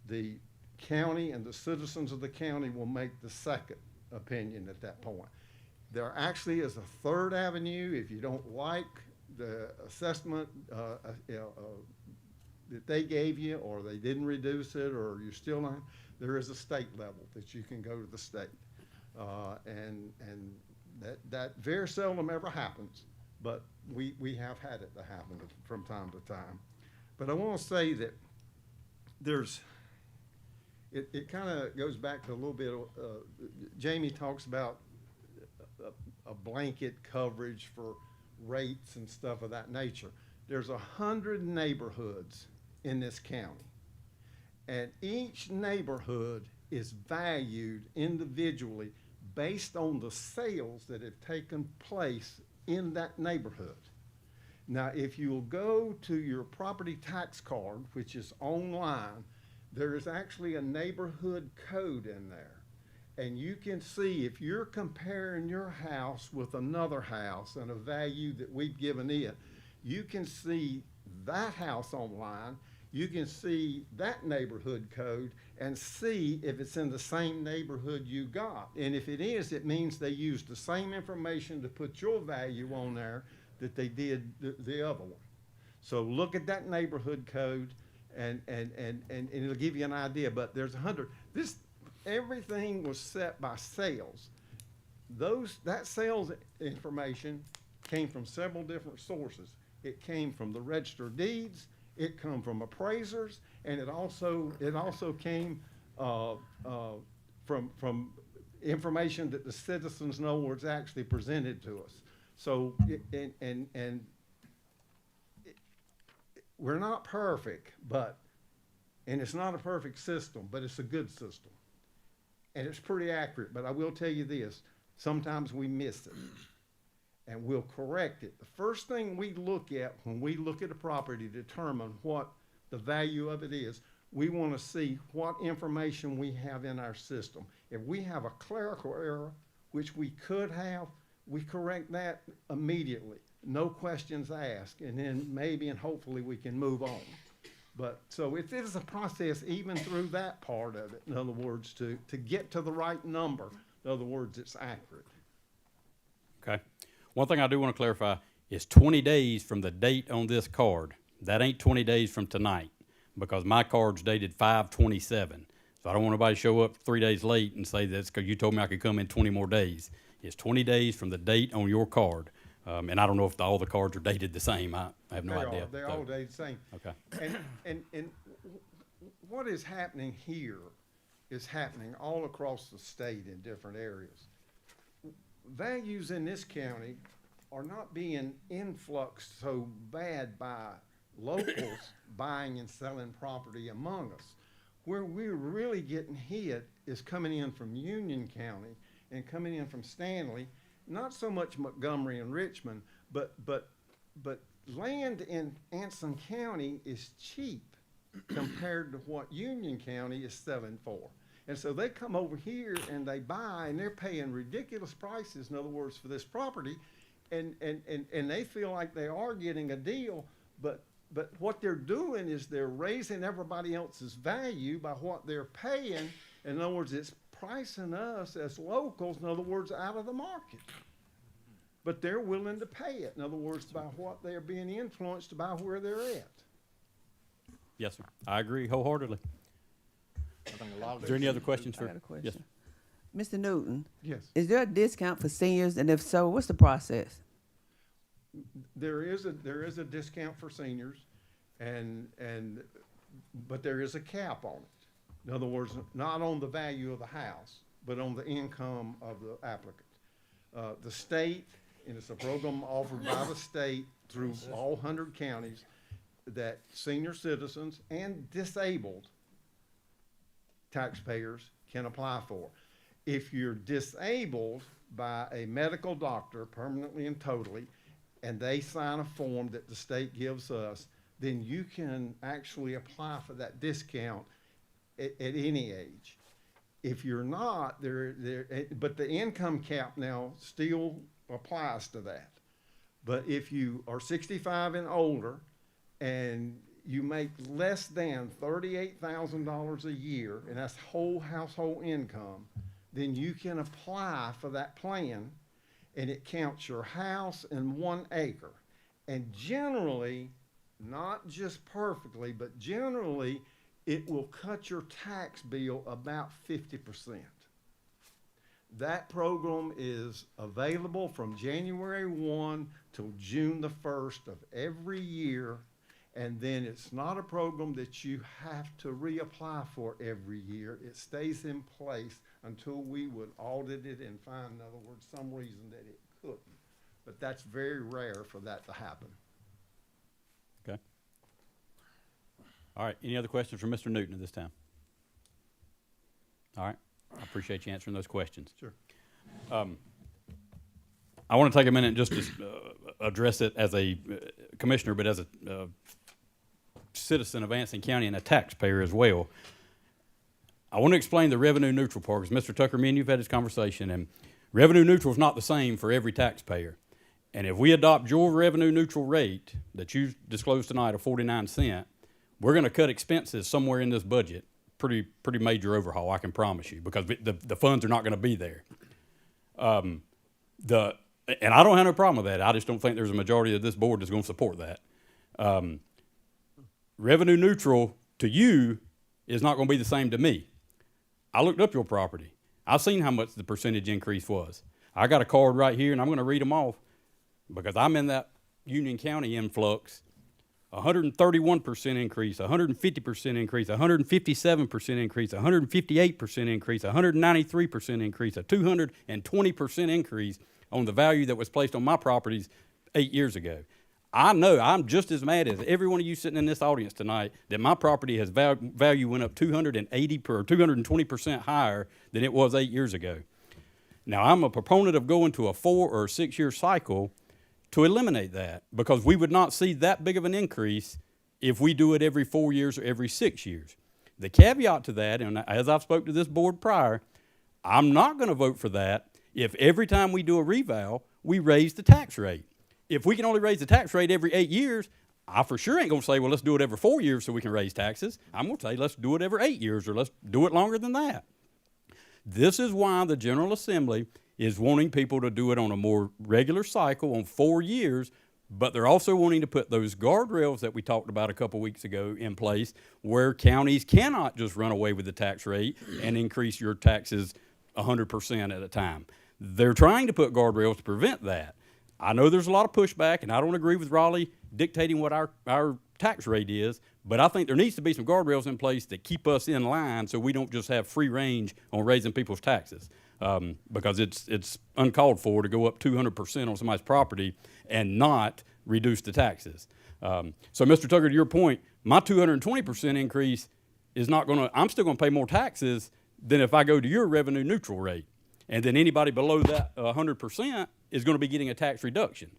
the county and the citizens of the county will make the second opinion at that point. There actually is a third avenue if you don't like the assessment that they gave you, or they didn't reduce it, or you're still not. There is a state level that you can go to the state, and that very seldom ever happens, but we have had it to happen from time to time. But I want to say that it kind of goes back to a little bit. Jamie talks about a blanket coverage for rates and stuff of that nature. There's 100 neighborhoods in this county, and each neighborhood is valued individually based on the sales that have taken place in that neighborhood. Now, if you'll go to your property tax card, which is online, there is actually a neighborhood code in there. And you can see if you're comparing your house with another house and a value that we've given it, you can see that house online, you can see that neighborhood code and see if it's in the same neighborhood you got. And if it is, it means they used the same information to put your value on there that they did the other one. So look at that neighborhood code and it'll give you an idea, but there's 100. Everything was set by sales. That sales information came from several different sources. It came from the register of deeds, it came from appraisers, and it also came from information that the citizens know was actually presented to us. So, we're not perfect, and it's not a perfect system, but it's a good system. And it's pretty accurate, but I will tell you this, sometimes we miss it, and we'll correct it. The first thing we look at when we look at a property to determine what the value of it is, we want to see what information we have in our system. If we have a clerical error, which we could have, we correct that immediately, no questions asked, and then maybe and hopefully we can move on. But so it is a process even through that part of it, in other words, to get to the right number. In other words, it's accurate. Okay. One thing I do want to clarify is 20 days from the date on this card. That ain't 20 days from tonight, because my card's dated 5/27. So I don't want anybody to show up 3 days late and say that's because you told me I could come in 20 more days. It's 20 days from the date on your card. And I don't know if all the cards are dated the same. I have no idea. They're all dated the same. Okay. And what is happening here is happening all across the state in different areas. Values in this county are not being influxed so bad by locals buying and selling property among us. Where we're really getting hit is coming in from Union County and coming in from Stanley, not so much Montgomery and Richmond, but land in Anson County is cheap compared to what Union County is selling for. And so they come over here and they buy, and they're paying ridiculous prices, in other words, for this property, and they feel like they are getting a deal, but what they're doing is they're raising everybody else's value by what they're paying. In other words, it's pricing us as locals, in other words, out of the market. But they're willing to pay it, in other words, by what they're being influenced by where they're at. Yes, sir. I agree wholeheartedly. Is there any other questions for? I got a question. Yes, sir. Mr. Newton? Yes. Is there a discount for seniors, and if so, what's the process? There is a discount for seniors, but there is a cap on it. In other words, not on the value of the house, but on the income of the applicant. The state, and it's a program offered by the state through all 100 counties, that senior citizens and disabled taxpayers can apply for. If you're disabled by a medical doctor permanently and totally, and they sign a form that the state gives us, then you can actually apply for that discount at any age. If you're not, but the income cap now still applies to that. But if you are 65 and older and you make less than $38,000 a year, and that's whole household income, then you can apply for that plan, and it counts your house and 1 acre. And generally, not just perfectly, but generally, it will cut your tax bill about 50%. That program is available from January 1 till June the 1st of every year. And then it's not a program that you have to reapply for every year. It stays in place until we would audit it and find, in other words, some reason that it couldn't. But that's very rare for that to happen. Okay. All right. Any other questions for Mr. Newton at this time? All right. I appreciate you answering those questions. Sure. I want to take a minute and just to address it as a commissioner, but as a citizen of Anson County and a taxpayer as well. I want to explain the revenue neutral part, because Mr. Tucker, me and you've had this conversation, and revenue neutral is not the same for every taxpayer. And if we adopt your revenue neutral rate that you disclosed tonight of 49 cents, we're going to cut expenses somewhere in this budget. Pretty major overhaul, I can promise you, because the funds are not going to be there. And I don't have no problem with that. I just don't think there's a majority of this board that's going to support that. Revenue neutral to you is not going to be the same to me. I looked up your property. I've seen how much the percentage increase was. I got a card right here, and I'm going to read them off because I'm in that Union County influx. 131% increase, 150% increase, 157% increase, 158% increase, 193% increase, a 220% increase on the value that was placed on my properties 8 years ago. I know I'm just as mad as every one of you sitting in this audience tonight that my property has value went up 220% higher than it was 8 years ago. Now, I'm a proponent of going to a 4 or 6 year cycle to eliminate that, because we would not see that big of an increase if we do it every 4 years or every 6 years. The caveat to that, and as I've spoke to this board prior, I'm not going to vote for that if every time we do a reval, we raise the tax rate. If we can only raise the tax rate every 8 years, I for sure ain't going to say, well, let's do it every 4 years so we can raise taxes. I'm going to say, let's do it every 8 years, or let's do it longer than that. This is why the General Assembly is wanting people to do it on a more regular cycle on 4 years, but they're also wanting to put those guardrails that we talked about a couple weeks ago in place, where counties cannot just run away with the tax rate and increase your taxes 100% at a time. They're trying to put guardrails to prevent that. I know there's a lot of pushback, and I don't agree with Raleigh dictating what our tax rate is, but I think there needs to be some guardrails in place that keep us in line so we don't just have free range on raising people's taxes. Because it's uncalled for to go up 200% on somebody's property and not reduce the taxes. So, Mr. Tucker, to your point, my 220% increase is not going to, I'm still going to pay more taxes than if I go to your revenue neutral rate. And then anybody below that 100% is going to be getting a tax reduction.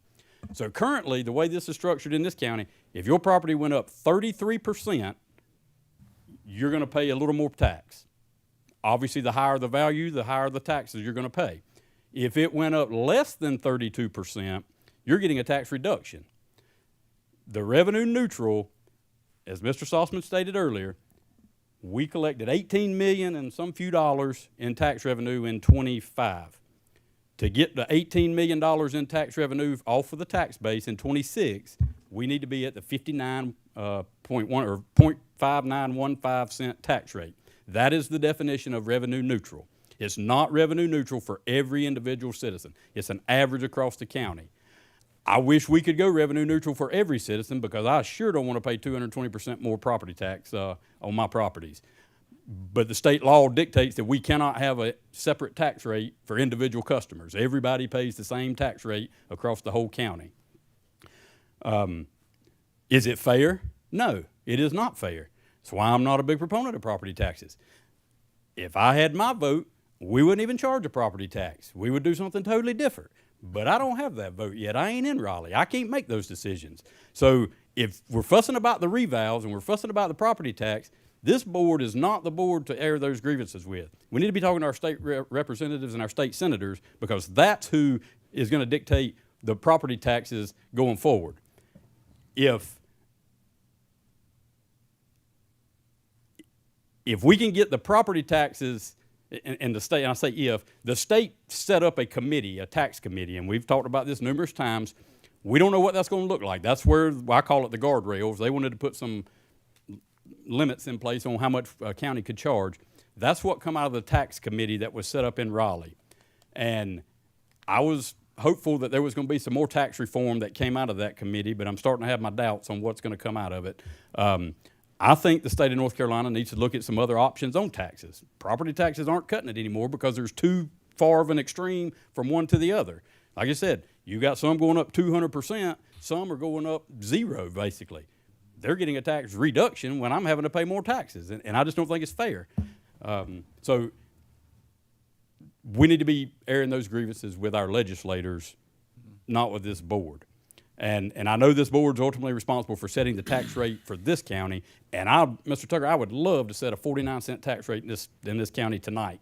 So currently, the way this is structured in this county, if your property went up 33%, you're going to pay a little more tax. Obviously, the higher the value, the higher the taxes you're going to pay. If it went up less than 32%, you're getting a tax reduction. The revenue neutral, as Mr. Saltzman stated earlier, we collected $18 million and some few dollars in tax revenue in 25. To get the $18 million in tax revenue off of the tax base in 26, we need to be at the 59.1 or 0.5915 cent tax rate. That is the definition of revenue neutral. It's not revenue neutral for every individual citizen. It's an average across the county. I wish we could go revenue neutral for every citizen because I sure don't want to pay 220% more property tax on my properties. But the state law dictates that we cannot have a separate tax rate for individual customers. Everybody pays the same tax rate across the whole county. Is it fair? No, it is not fair. That's why I'm not a big proponent of property taxes. If I had my vote, we wouldn't even charge a property tax. We would do something totally different. But I don't have that vote yet. I ain't in Raleigh. I can't make those decisions. So if we're fussing about the revals and we're fussing about the property tax, this board is not the board to air those grievances with. We need to be talking to our state representatives and our state senators because that's who is going to dictate the property taxes going forward. If we can get the property taxes in the state, and I say if, the state set up a committee, a tax committee, and we've talked about this numerous times. We don't know what that's going to look like. That's where I call it the guardrails. They wanted to put some limits in place on how much a county could charge. That's what come out of the tax committee that was set up in Raleigh. And I was hopeful that there was going to be some more tax reform that came out of that committee, but I'm starting to have my doubts on what's going to come out of it. I think the state of North Carolina needs to look at some other options on taxes. Property taxes aren't cutting it anymore because there's too far of an extreme from one to the other. Like I said, you got some going up 200%, some are going up zero, basically. They're getting a tax reduction when I'm having to pay more taxes, and I just don't think it's fair. So we need to be airing those grievances with our legislators, not with this board. And I know this board's ultimately responsible for setting the tax rate for this county. And Mr. Tucker, I would love to set a 49-cent tax rate in this county tonight.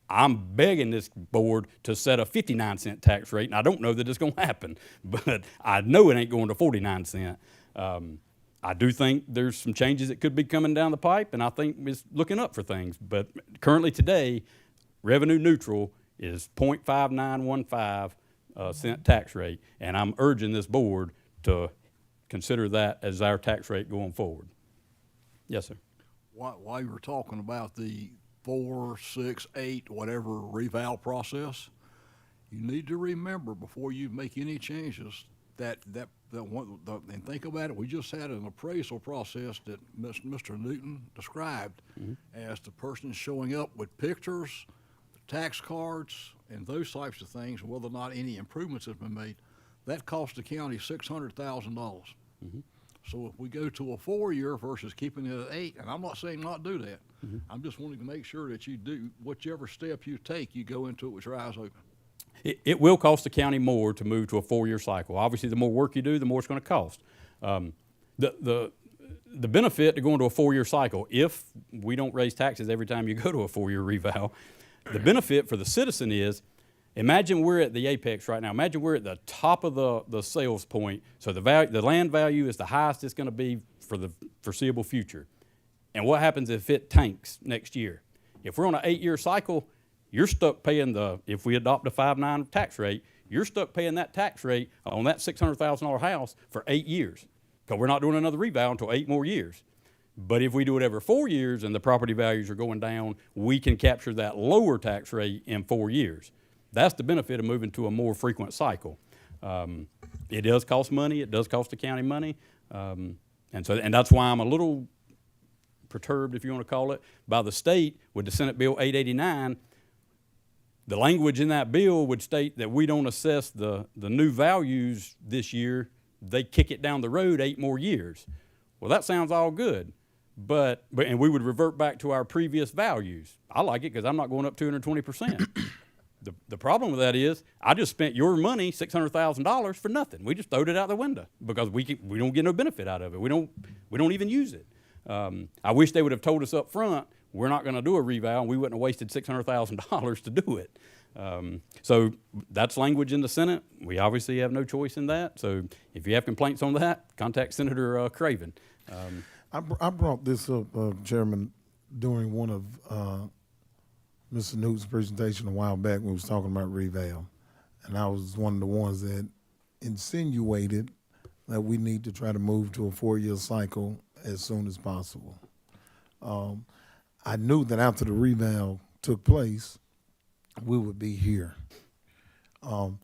I'm begging this board to set a 59-cent tax rate, and I don't know that it's going to happen, but I know it ain't going to 49 cent. I do think there's some changes that could be coming down the pipe, and I think it's looking up for things. But currently today, revenue neutral is 0.5915 cent tax rate, and I'm urging this board to consider that as our tax rate going forward. Yes, sir. While you were talking about the 4, 6, 8, whatever reval process, you need to remember before you make any changes and think about it. We just had an appraisal process that Mr. Newton described as the person showing up with pictures, tax cards, and those types of things, whether or not any improvements have been made. That cost the county $600,000. So if we go to a 4-year versus keeping it at 8, and I'm not saying not do that, I'm just wanting to make sure that you do whichever step you take, you go into it with your eyes open. It will cost the county more to move to a 4-year cycle. Obviously, the more work you do, the more it's going to cost. The benefit to going to a 4-year cycle, if we don't raise taxes every time you go to a 4-year reval, the benefit for the citizen is, imagine we're at the apex right now. Imagine we're at the top of the sales point. So the land value is the highest it's going to be for the foreseeable future. And what happens if it tanks next year? If we're on an 8-year cycle, you're stuck paying if we adopt a 5.9 tax rate, you're stuck paying that tax rate on that $600,000 house for 8 years. Because we're not doing another reval until 8 more years. But if we do it every 4 years and the property values are going down, we can capture that lower tax rate in 4 years. That's the benefit of moving to a more frequent cycle. It does cost money. It does cost the county money. And that's why I'm a little perturbed, if you want to call it, by the state with the Senate Bill 889. The language in that bill would state that we don't assess the new values this year. They kick it down the road 8 more years. Well, that sounds all good, but and we would revert back to our previous values. I like it because I'm not going up 220%. The problem with that is I just spent your money, $600,000, for nothing. We just throwed it out the window because we don't get no benefit out of it. We don't even use it. I wish they would have told us up front, we're not going to do a reval, and we wouldn't have wasted $600,000 to do it. So that's language in the Senate. We obviously have no choice in that. So if you have complaints on that, contact Senator Craven. I brought this up, Chairman, during one of Mr. Newton's presentation a while back when we was talking about reval. And I was one of the ones that insinuated that we need to try to move to a 4-year cycle as soon as possible. I knew that after the reval took place, we would be here. And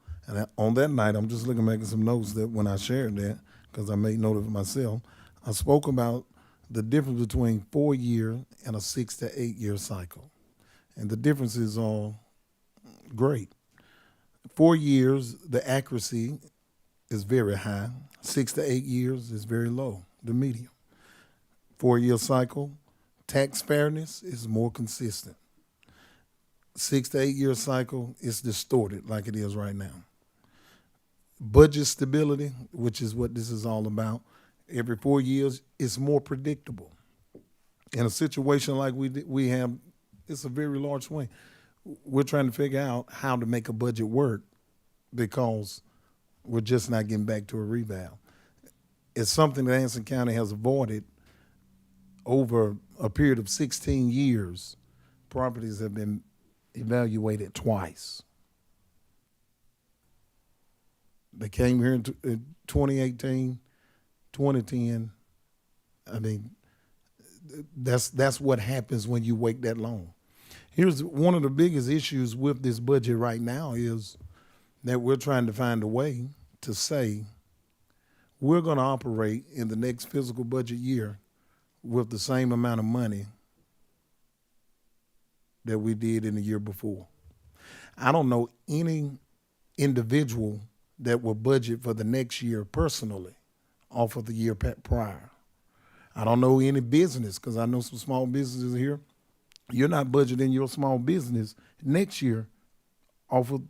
on that night, I'm just looking back at some notes that when I shared that, because I made note of it myself, I spoke about the difference between 4-year and a 6 to 8 year cycle. And the differences are great. 4 years, the accuracy is very high. 6 to 8 years is very low, the medium. 4-year cycle, tax fairness is more consistent. 6 to 8 year cycle is distorted like it is right now. Budget stability, which is what this is all about, every 4 years is more predictable. In a situation like we have, it's a very large swing. We're trying to figure out how to make a budget work because we're just not getting back to a reval. It's something that Anson County has avoided over a period of 16 years. Properties have been evaluated twice. They came here in 2018, 2010. I mean, that's what happens when you wait that long. Here's one of the biggest issues with this budget right now is that we're trying to find a way to say we're going to operate in the next fiscal budget year with the same amount of money that we did in the year before. I don't know any individual that will budget for the next year personally off of the year prior. I don't know any business, because I know some small businesses here. You're not budgeting your small business next year off of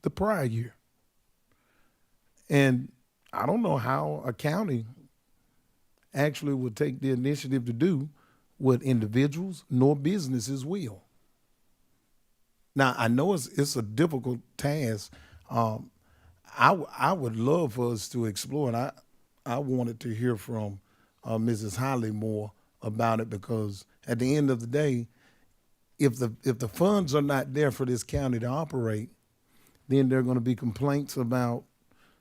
the prior year. And I don't know how a county actually would take the initiative to do what individuals nor businesses will. Now, I know it's a difficult task. I would love for us to explore, and I wanted to hear from Mrs. Hollymore about it, because at the end of the day, if the funds are not there for this county to operate, then there are going to be complaints about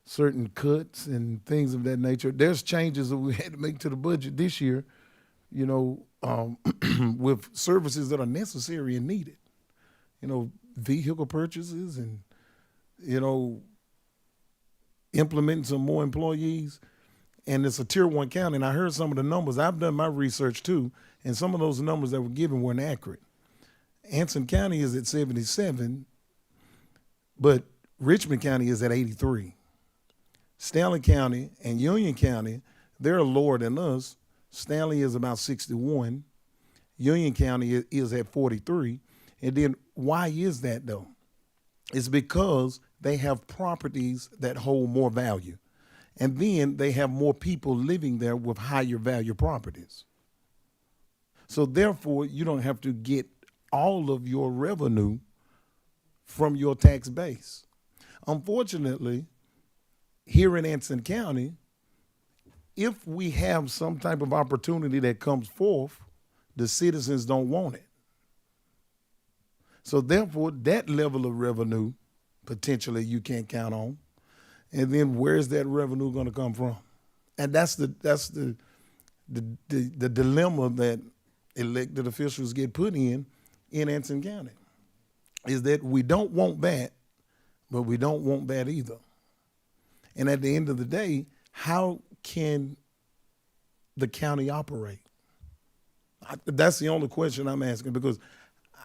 certain cuts and things of that nature. There's changes that we had to make to the budget this year, you know, with services that are necessary and needed. You know, vehicle purchases and, you know, implementing some more employees. And it's a tier 1 county. And I heard some of the numbers. I've done my research too. And some of those numbers that were given weren't accurate. Anson County is at 77, but Richmond County is at 83. Stanley County and Union County, they're lower than us. Stanley is about 61. Union County is at 43. And then why is that though? It's because they have properties that hold more value. And then they have more people living there with higher value properties. So therefore, you don't have to get all of your revenue from your tax base. Unfortunately, here in Anson County, if we have some type of opportunity that comes forth, the citizens don't want it. So therefore, that level of revenue, potentially you can't count on. And then where's that revenue going to come from? And that's the dilemma that elected officials get put in Anson County, is that we don't want that, but we don't want that either. And at the end of the day, how can the county operate? That's the only question I'm asking, because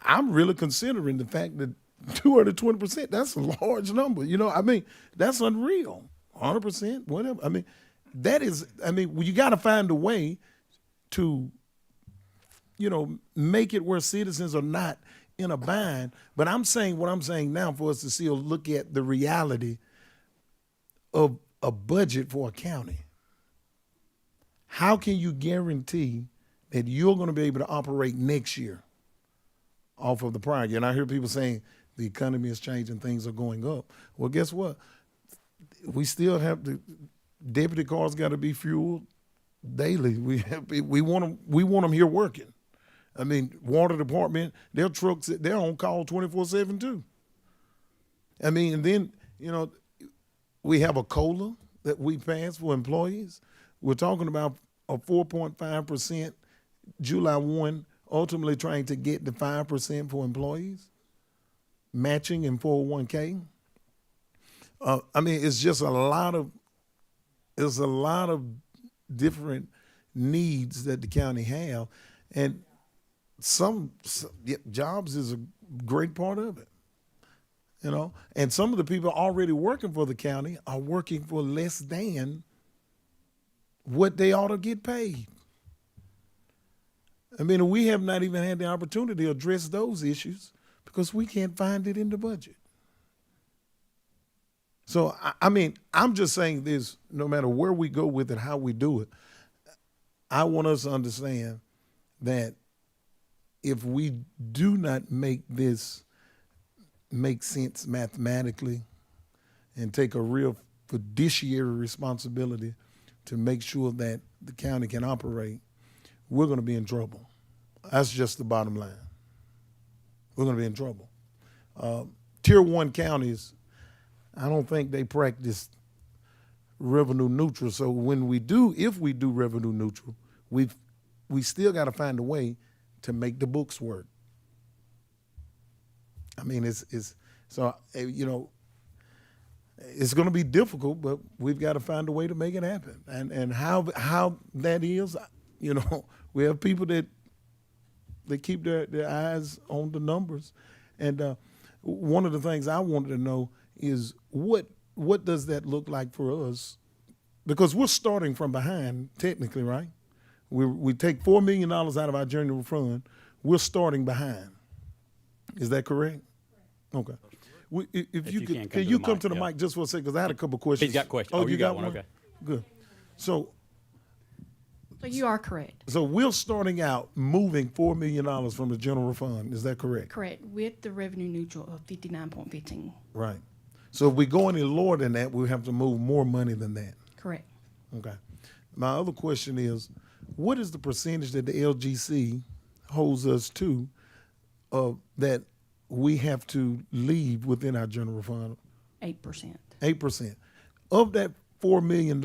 I'm really considering the fact that 220%, that's a large number. You know, I mean, that's unreal. 100%, whatever. I mean, that is, I mean, you got to find a way to, you know, make it where citizens are not in a bind. But I'm saying what I'm saying now for us to still look at the reality of a budget for a county. How can you guarantee that you're going to be able to operate next year off of the prior year? And I hear people saying the economy is changing, things are going up. Well, guess what? We still have the deputy cars got to be fueled daily. We want them here working. I mean, water department, their trucks, they're on call 24/7 too. I mean, and then, you know, we have a COLA that we pass for employees. We're talking about a 4.5% July 1, ultimately trying to get the 5% for employees, matching in 401k. I mean, it's just a lot of different needs that the county have, and some jobs is a great part of it, you know. And some of the people already working for the county are working for less than what they ought to get paid. I mean, we have not even had the opportunity to address those issues because we can't find it in the budget. So, I mean, I'm just saying this, no matter where we go with it, how we do it, I want us to understand that if we do not make this make sense mathematically and take a real fiduciary responsibility to make sure that the county can operate, we're going to be in trouble. That's just the bottom line. We're going to be in trouble. Tier 1 counties, I don't think they practice revenue neutral. So when we do, if we do revenue neutral, we still got to find a way to make the books work. I mean, it's so, you know, it's going to be difficult, but we've got to find a way to make it happen. And how that is, you know, we have people that they keep their eyes on the numbers. And one of the things I wanted to know is what does that look like for us? Because we're starting from behind, technically, right? We take $4 million out of our general fund. We're starting behind. Is that correct? Okay. If you could, can you come to the mic just for a second? Because I had a couple questions. He's got questions. Oh, you got one? Okay. Good. So you are correct. So we're starting out moving $4 million from the general fund. Is that correct? Correct, with the revenue neutral of 59.15. Right. So if we go any lower than that, we have to move more money than that. Correct. Okay. My other question is, what is the percentage that the LGC holds us to that we have to leave within our general fund? 8%. 8%. Of that $4 million,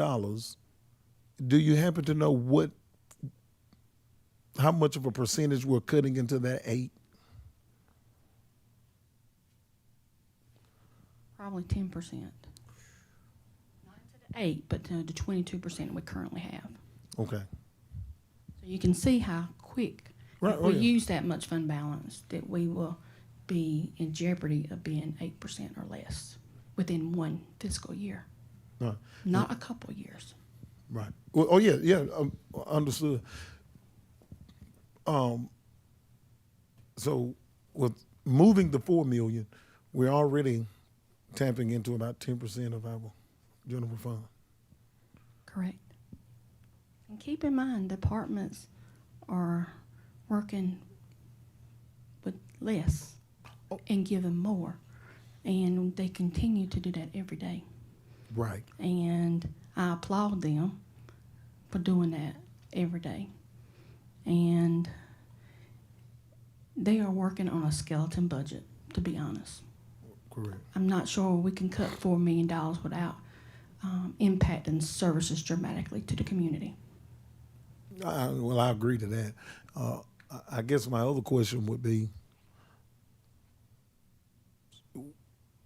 do you happen to know how much of a percentage we're cutting into that 8? Probably 10%. Not to the 8, but to the 22% we currently have. Okay. So you can see how quick, Right, if oh, we yeah. use that much fund balance, that we will be in jeopardy of being 8% or less within one fiscal year, Right. not a couple of years. Right. Well, oh yeah, understood. So with moving the $4 million, we're already tapping into about 10% of our general fund. Correct. And keep in mind, departments are working with less and giving more, and they continue to do that every day. Right. And I applaud them for doing that every day. And they are working on a skeleton budget, to be honest. Correct. I'm not sure we can cut $4 million without impacting services dramatically to the community. Well, I agree to that. I guess my other question would be,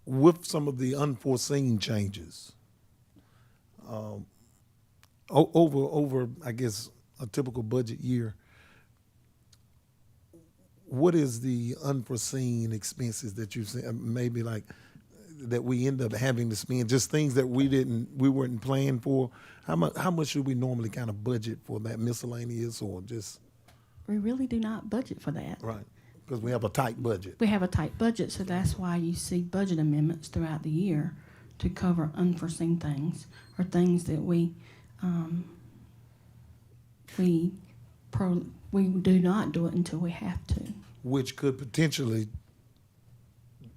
with some of the unforeseen changes over, I guess, a typical budget year, what is the unforeseen expenses that you see, maybe like that we end up having to spend, just things that we weren't planning for? How much should we normally kind of budget for that miscellaneous, or just? We really do not budget for that. Right, because we have a tight budget. We have a tight budget, so that's why you see budget amendments throughout the year to cover unforeseen things or things that we do not do it until we have to. Which could potentially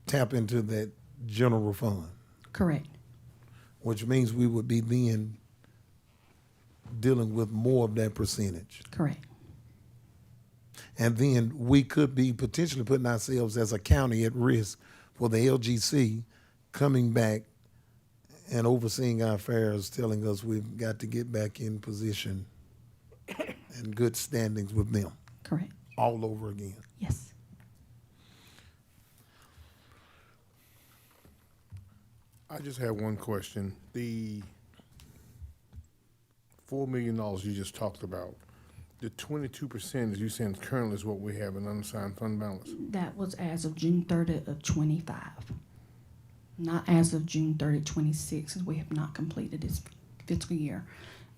tap into that general fund. Correct. Which means we would be then dealing with more of that percentage. Correct. And then we could be potentially putting ourselves as a county at risk for the LGC coming back and overseeing our affairs, telling us we've got to get back in position and good standings with them. Correct. All over again. Yes. I just have one question. The $4 million you just talked about, the 22%, as you saying, currently is what we have in unassigned fund balance. That was as of June 30th of 25. Not as of June 30th, 26, as we have not completed this fiscal year.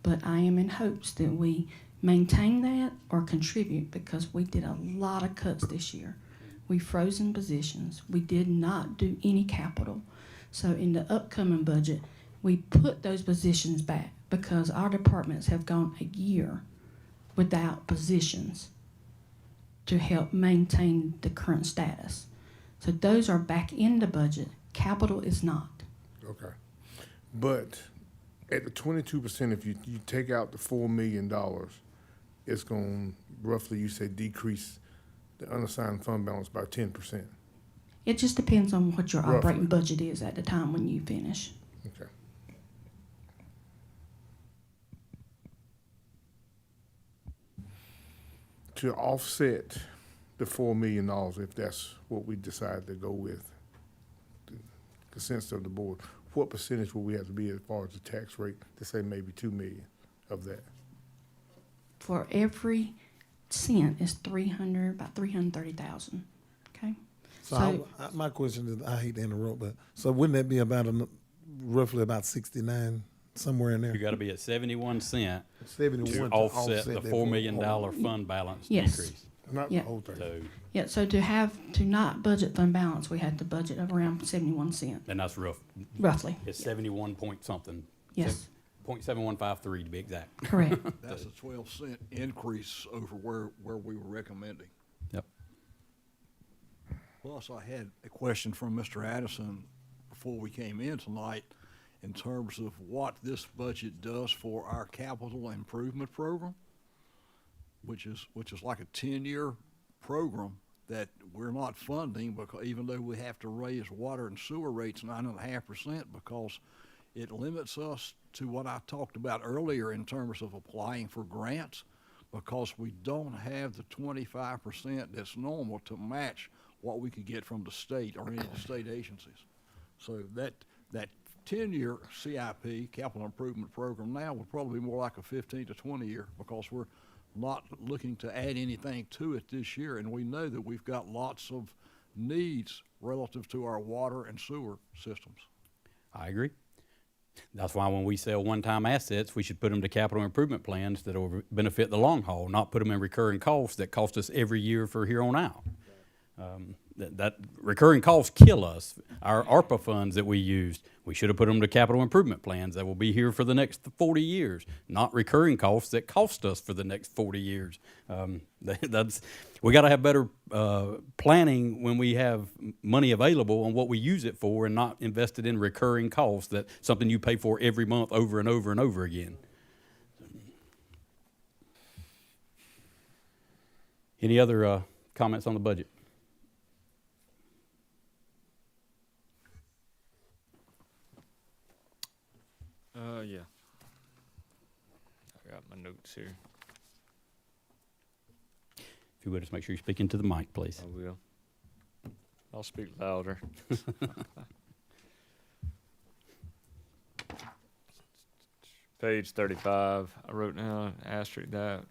But I am in hopes that we maintain that or contribute, because we did a lot of cuts this year. We frozen positions. We did not do any capital. So in the upcoming budget, we put those positions back because our departments have gone a year without positions to help maintain the current status. So those are back in the budget. Capital is not. Okay. But at the 22%, if you take out the $4 million, it's going to roughly, you say, decrease the unassigned fund balance by 10%. It just depends on what your Roughly. operating budget is at the time when you finish. Okay. To offset the $4 million, if that's what we decide to go with, the consensus of the board, what percentage will we have to be as far as the tax rate to say maybe $2 million of that? For every cent is about 330,000. Okay. So my question is, I hate to interrupt, but so wouldn't that be about roughly about 69, somewhere in there? You got to be at 71 cent 71 to to offset the offset that $4 million fund balance Yes. decrease. Not Yeah. the whole thing. So, Yeah, so to not budget fund balance, we had to budget of around 71 cents. and that's rough. Roughly. It's 71 point something. Yes. 0.7153 to be exact. Correct. That's a 12-cent increase over where we were recommending. Yep. Plus, I had a question from Mr. Addison before we came in tonight in terms of what this budget does for our capital improvement program, which is like a 10-year program that we're not funding, because even though we have to raise water and sewer rates 9.5%, because it limits us to what I talked about earlier in terms of applying for grants, because we don't have the 25% that's normal to match what we could get from the state or any of the state agencies. So that 10-year CIP, capital improvement program, now would probably be more like a 15 to 20 year, because we're not looking to add anything to it this year, and we know that we've got lots of needs relative to our water and sewer systems. I agree. That's why when we sell one-time assets, we should put them to capital improvement plans that will benefit the long haul, not put them in recurring costs that cost us every year for here on out. That recurring costs kill us. Our ARPA funds that we used, we should have put them to capital improvement plans that will be here for the next 40 years, not recurring costs that cost us for the next 40 years. We got to have better planning when we have money available on what we use it for, and not invested in recurring costs, that something you pay for every month over and over and over again. Any other comments on the budget? Yeah. I got my notes here. If you would, just make sure you speak into the mic, please. I will. I'll speak louder. Page 35, I wrote down, asterisk that.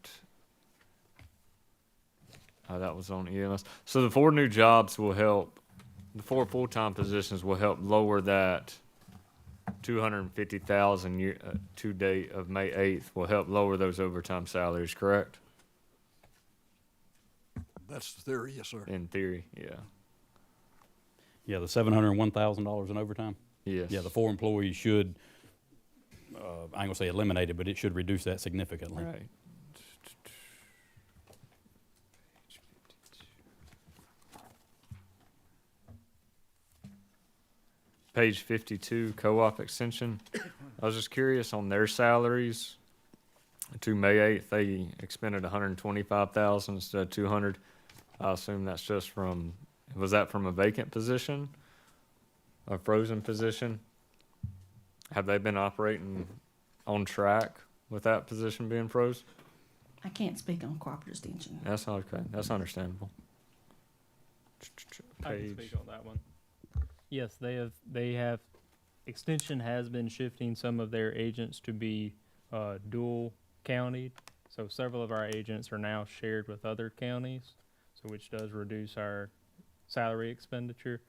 That was on EMS. So the 4 new jobs will help, the 4 full-time positions will help lower that 250,000 year, to date of May 8th will help lower those overtime salaries, correct? That's the theory, yes, sir. In theory, yeah. Yeah, the $701,000 in overtime. Yes. Yeah, the 4 employees should, I ain't gonna say eliminate it, but it should reduce that significantly. Right. Page 52, co-op extension. I was just curious on their salaries. To May 8th, they expended 125,000 instead of 200. I assume that's just from, was that from a vacant position? A frozen position? Have they been operating on track with that position being froze? I can't speak on cooperative extension. That's okay. That's understandable. I can speak on that one. Yes, they have, extension has been shifting some of their agents to be dual countied. So several of our agents are now shared with other counties, so which does reduce our salary expenditure.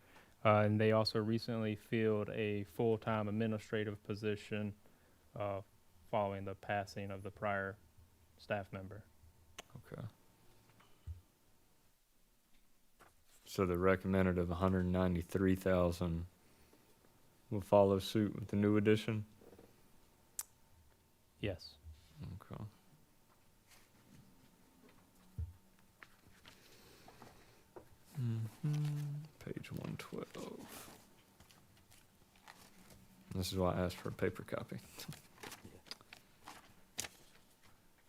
And they also recently filled a full-time administrative position following the passing of the prior staff member. Okay. So the recommended of 193,000 will follow suit with the new addition? Yes. Okay. Page 112. This is why I asked for a paper copy.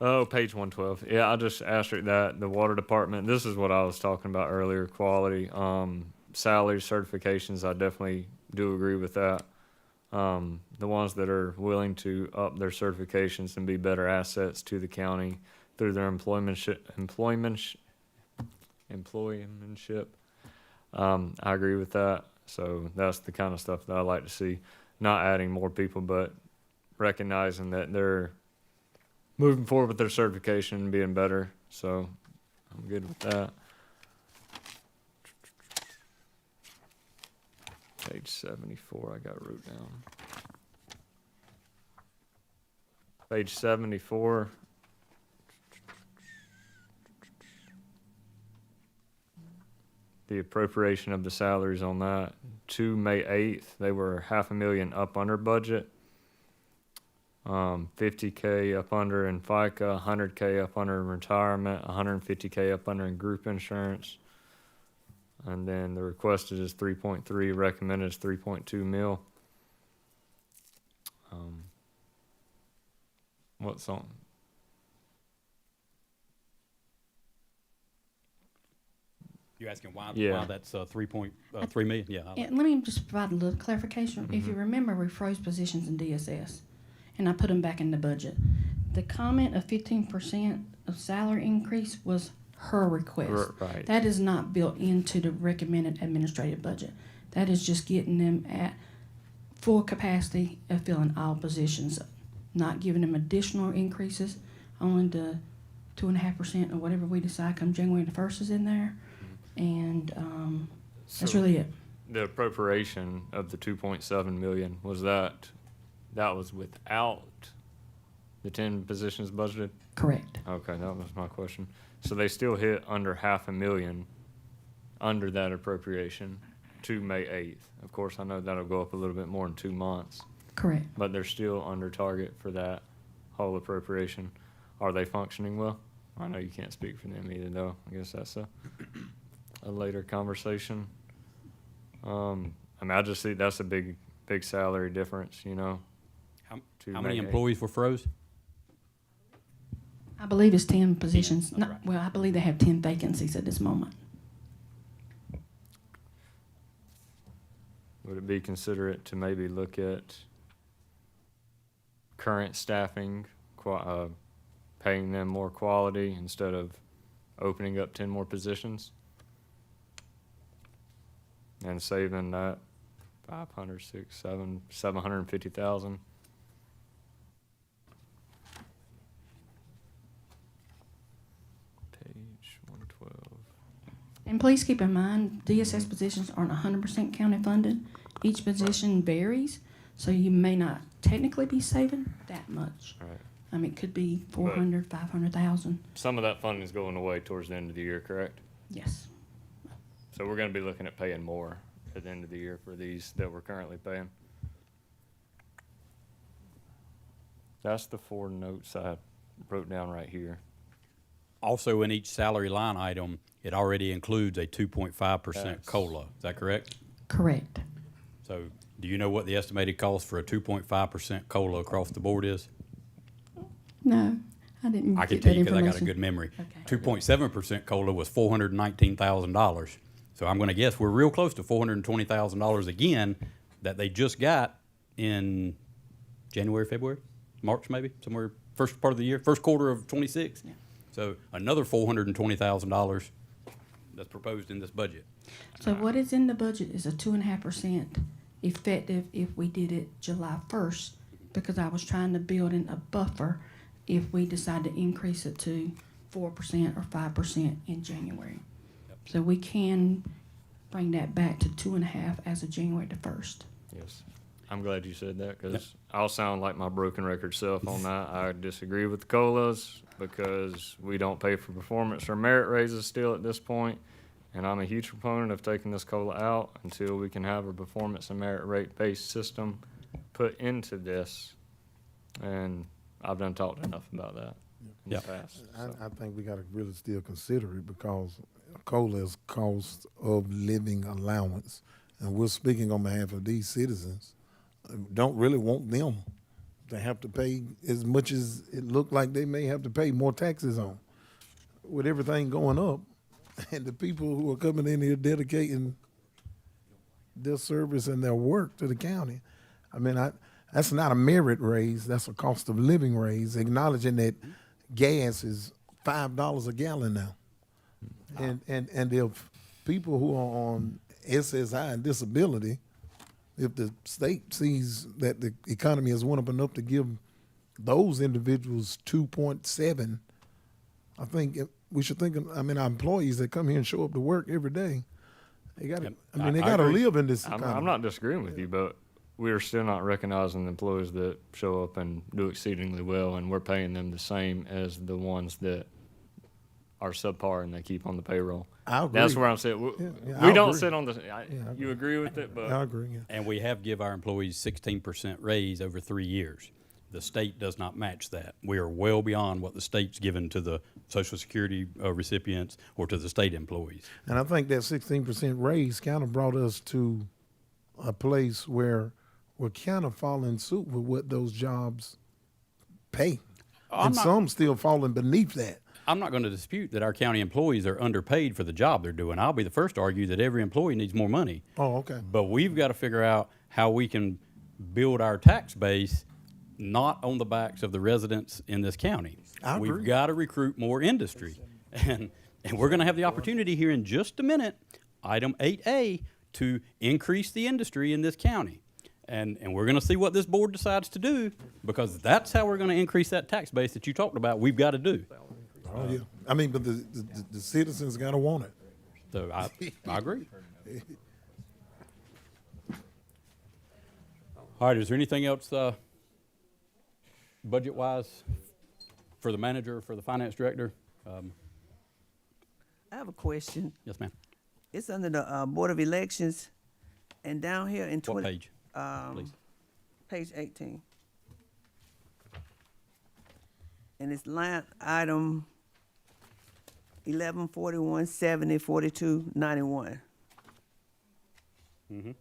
Oh, page 112. Yeah, I just asterisked that. The water department, this is what I was talking about earlier, quality. Salary certifications, I definitely do agree with that. The ones that are willing to up their certifications and be better assets to the county through their employmentship. I agree with that. So that's the kind of stuff that I like to see. Not adding more people, but recognizing that they're moving forward with their certification and being better. So I'm good with that. Page 74, I got wrote down. Page 74. The appropriation of the salaries on that. To May 8th, they were $500,000 up under budget. 50K up under in FICA, 100K up under in retirement, 150K up under in group insurance. And then the requested is 3.3, recommended is 3.2 mil. What's on? You're asking why Yeah. that's 3.3 million? Yeah. And let me just provide a little clarification. If you remember, we froze positions in DSS, and I put them back in the budget. The comment of 15% of salary increase was her request. Right. That is not built into the recommended administrative budget. That is just getting them at full capacity of filling all positions, not giving them additional increases. Only the 2.5% or whatever we decide come January the 1st is in there, and that's So really it. The appropriation of the 2.7 million, was that was without the 10 positions budgeted? Correct. Okay, that was my question. So they still hit under $500,000 under that appropriation to May 8th. Of course, I know that'll go up a little bit more in 2 months, Correct. but they're still under target for that whole appropriation. Are they functioning well? I know you can't speak for them either, though. I guess that's a later conversation. I mean, I just see that's a big salary difference, you know. How to many May 8th. employees were froze? I believe it's 10 positions. Yeah, Not, right. well, I believe they have 10 vacancies at this moment. Would it be considerate to maybe look at current staffing, paying them more quality instead of opening up 10 more positions? And saving that 750,000. And please keep in mind, DSS positions aren't 100% county funded. Each position varies, so you may not technically be saving that much. Right. I mean, it could be 400, 500,000. Some of that funding is going away towards the end of the year, correct? Yes. So we're gonna be looking at paying more at the end of the year for these that we're currently paying. That's the 4 notes I wrote down right here. Also, in each salary line item, it already includes a 2.5% COLA. Is that correct? Correct. So do you know what the estimated cost for a 2.5% COLA across the board is? No, I didn't I can get tell that you because I got a information. good memory. Okay. 2.7% COLA was $419,000. So I'm going to guess we're real close to $420,000 again that they just got in January, February, March maybe, somewhere first part of the year, first quarter of 26. Yeah. So another $420,000 that's proposed in this budget. So what is in the budget is a 2.5% effective if we did it July 1st, because I was trying to build in a buffer if we decide to increase it to 4% or 5% in January. So we can bring that back to 2.5 as of January the 1st. Yes. I'm glad you said that because I'll sound like my broken record self on that. I disagree with the COLAs because we don't pay for performance or merit raises still at this point. And I'm a huge proponent of taking this COLA out until we can have a performance and merit rate-based system put into this. And I've done talked enough about that in the past. So. I think we gotta really still consider it because COLA is cost of living allowance. And we're speaking on behalf of these citizens. Don't really want them to have to pay as much as it looked like they may have to pay more taxes on. With everything going up, and the people who are coming in here dedicating their service and their work to the county. I mean, that's not a merit raise, that's a cost of living raise, acknowledging that gas is $5 a gallon now. And if people who are on SSI and disability, if the state sees that the economy has went up enough to give those individuals 2.7, I think we should think, our employees that come here and show up to work every day, they got to, they got to live in this economy. I'm not disagreeing with you, but we are still not recognizing the employees that show up and do exceedingly well, and we're paying them the same as the ones that are subpar and they keep on the payroll. I agree. That's where I'm saying. I We don't agree. sit on the. You agree with it, but I agree, yeah. And we have give our employees 16% raise over 3 years. The state does not match that. We are well beyond what the state's given to the Social Security recipients or to the state employees. And I think that 16% raise kind of brought us to a place where we're kind of following suit with what those jobs pay. And some still falling beneath that. I'm not going to dispute that our county employees are underpaid for the job they're doing. I'll be the first to argue that every employee needs more money. Oh, okay. But we've got to figure out how we can build our tax base not on the backs of the residents in this county. I agree. We've got to recruit more industry. And we're going to have the opportunity here in just a minute, item 8A, to increase the industry in this county. And we're going to see what this board decides to do, because that's how we're going to increase that tax base that you talked about. We've got to do. Oh, yeah. But the citizens got to want it. So I agree. All right, is there anything else budget-wise for the manager, for the finance director? I have a question. Yes, ma'am. It's under the Board of Elections, and down here in What page, please? Page 18. And it's line item 1141 70 42 91. Mm-hmm.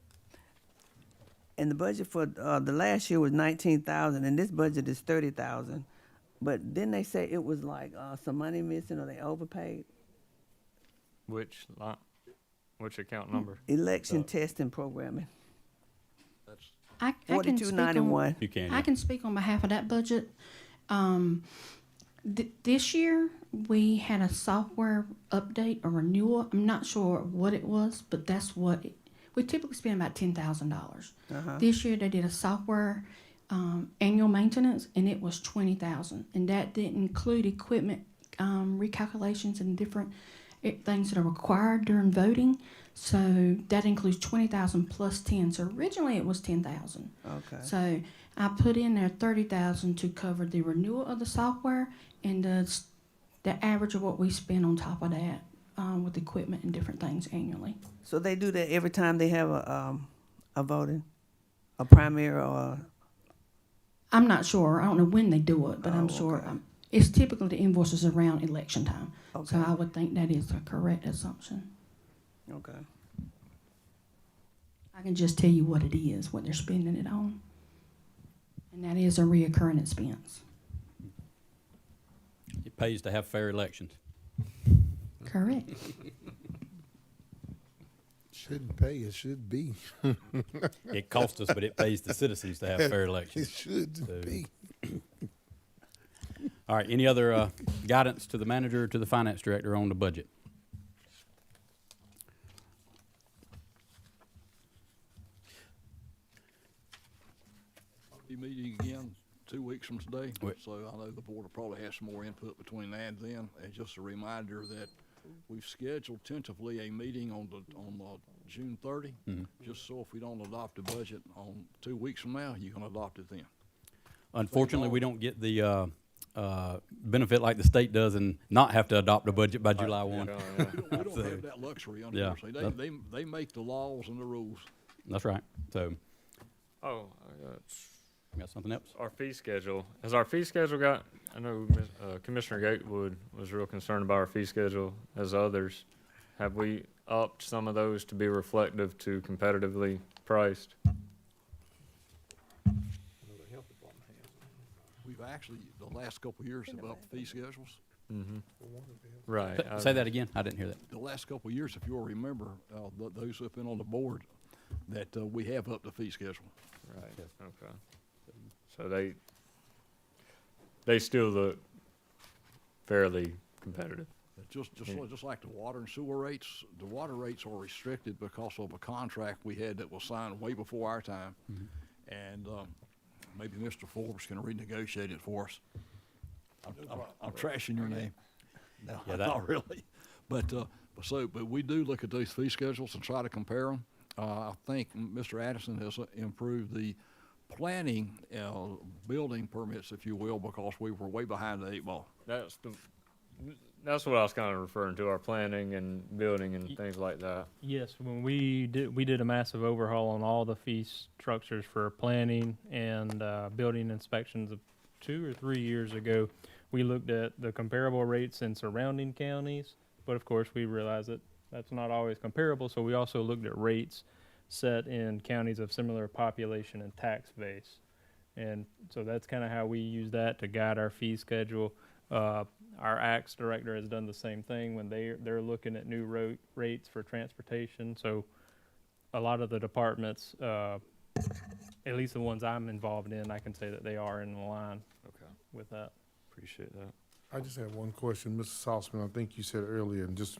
And the budget for the last year was 19,000, and this budget is 30,000. But didn't they say it was like some money missing, or they overpaid? which account number? Election testing programming. I can speak 4291. on, You can, I yeah. can speak on behalf of that budget. This year, we had a software update or renewal. I'm not sure what it was, but that's what we typically spend about $10,000. This year, they did a software annual maintenance, and it was $20,000, and that didn't include equipment recalculations and different things that are required during voting. So that includes 20,000 plus 10. So originally it was 10,000. Okay. So I put in there 30,000 to cover the renewal of the software and the average of what we spend on top of that with equipment and different things annually. So they do that every time they have a voting, a primary or. I'm not sure. I don't know when they do it, but I'm Oh, sure okay. it's typically the invoices around election time. Okay. So I would think that is a correct assumption. Okay. I can just tell you what it is, what they're spending it on. And that is a reoccurring expense. It pays to have fair elections. Correct. Shouldn't pay, it should be. It costs us, but it pays the citizens to have fair elections. It should be. All right, any other guidance to the manager or to the finance director on the budget? I'll be meeting again 2 weeks from today, Wait. so I know the board will probably have some more input between now and then. And just a reminder that we've scheduled tentatively a meeting on June 30, just so if we don't adopt the budget on 2 weeks from now, you can adopt it then. Unfortunately, we don't get the benefit like the state does and not have to adopt a budget by July 1. We don't So, have that luxury, yeah, unfortunately. They make the laws and the rules. That's right. So, Oh, got something else? our fee schedule. Has our fee schedule got, I know Commissioner Gatewood was real concerned about our fee schedule as others. Have we upped some of those to be reflective to competitively priced? We've actually, the last couple of years, have upped fee schedules. Mm-hmm. Right. Say that again. I didn't hear that. The last couple of years, if you'll remember, those who have been on the board, that we have upped the fee schedule. Right, okay. So they still look fairly competitive. Just like the water and sewer rates, the water rates are restricted because of a contract we had that was signed way before our time. And maybe Mr. Forbes can renegotiate it for us. I'm trashing your name. No, Yeah, that- not really. But we do look at those fee schedules and try to compare them. I think Mr. Addison has improved the planning, building permits, if you will, because we were way behind the 8 ball. That's what I was kind of referring to, our planning and building and things like that. Yes, when we did a massive overhaul on all the fee structures for planning and building inspections of 2 or 3 years ago. We looked at the comparable rates in surrounding counties, but of course we realized that that's not always comparable. So we also looked at rates set in counties of similar population and tax base, and so that's kind of how we use that to guide our fee schedule. Our ACTS director has done the same thing when they're looking at new rates for transportation. So a lot of the departments, at least the ones I'm involved in, I can say that they are in line with that. Appreciate that. I just have one question, Mr. Salzman. I think you said earlier, and just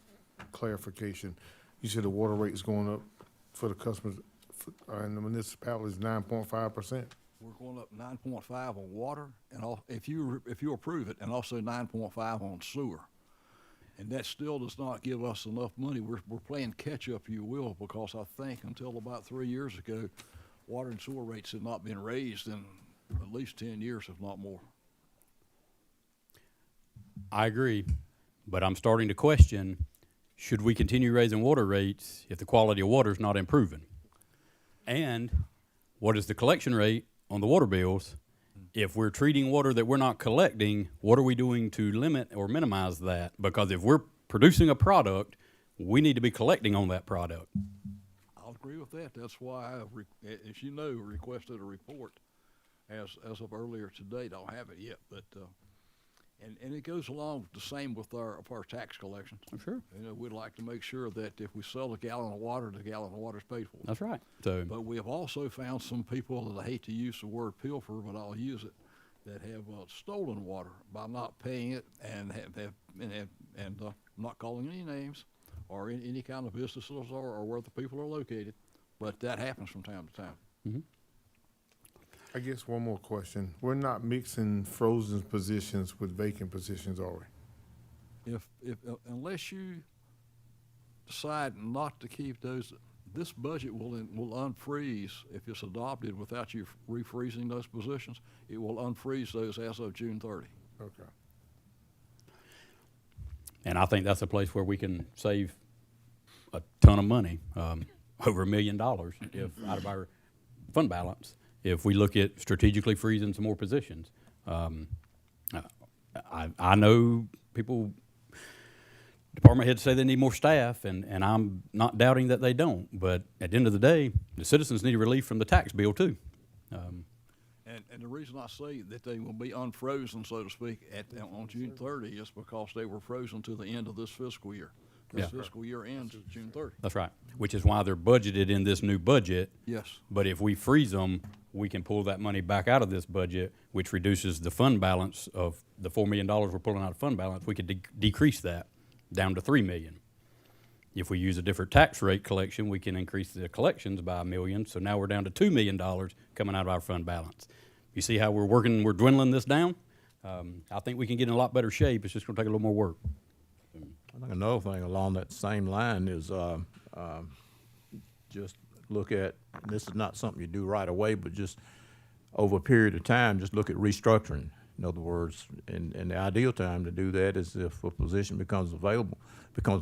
clarification, you said the water rate is going up for the customers in the municipalities 9.5%. We're going up 9.5 on water, and if you approve it, and also 9.5 on sewer. And that still does not give us enough money. We're playing catch up, you will, because I think until about 3 years ago, water and sewer rates had not been raised in at least 10 years, if not more. I agree, but I'm starting to question, should we continue raising water rates if the quality of water is not improving? And what is the collection rate on the water bills? If we're treating water that we're not collecting, what are we doing to limit or minimize that? Because if we're producing a product, we need to be collecting on that product. I'll agree with that. That's why I, as you know, requested a report as of earlier today. Don't have it yet, but and it goes along the same with our tax collections. Sure. You know, we'd like to make sure that if we sell a gallon of water, the gallon of water is paid for. That's right. So, but we have also found some people that I hate to use the word pilfer, but I'll use it, that have stolen water by not paying it and I'm not calling any names or any kind of businesses or where the people are located, but that happens from time to time. Mm-hmm. I guess one more question. We're not mixing frozen positions with vacant positions, are we? If unless you decide not to keep those, this budget will unfreeze, if it's adopted without you refreezing those positions, it will unfreeze those as of June 30. Okay. And I think that's a place where we can save a ton of money, over $1 million if out of our fund balance, if we look at strategically freezing some more positions. I know people, department heads say they need more staff, and I'm not doubting that they don't. But at the end of the day, the citizens need relief from the tax bill too. And the reason I say that they will be unfrozen, so to speak, on June 30 is because they were frozen to the end of this fiscal year. This fiscal year ends June 30. That's right, which is why they're budgeted in this new budget. Yes. But if we freeze them, we can pull that money back out of this budget, which reduces the fund balance of the $4 million we're pulling out of fund balance. We could decrease that down to $3 million. If we use a different tax rate collection, we can increase the collections by $1 million. So now we're down to $2 million coming out of our fund balance. You see how we're dwindling this down? I think we can get in a lot better shape. It's just going to take a little more work. I think another thing along that same line is just look at, this is not something you do right away, but just over a period of time, just look at restructuring. In other words, and the ideal time to do that is if a position becomes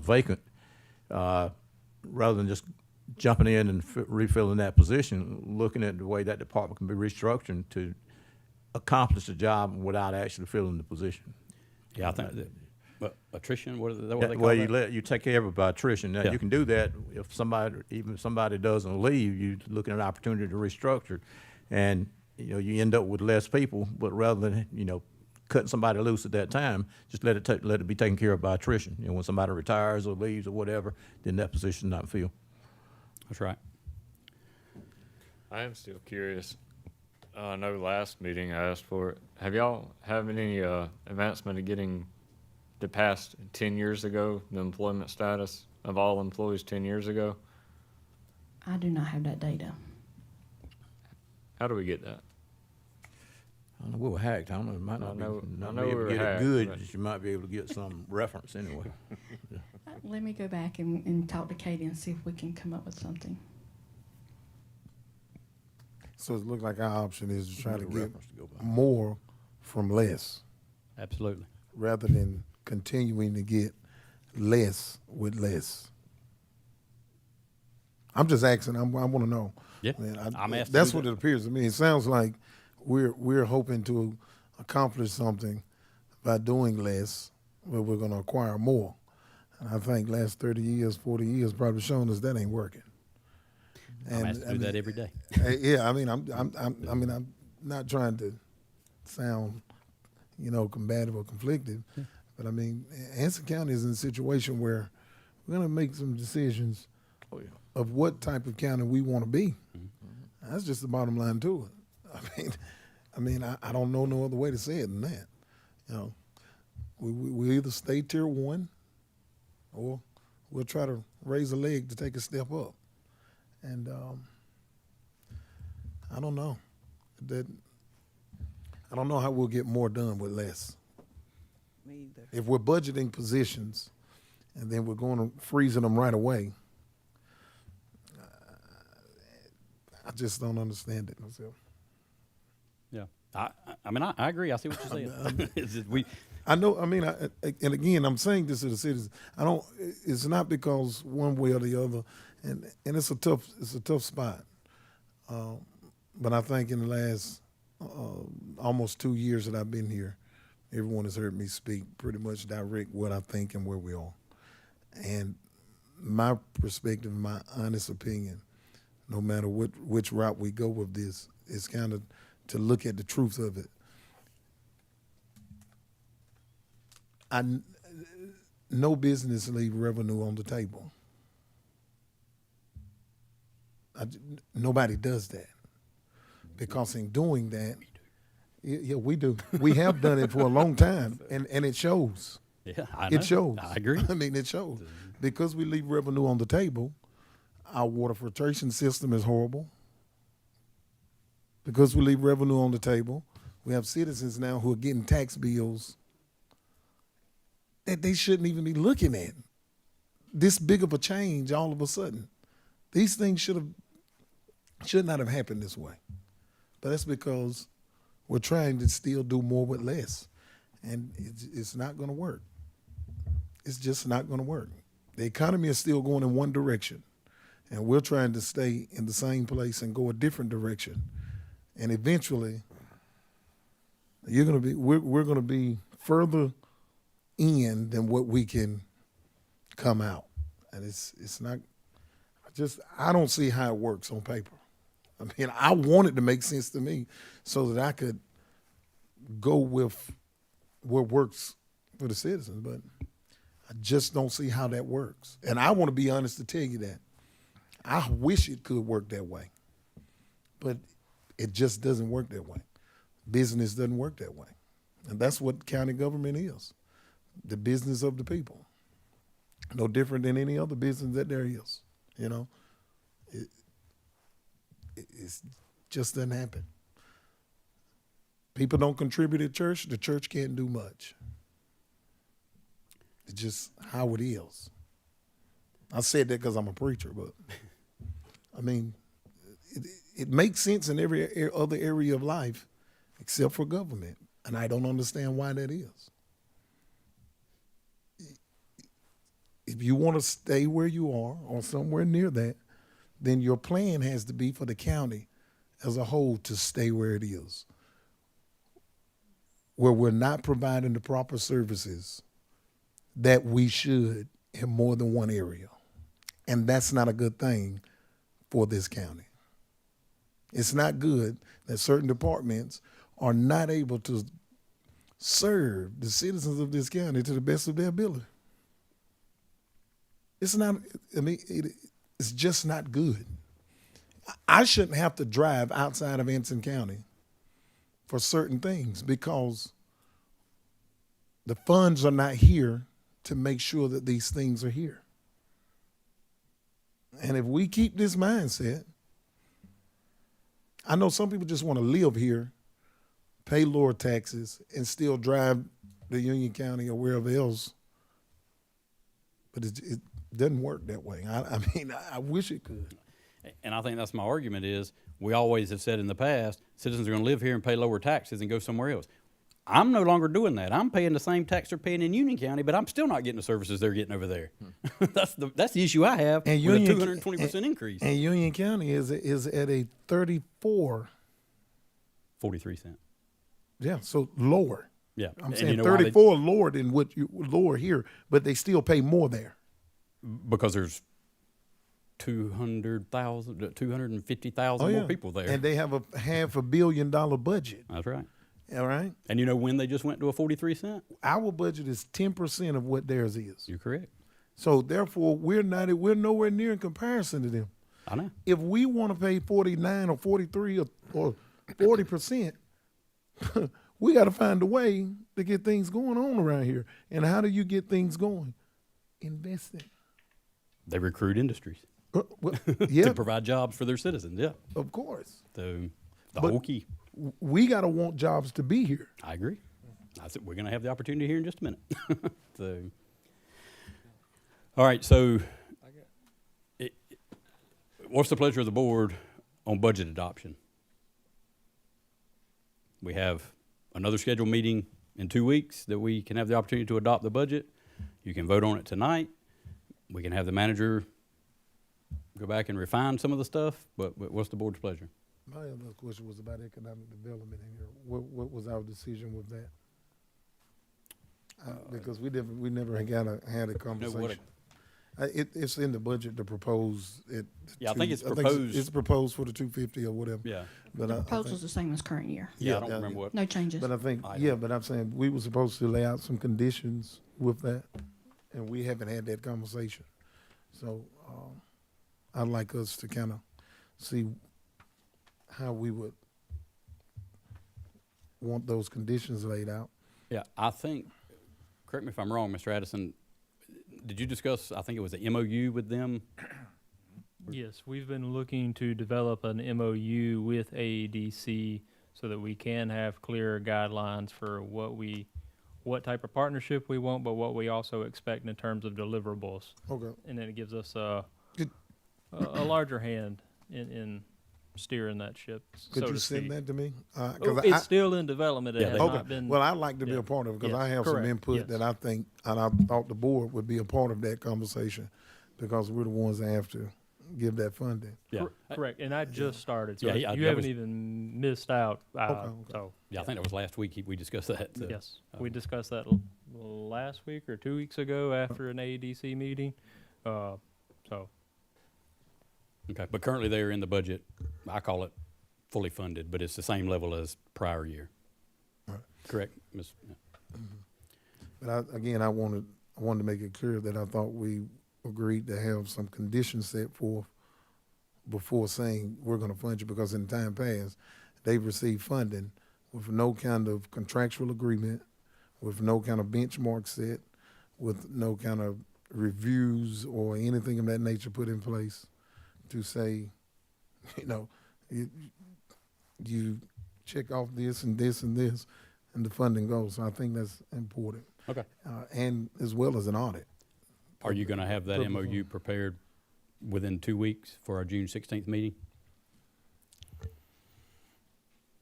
vacant, rather than just jumping in and refilling that position, looking at the way that department can be restructured to accomplish the job without actually filling the position. Yeah, I think that. But attrition, what is that? What they call well, that? you take care of it by attrition. Now, Yeah. you can do that if somebody doesn't leave. You're looking at an opportunity to restructure, and you end up with less people. But rather than cutting somebody loose at that time, just let it be taken care of by attrition. When somebody retires or leaves or whatever, then that position is not filled. That's right. I am still curious. I know last meeting I asked for it. Have y'all have any advancement of getting the past 10 years ago, the employment status of all employees 10 years ago? I do not have that data. How do we get that? I don't know, we were hacked. I don't know, it might not be able to get it good, but you might be able to get some reference anyway. Let me go back and talk to Katie and see if we can come up with something. So it looks like our option is to try to Need a get reference to go by. more from less, Absolutely. rather than continuing to get less with less. I'm just asking. I want to know. Yeah, Man, I'm asked to that's do what that. it appears to me. It sounds like we're hoping to accomplish something by doing less, but we're going to acquire more. And I think last 30 years, 40 years probably shown us that ain't working. I'm asked to do that every day. Yeah, I mean, I'm not trying to sound, combative or conflicted, but I mean, Anson County is in a situation where we're going to make some decisions of what type of county we want to be. That's just the bottom line to it. I mean, I don't know no other way to say it than that. We either stay tier 1, or we'll try to raise a leg to take a step up. And I don't know. I don't know how we'll get more done with less. Me either. If we're budgeting positions and then we're going to freezing them right away, I just don't understand it myself. Yeah. I agree. I see what you're saying. I know. I mean, and again, I'm saying this to the citizens. It's not because one way or the other, and it's a tough spot. But I think in the last almost 2 years that I've been here, everyone has heard me speak pretty much direct what I think and where we are. And my perspective, my honest opinion, no matter which route we go with this, is kind of to look at the truth of it. No business leave revenue on the table. Nobody does that. Because in doing that, yeah, we do. We have done it for a long time, and it shows. Yeah, I know. It shows. I agree. I mean, it shows. Because we leave revenue on the table, our water filtration system is horrible. Because we leave revenue on the table, we have citizens now who are getting tax bills that they shouldn't even be looking at. this big of a change all of a sudden. These things should not have happened this way. But that's because we're trying to still do more with less. And it's not going to work. It's just not going to work. The economy is still going in one direction, and we're trying to stay in the same place and go a different direction. And eventually, we're going to be further in than what we can come out. And it's not, I don't see how it works on paper. I mean, I want it to make sense to me so that I could go with what works for the citizens, but I just don't see how that works. And I want to be honest to tell you that. I wish it could work that way, but it just doesn't work that way. Business doesn't work that way. And that's what county government is, the business of the people. No different than any other business that there is, you know. It just doesn't happen. People don't contribute at church, the church can't do much. It's just how it is. I said that because I'm a preacher, but I mean, it makes sense in every other area of life except for government, and I don't understand why that is. If you want to stay where you are or somewhere near that, then your plan has to be for the county as a whole to stay where it is, where we're not providing the proper services that we should in more than one area. And that's not a good thing for this county. It's not good that certain departments are not able to serve the citizens of this county to the best of their ability. It's not, I mean, it's just not good. I shouldn't have to drive outside of Anson County for certain things because the funds are not here to make sure that these things are here. And if we keep this mindset, I know some people just want to live here, pay lower taxes, and still drive to Union County or wherever else. But it doesn't work that way. I mean, I wish it could. And I think that's my argument is we always have said in the past, citizens are going to live here and pay lower taxes and go somewhere else. I'm no longer doing that. I'm paying the same tax they're paying in Union County, but I'm still not getting the services they're getting over there. That's the issue I have with a 220% increase. And Union County is at a 43 cents. Yeah, so lower. Yeah. I'm And saying you know why 34 lower than what you lower here, but they still pay more there. Because there's 250,000 more people there. And they have a $500 million budget. That's right. All right. And you know when they just went to a 43 cent? Our budget is 10% of what theirs is. You're correct. So therefore, we're nowhere near in comparison to them. I know. If we want to pay 49 or 43 or 40%, we got to find a way to get things going on around here. And how do you get things going? Investing. They recruit industries Yeah, to provide jobs for their citizens. Yeah. of course. So the But whole key. We got to want jobs to be here. I agree. I said we're going to have the opportunity here in just a minute. So, all right. So, what's the pleasure of the board on budget adoption? We have another scheduled meeting in 2 weeks that we can have the opportunity to adopt the budget. You can vote on it tonight. We can have the manager go back and refine some of the stuff. But what's the board's pleasure? My other question was about economic development in here. What was our decision with that? Because we never had a conversation. It's in the budget to propose it. Yeah, I think it's proposed. It's proposed for the 250 or whatever. Yeah. But The proposal's the same as current year. Yeah, I don't remember what. No changes. But I think, but I'm saying we were supposed to lay out some conditions with that, and we haven't had that conversation. So I'd like us to kind of see how we would want those conditions laid out. Yeah, I think, correct me if I'm wrong, Mr. Addison, did you discuss, I think it was an MOU with them? Yes, we've been looking to develop an MOU with AEDC so that we can have clearer guidelines for what we what type of partnership we want, but what we also expect in terms of deliverables. Okay. And then it gives us a Good. larger hand in steering that ship, Could so you to send speak. that to me? It's still in development. It Yeah, has Okay. not been. Well, I'd like to be yeah. a part of it because Yes, I have some correct, input yes. that I think, and I thought the board would be a part of that conversation because we're the ones that have to give that funding. Yeah. Correct, and I just started, so Yeah, yeah, you that haven't was- even missed out, Okay. so. Yeah, I think that was last week we discussed that. So, Yes, we um, discussed that last week or 2 weeks ago after an AEDC meeting, so. Okay, but currently they're in the budget. I call it fully funded, but it's the same level as prior year. Right. Correct, Ms. yeah. But I wanted to make it clear that I thought we agreed to have some conditions set forth before saying we're going to fund you, because in time past, they've received funding with no kind of contractual agreement, with no kind of benchmark set, with no kind of reviews or anything of that nature put in place to say, you check off this and this and this, and the funding goes. So I think that's important. Okay. And as well as an audit. Are you going to have that Purple MOU prepared within 2 weeks for our June 16th meeting?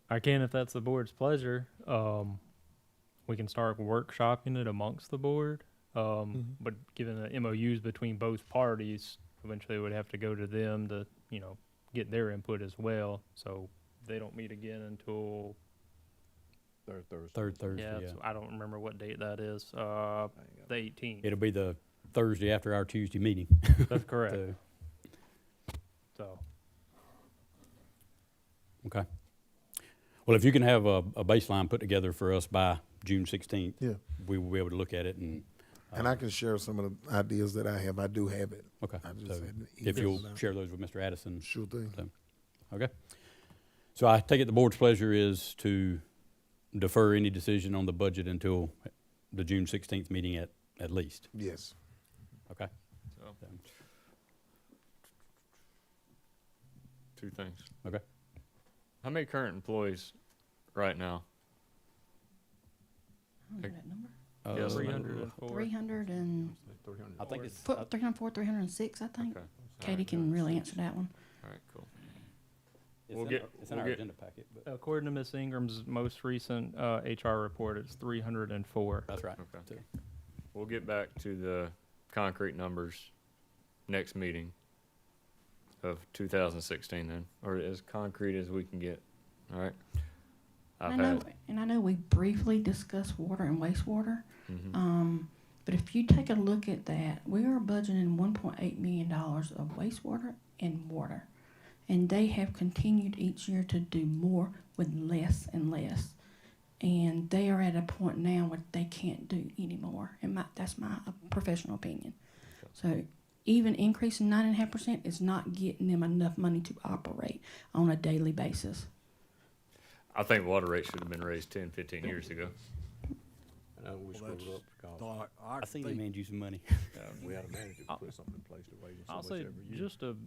I can if that's the board's pleasure. We can start workshopping it amongst the board. But given the MOUs between both parties, eventually it would have to go to them to, get their input as well. So they don't meet again until, Third Thursday. Third Thursday, yeah. so I don't remember what date that is, the 18th. It'll be the Thursday after our Tuesday meeting. That's correct. So, So, okay. Well, if you can have a baseline put together for us by June 16th, Yeah. we will be able to look at it and. And I can share some of the ideas that I have. I do have it. Okay. I just So had to if email you'll it out. share those with Mr. Addison. Sure thing. So, okay. So I take it the board's pleasure is to defer any decision on the budget until the June 16th meeting at least. Yes. Okay. So, two things. Okay. How many current employees right now? I don't know that number. Yes, ma'am. 304. 300 and, I think it's. 304, 306, I think. Okay. Katie can really answer that one. All right, cool. It's We'll in get- our, it's in we'll our get- agenda packet, but According to Ms. Ingram's most recent HR report, it's 304. that's right. Okay. So, We'll get back to the concrete numbers next meeting of 2016 then, or as concrete as we can get. All right. I I've know, had, and I know we briefly discussed water and wastewater. mhm. But if you take a look at that, we are budgeting $1.8 million of wastewater and water. And they have continued each year to do more with less and less. And they are at a point now where they can't do anymore. And that's my professional opinion. So even increasing 9.5% is not getting them enough money to operate on a daily basis. I think water rates should have been raised 10, 15 years ago. We screwed up because I seen him hand you some money. we had a manager to put something in place to raise it so I'll much say, every year. just to The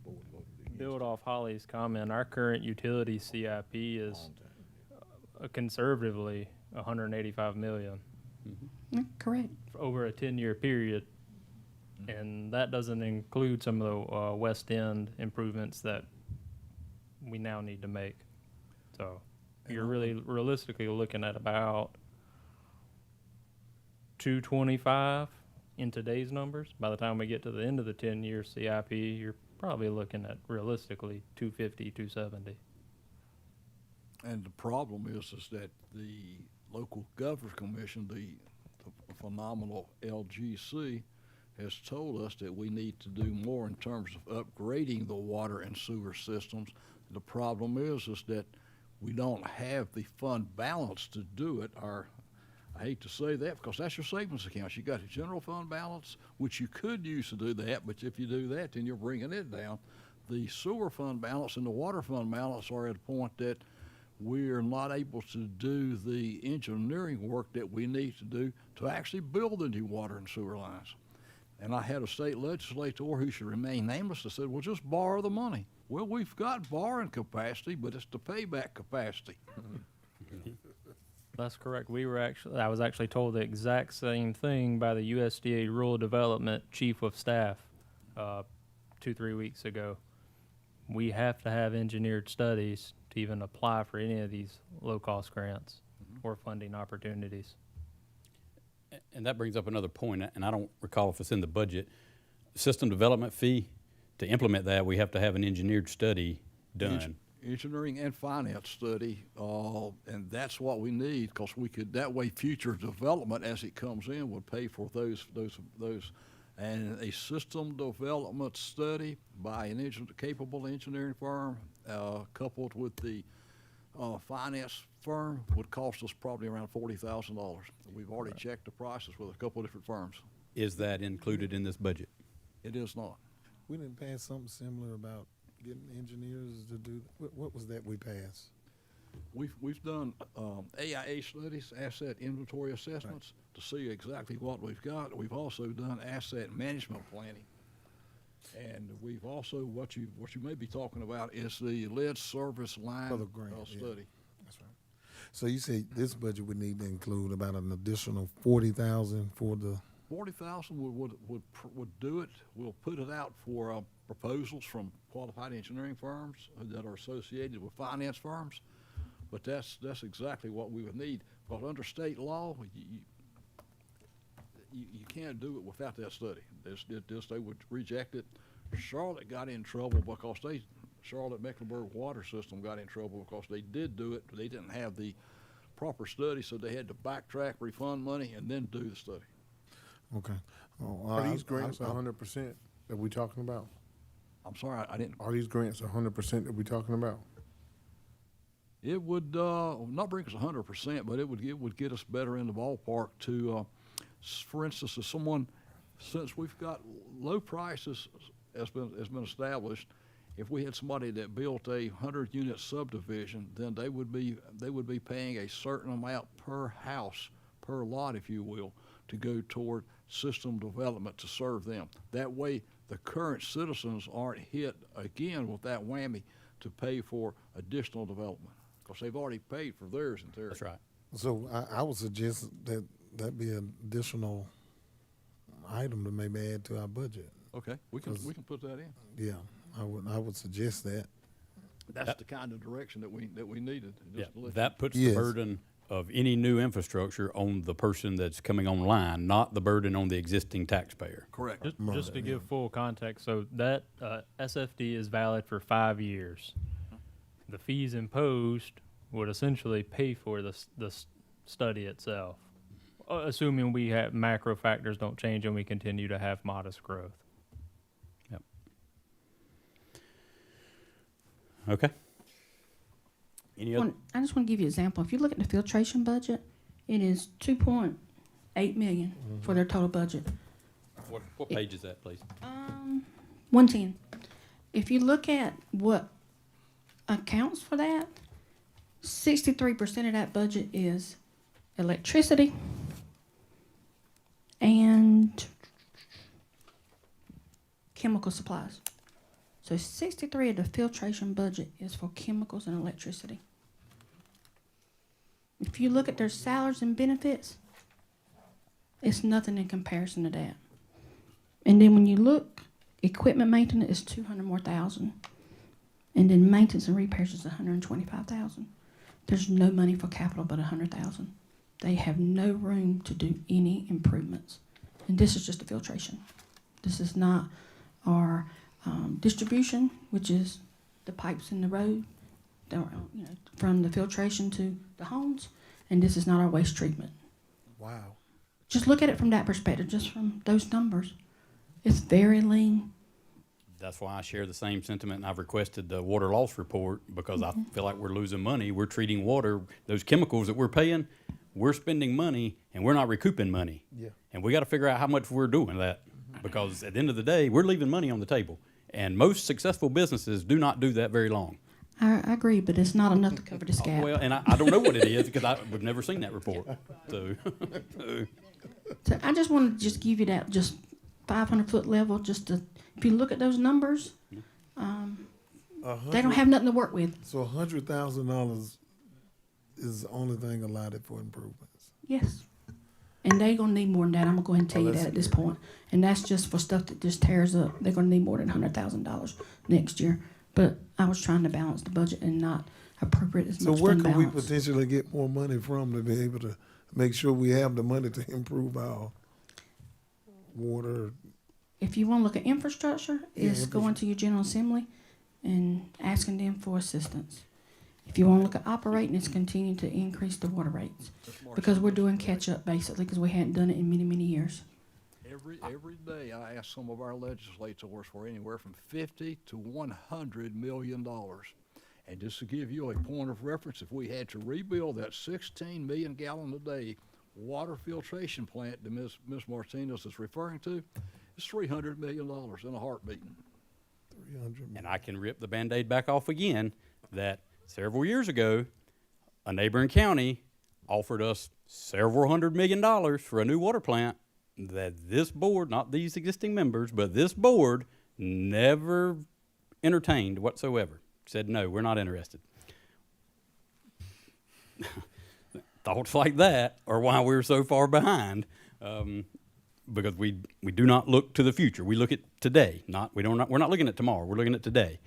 board voted against build it off Holly's comment, our current utility CIP a is long time. conservatively 185 million Correct. over a 10-year period. And that doesn't include some of the West End improvements that we now need to make. So you're really realistically looking at about 225 in today's numbers. By the time we get to the end of the 10-year CIP, you're probably looking at realistically 250, 270. And the problem is that the local governors commission, the phenomenal LGC, has told us that we need to do more in terms of upgrading the water and sewer systems. The problem is that we don't have the fund balance to do it. I hate to say that because that's your savings accounts. You got a general fund balance, which you could use to do that, but if you do that, then you're bringing it down. The sewer fund balance and the water fund balance are at a point that we're not able to do the engineering work that we need to do to actually build the new water and sewer lines. And I had a state legislator who should remain nameless that said, well, just borrow the money. Well, we've got borrowing capacity, but it's the payback capacity. That's correct. I was actually told the exact same thing by the USDA Rural Development Chief of Staff 2-3 weeks ago. We have to have engineered studies to even apply for any of these low-cost grants or funding opportunities. And that brings up another point, and I don't recall if it's in the budget. System development fee, to implement that, we have to have an engineered study done. Engineering and finance study, and that's what we need, because we could, that way future development as it comes in would pay for those. And a system development study by an capable engineering firm, coupled with the finance firm, would cost us probably around $40,000. We've already checked the prices with a couple of different firms. Is that included in this budget? It is not. We didn't pass something similar about getting engineers to do, what was that we passed? We've done AIA studies, asset inventory assessments, to see exactly what we've got. We've also done asset management planning. And we've also, what you may be talking about is the lead service line For the grant, yeah. study. That's right. So you say this budget would need to include about an additional 40,000 for the. 40,000 would do it. We'll put it out for proposals from qualified engineering firms that are associated with finance firms. But that's exactly what we would need. Because under state law, you can't do it without that study. They would reject it. Charlotte got in trouble because Charlotte Mecklenburg Water System got in trouble because they did do it, but they didn't have the proper study, so they had to backtrack, refund money, and then do the study. Okay. Are these grants 100% that we talking about? I'm sorry, I didn't. Are these grants 100% that we talking about? It would not bring us 100%, but it would get us better in the ballpark to, for instance, since we've got low prices has been established, if we had somebody that built a 100-unit subdivision, then they would be paying a certain amount per house, per lot, if you will, to go toward system development to serve them. That way, the current citizens aren't hit again with that whammy to pay for additional development, because they've already paid for theirs in theory. That's right. So I would suggest that be an additional item to maybe add to our budget. Okay, we can put that in. Yeah, I would suggest that. That's the kind of direction that we needed. Yeah, Just to let that puts Yes. the burden of any new infrastructure on the person that's coming online, not the burden on the existing taxpayer. Correct. Just to give full context, so that SFD is valid for 5 years. The fees imposed would essentially pay for the study itself, assuming we have macro factors don't change and we continue to have modest growth. Yep. Okay. Any other? I just want to give you an example. If you look at the filtration budget, it is 2.8 million for their total budget. What page is that, please? 110. If you look at what accounts for that, 63% of that budget is electricity and chemical supplies. So 63 of the filtration budget is for chemicals and electricity. If you look at their salaries and benefits, it's nothing in comparison to that. And then when you look, equipment maintenance is 200 more thousand. And then maintenance and repairs is 125,000. There's no money for capital but 100,000. They have no room to do any improvements. And this is just the filtration. This is not our distribution, which is the pipes in the road, from the filtration to the homes. And this is not our waste treatment. Wow. Just look at it from that perspective, just from those numbers. It's very lean. That's why I share the same sentiment, and I've requested the water loss report, because I feel like we're losing money. We're treating water, those chemicals that we're paying, we're spending money, and we're not recouping money. Yeah. And we got to figure out how much we're doing that, because at the end of the day, we're leaving money on the table. And most successful businesses do not do that very long. I agree, but it's not enough to cover this gap. Well, and I don't know what it is, because I've never seen that report. So I just wanted to just give you that just 500-foot level, just to, if you look at those numbers, they don't have nothing to work with. So $100,000 is the only thing allotted for improvements. Yes. And they gonna need more than that. I'm gonna go ahead and tell you that's that at this point. And that's just for stuff that just tears up. They're gonna need more than $100,000 next year. But I was trying to balance the budget and not appropriate as So much where fund can we balance. potentially get more money from to be able to make sure we have the money to improve our water? If you wanna look at infrastructure, Yeah, it's going to your General Assembly and asking them for assistance. If you wanna look at operating, it's continuing to increase the water rates. Because we're doing catch-up basically, because we hadn't done it in many, many years. Every day I ask some of our legislators for anywhere from 50 to $100 million. And just to give you a point of reference, if we had to rebuild that 16 million gallon a day water filtration plant that Ms. Martinez is referring to, it's $300 million in a heartbeat. 300 million. And I can rip the Band-Aid back off again, that several years ago, a neighboring county offered us several $100 million for a new water plant that this board, not these existing members, but this board never entertained whatsoever. Said, no, we're not interested. Thoughts like that are why we're so far behind, because we do not look to the future. We look at today. We're not looking at tomorrow. We're looking at today.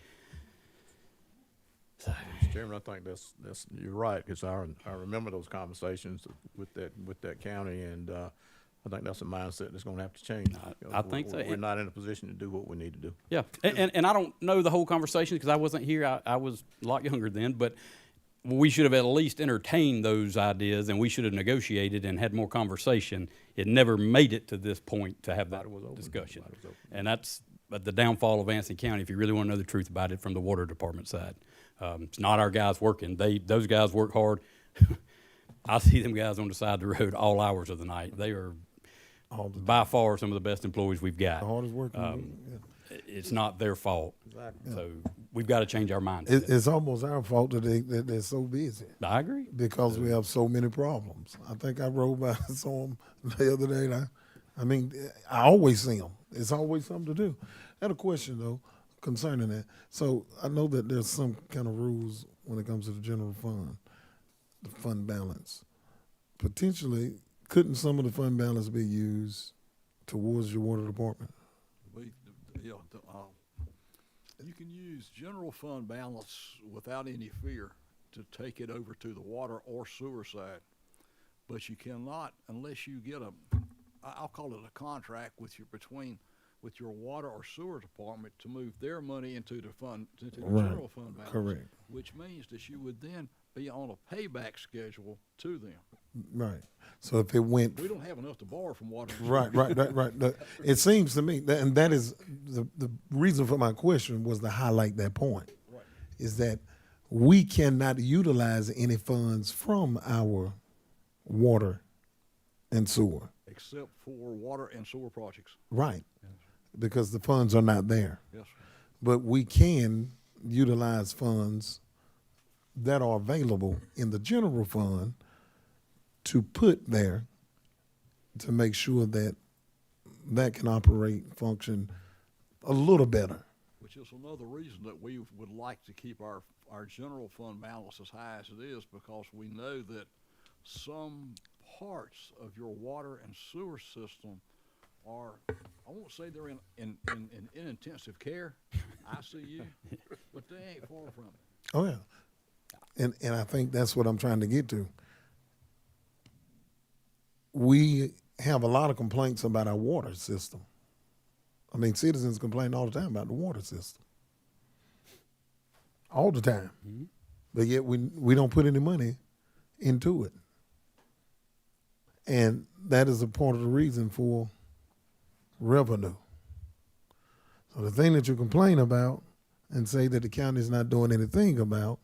So. Mr. Chairman, I think that's you're right, because I remember those conversations with that county, and I think that's a mindset that's going to have to change. I think so. We're not in a position to do what we need to do. Yeah, and I don't know the whole conversation because I wasn't here. I was a lot younger then, but we should have at least entertained those ideas, and we should have negotiated and had more conversation. It never made it to this point to have that discussion, and that's the downfall of Anson County. If you really want to know the truth about it, from the water department side, it's not our guys working. Those guys work hard. I see them guys on the side of the road all hours of the night. They are by far some of the best employees we've got. The hardest working. It's not their fault. Exactly. So we've got to change our mind. It's almost our fault that they're so busy. I agree. Because we have so many problems. I think I rode by and saw them the other day. And I mean, I always see them. It's always something to do. I had a question, though, concerning that. So I know that there's some kind of rules when it comes to the general fund, the fund balance. Potentially, couldn't some of the fund balance be used towards your water department? You can use general fund balance without any fear to take it over to the water or sewer side. But you cannot, unless you get I'll call it a contract with your water or sewer department to move their money into the general fund balance. Correct. Which means that you would then be on a payback schedule to them. Right. So if it went. We don't have enough to borrow from water. Right. It seems to me, and that is the reason for my question was to highlight that point. Right. Is that we cannot utilize any funds from our water and sewer. Except for water and sewer projects. Right. Yes. Because the funds are not there. Yes. But we can utilize funds that are available in the general fund to put there to make sure that that can operate, function a little better. Which is another reason that we would like to keep our general fund balance as high as it is, because we know that some parts of your water and sewer system are, I won't say they're in intensive care, ICU, but they ain't far from it. Oh, yeah. And I think that's what I'm trying to get to. We have a lot of complaints about our water system. I mean, citizens complain all the time about the water system. All the time. Mm-hmm. But yet we don't put any money into it. And that is a part of the reason for revenue. So the thing that you complain about and say that the county's not doing anything about,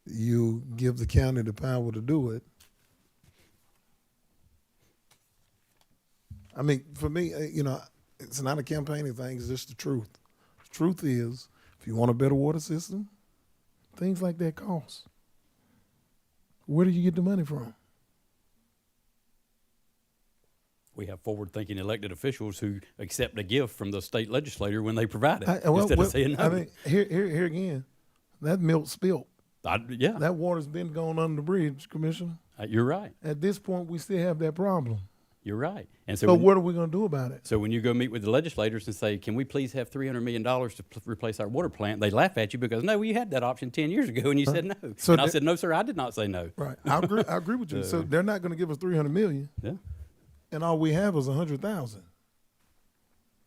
you give the county the power to do it. I mean, for me, it's not a campaigning thing, it's just the truth. The truth is, if you want a better water system, things like that cost. Where do you get the money from? We have forward-thinking elected officials who accept a gift from the state legislator when they provide it, instead of saying no. I mean, here again, that milk spilt Yeah, That water's been gone under the bridge, Commissioner. you're right. At this point, we still have that problem. You're right. And So so, when, what are we gonna do about it? so when you go meet with the legislators and say, "Can we please have $300 million to replace our water plant?" They laugh at you because no, you had that option 10 years ago, and you said no. So and I that- said, "No, sir, I did not say no." Right. I agree with you. So they're not gonna give us 300 million. Yeah. And all we have is 100,000.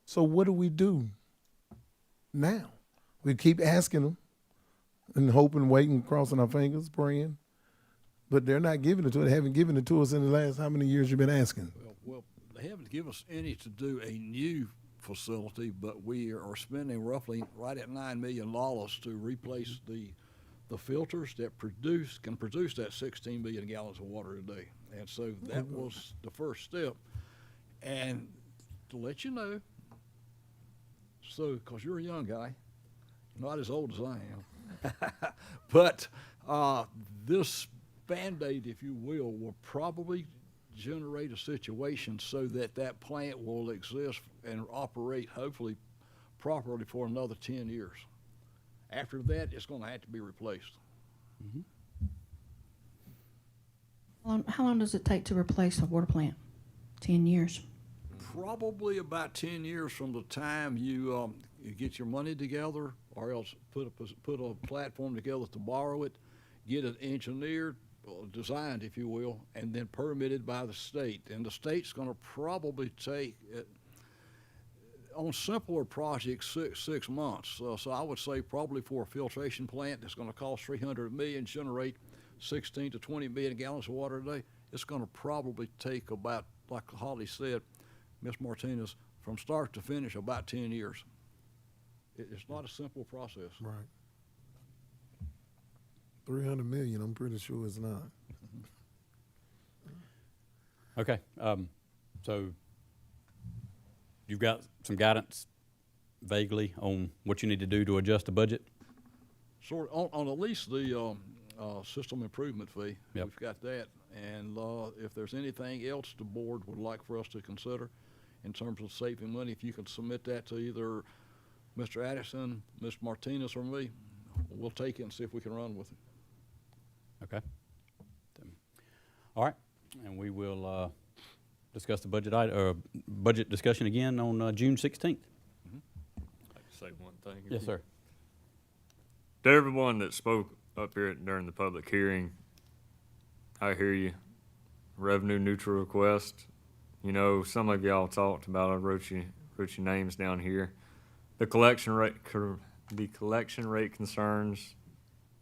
So what do we do now? We keep asking them and hoping, waiting, crossing our fingers, praying. But they're not giving it to us. They haven't given it to us in the last how many years you've been asking? Well, they haven't given us any to do a new facility, but we are spending roughly right at $9 million to replace the filters that can produce that 16 million gallons of water a day. And so that was the first step. And to let you know, so, because you're a young guy, not as old as I am, but this Band-Aid, if you will probably generate a situation so that that plant will exist and operate hopefully properly for another 10 years. After that, it's going to have to be replaced. How long does it take to replace a water plant? 10 years. Probably about 10 years from the time you get your money together, or else put a platform together to borrow it, get it engineered, designed, if you will, and then permitted by the state. And the state's going to probably take, on simpler projects, six months. So I would say probably for a filtration plant that's going to cost $300 million, generate 16 to 20 million gallons of water a day, it's going to probably take about, like Holly said, Ms. Martinez, from start to finish, about 10 years. It's not a simple process. Right. 300 million, I'm pretty sure it's not. Okay. So you've got some guidance vaguely on what you need to do to adjust the budget? Sort on at least the system improvement fee. Yep. We've got that. And if there's anything else the board would like for us to consider in terms of saving money, if you can submit that to either Mr. Addison, Ms. Martinez, or me, we'll take it and see if we can run with it. Okay. All right. And we will discuss the budget discussion again on June 16th. I'd like to say one thing. Yes, sir. To everyone that spoke up here during the public hearing, I hear you. Revenue neutral request. You know, some of y'all talked about, I wrote your names down here. The collection rate concerns,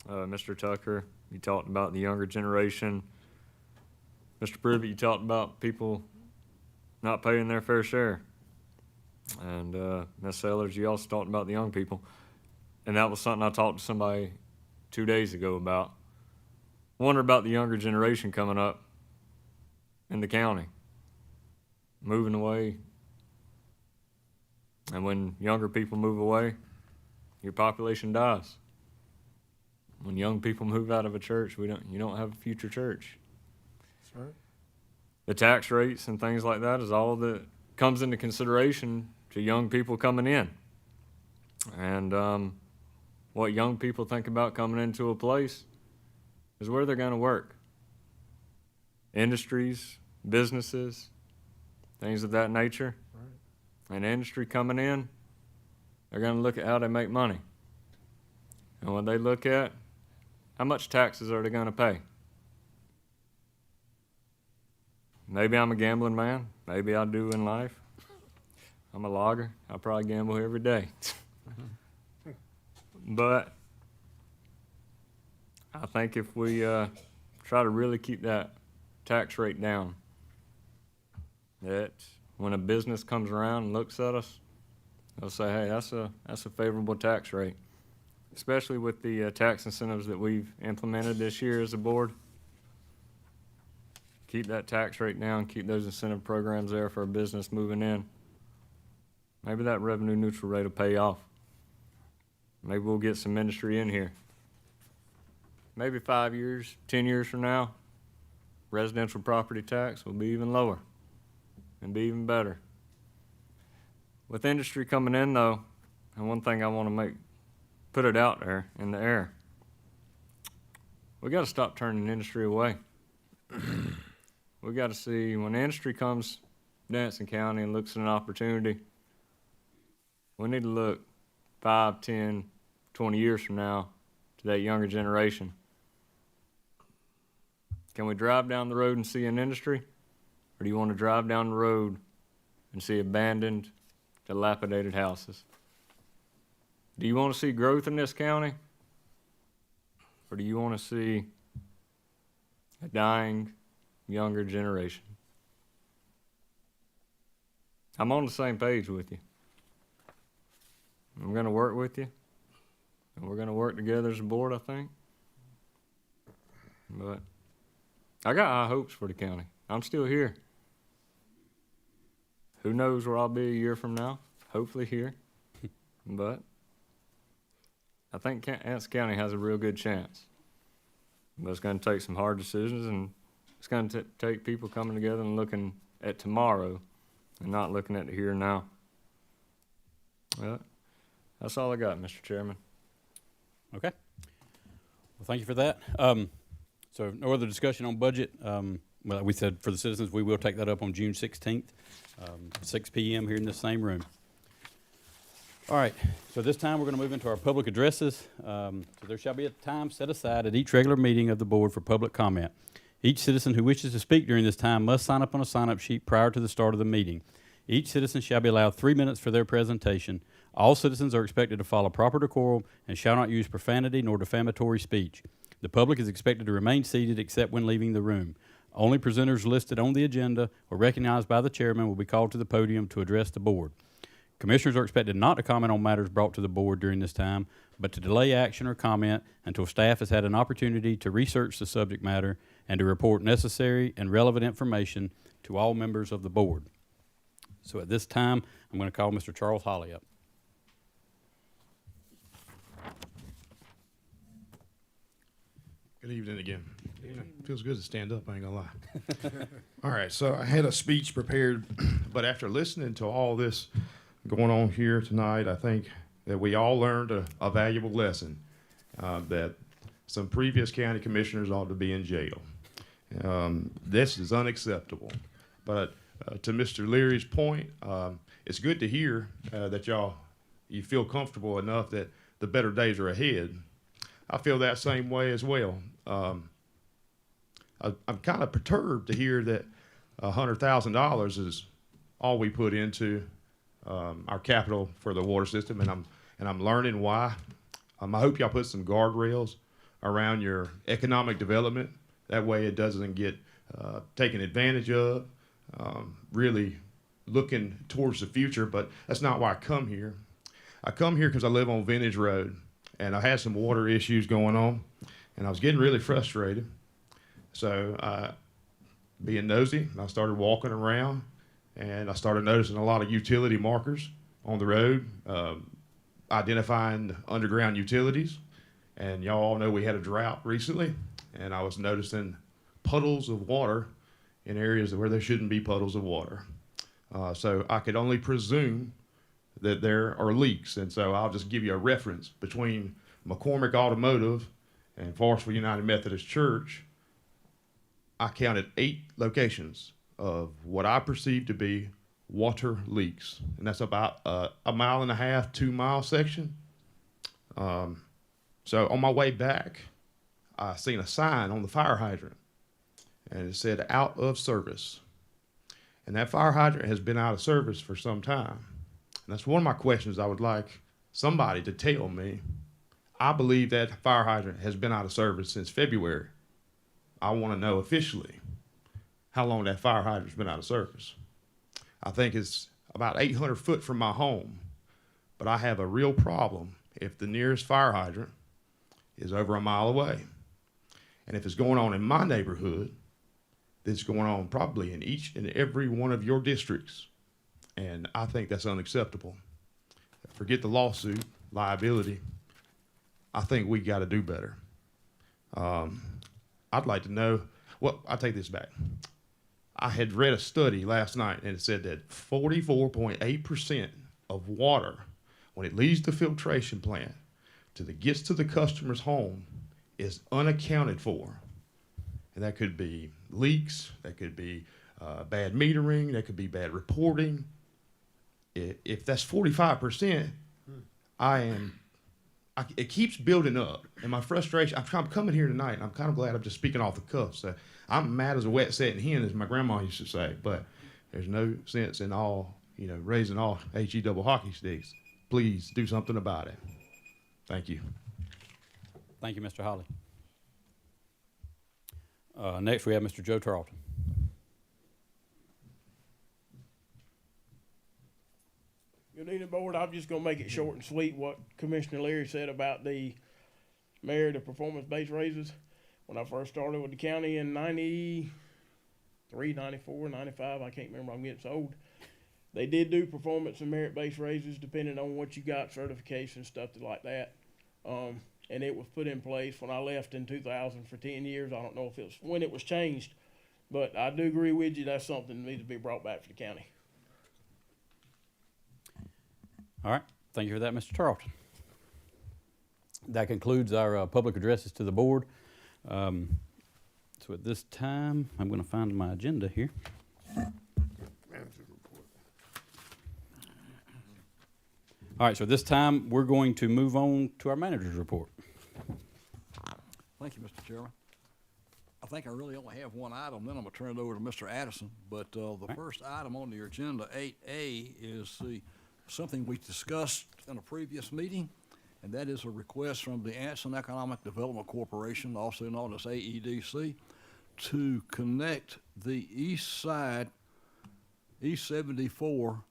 Mr. Tucker, you talked about the younger generation. Mr. Privet, you talked about people not paying their fair share. And Ms. Sellers, you also talked about the young people. And that was something I talked to somebody 2 days ago about. Wonder about the younger generation coming up in the county, moving away. And when younger people move away, your population dies. When young people move out of a church, you don't have a future church. That's right. The tax rates and things like that is all that comes into consideration to young people coming in. And what young people think about coming into a place is where they're going to work. Industries, businesses, things of that nature. Right. And industry coming in, they're going to look at how they make money. And when they look at how much taxes are they going to pay? Maybe I'm a gambling man. Maybe I do in life. I'm a logger. I probably gamble every day. But I think if we try to really keep that tax rate down, that when a business comes around and looks at us, they'll say, hey, that's a favorable tax rate. Especially with the tax incentives that we've implemented this year as a board. Keep that tax rate down, keep those incentive programs there for a business moving in. Maybe that revenue neutral rate will pay off. Maybe we'll get some industry in here. Maybe 5 years, 10 years from now, residential property tax will be even lower and be even better. With industry coming in though, and one thing I want to put it out there in the air. we got to stop turning industry away. We got to see when the industry comes to Anson County and looks at an opportunity, we need to look 5, 10, 20 years from now to that younger generation. Can we drive down the road and see an industry? Or do you want to drive down the road and see abandoned, dilapidated houses? Do you want to see growth in this county? Or do you want to see a dying younger generation? I'm on the same page with you. I'm going to work with you. And we're going to work together as a board, I think. But I got high hopes for the county. I'm still here. Who knows where I'll be a year from now? Hopefully here. But I think Anson County has a real good chance. But it's going to take some hard decisions, and it's going to take people coming together and looking at tomorrow and not looking at the here and now. Well, that's all I got, Mr. Chairman. Okay. Well, thank you for that. So no other discussion on budget. Well, we said for the citizens, we will take that up on June 16th, 6 p.m. here in this same room. All right, so this time we're going to move into our public addresses. So there shall be a time set aside at each regular meeting of the board for public comment. Each citizen who wishes to speak during this time must sign up on a sign-up sheet prior to the start of the meeting. Each citizen shall be allowed 3 minutes for their presentation. All citizens are expected to follow proper decorum and shall not use profanity nor defamatory speech. The public is expected to remain seated except when leaving the room. Only presenters listed on the agenda or recognized by the chairman will be called to the podium to address the board. Commissioners are expected not to comment on matters brought to the board during this time, but to delay action or comment until staff has had an opportunity to research the subject matter and to report necessary and relevant information to all members of the board. So at this time, I'm going to call Mr. Charles Holly up. Good evening again. Feels good to stand up, I ain't gonna lie. All right, so I had a speech prepared, but after listening to all this going on here tonight, I think that we all learned a valuable lesson, that some previous county commissioners ought to be in jail. This is unacceptable. But to Mr. Leary's point, it's good to hear that you feel comfortable enough that the better days are ahead. I feel that same way as well. I'm kind of perturbed to hear that $100,000 is all we put into our capital for the water system, and I'm learning why. I hope y'all put some guardrails around your economic development. That way it doesn't get taken advantage of. Really looking towards the future, but that's not why I come here. I come here because I live on Vintage Road, and I had some water issues going on, and I was getting really frustrated. So being nosy, I started walking around, and I started noticing a lot of utility markers on the road, identifying underground utilities. And y'all all know we had a drought recently, and I was noticing puddles of water in areas where there shouldn't be puddles of water. So I could only presume that there are leaks, and so I'll just give you a reference between McCormick Automotive and Forestville United Methodist Church. I counted 8 locations of what I perceive to be water leaks, and that's about a 1.5 2-mile section. So on my way back, I seen a sign on the fire hydrant, and it said out of service. And that fire hydrant has been out of service for some time. And that's one of my questions I would like somebody to tell me. I believe that fire hydrant has been out of service since February. I want to know officially how long that fire hydrant's been out of service. I think it's about 800 foot from my home, but I have a real problem if the nearest fire hydrant is over 1 mile away. And if it's going on in my neighborhood, it's going on probably in each and every one of your districts. And I think that's unacceptable. Forget the lawsuit, liability. I think we got to do better. I'd like to know, well, I'll take this back. I had read a study last night, and it said that 44.8% of water, when it leaves the filtration plant gets to the customer's home, is unaccounted for, and that could be leaks, that could be bad metering, that could be bad reporting. If that's 45%, it keeps building up, and my frustration. I'm coming here tonight, and I'm kind of glad I'm just speaking off the cuff. So I'm mad as a wet setting hen, as my grandma used to say. But there's no sense in raising all HE double hockey sticks. Please do something about it. Thank you. Thank you, Mr. Holly. Next, we have Mr. Joe Tarleton. Good evening, Board. I'm just gonna make it short and sweet what Commissioner Leary said about the merit of performance-based raises. When I first started with the county in 93, 94, 95, I can't remember, I'm getting so old. They did do performance and merit-based raises depending on what you got, certification, stuff like that. And it was put in place when I left in 2000 for 10 years. I don't know if it was when it was changed, but I do agree with you, that's something that needs to be brought back for the county. All right. Thank you for that, Mr. Tarleton. That concludes our public addresses to the board. So at this time, I'm going to find my agenda here. Manager's report. All right. So this time, we're going to move on to our manager's report. Thank you, Mr. Chairman. I think I really only have one item, then I'm gonna turn it over to Mr. Addison. But the first item on the agenda, 8A, is something we discussed in a previous meeting, and that is a request from the Anson Economic Development Corporation, also known as AEDC, to connect the east side, East 74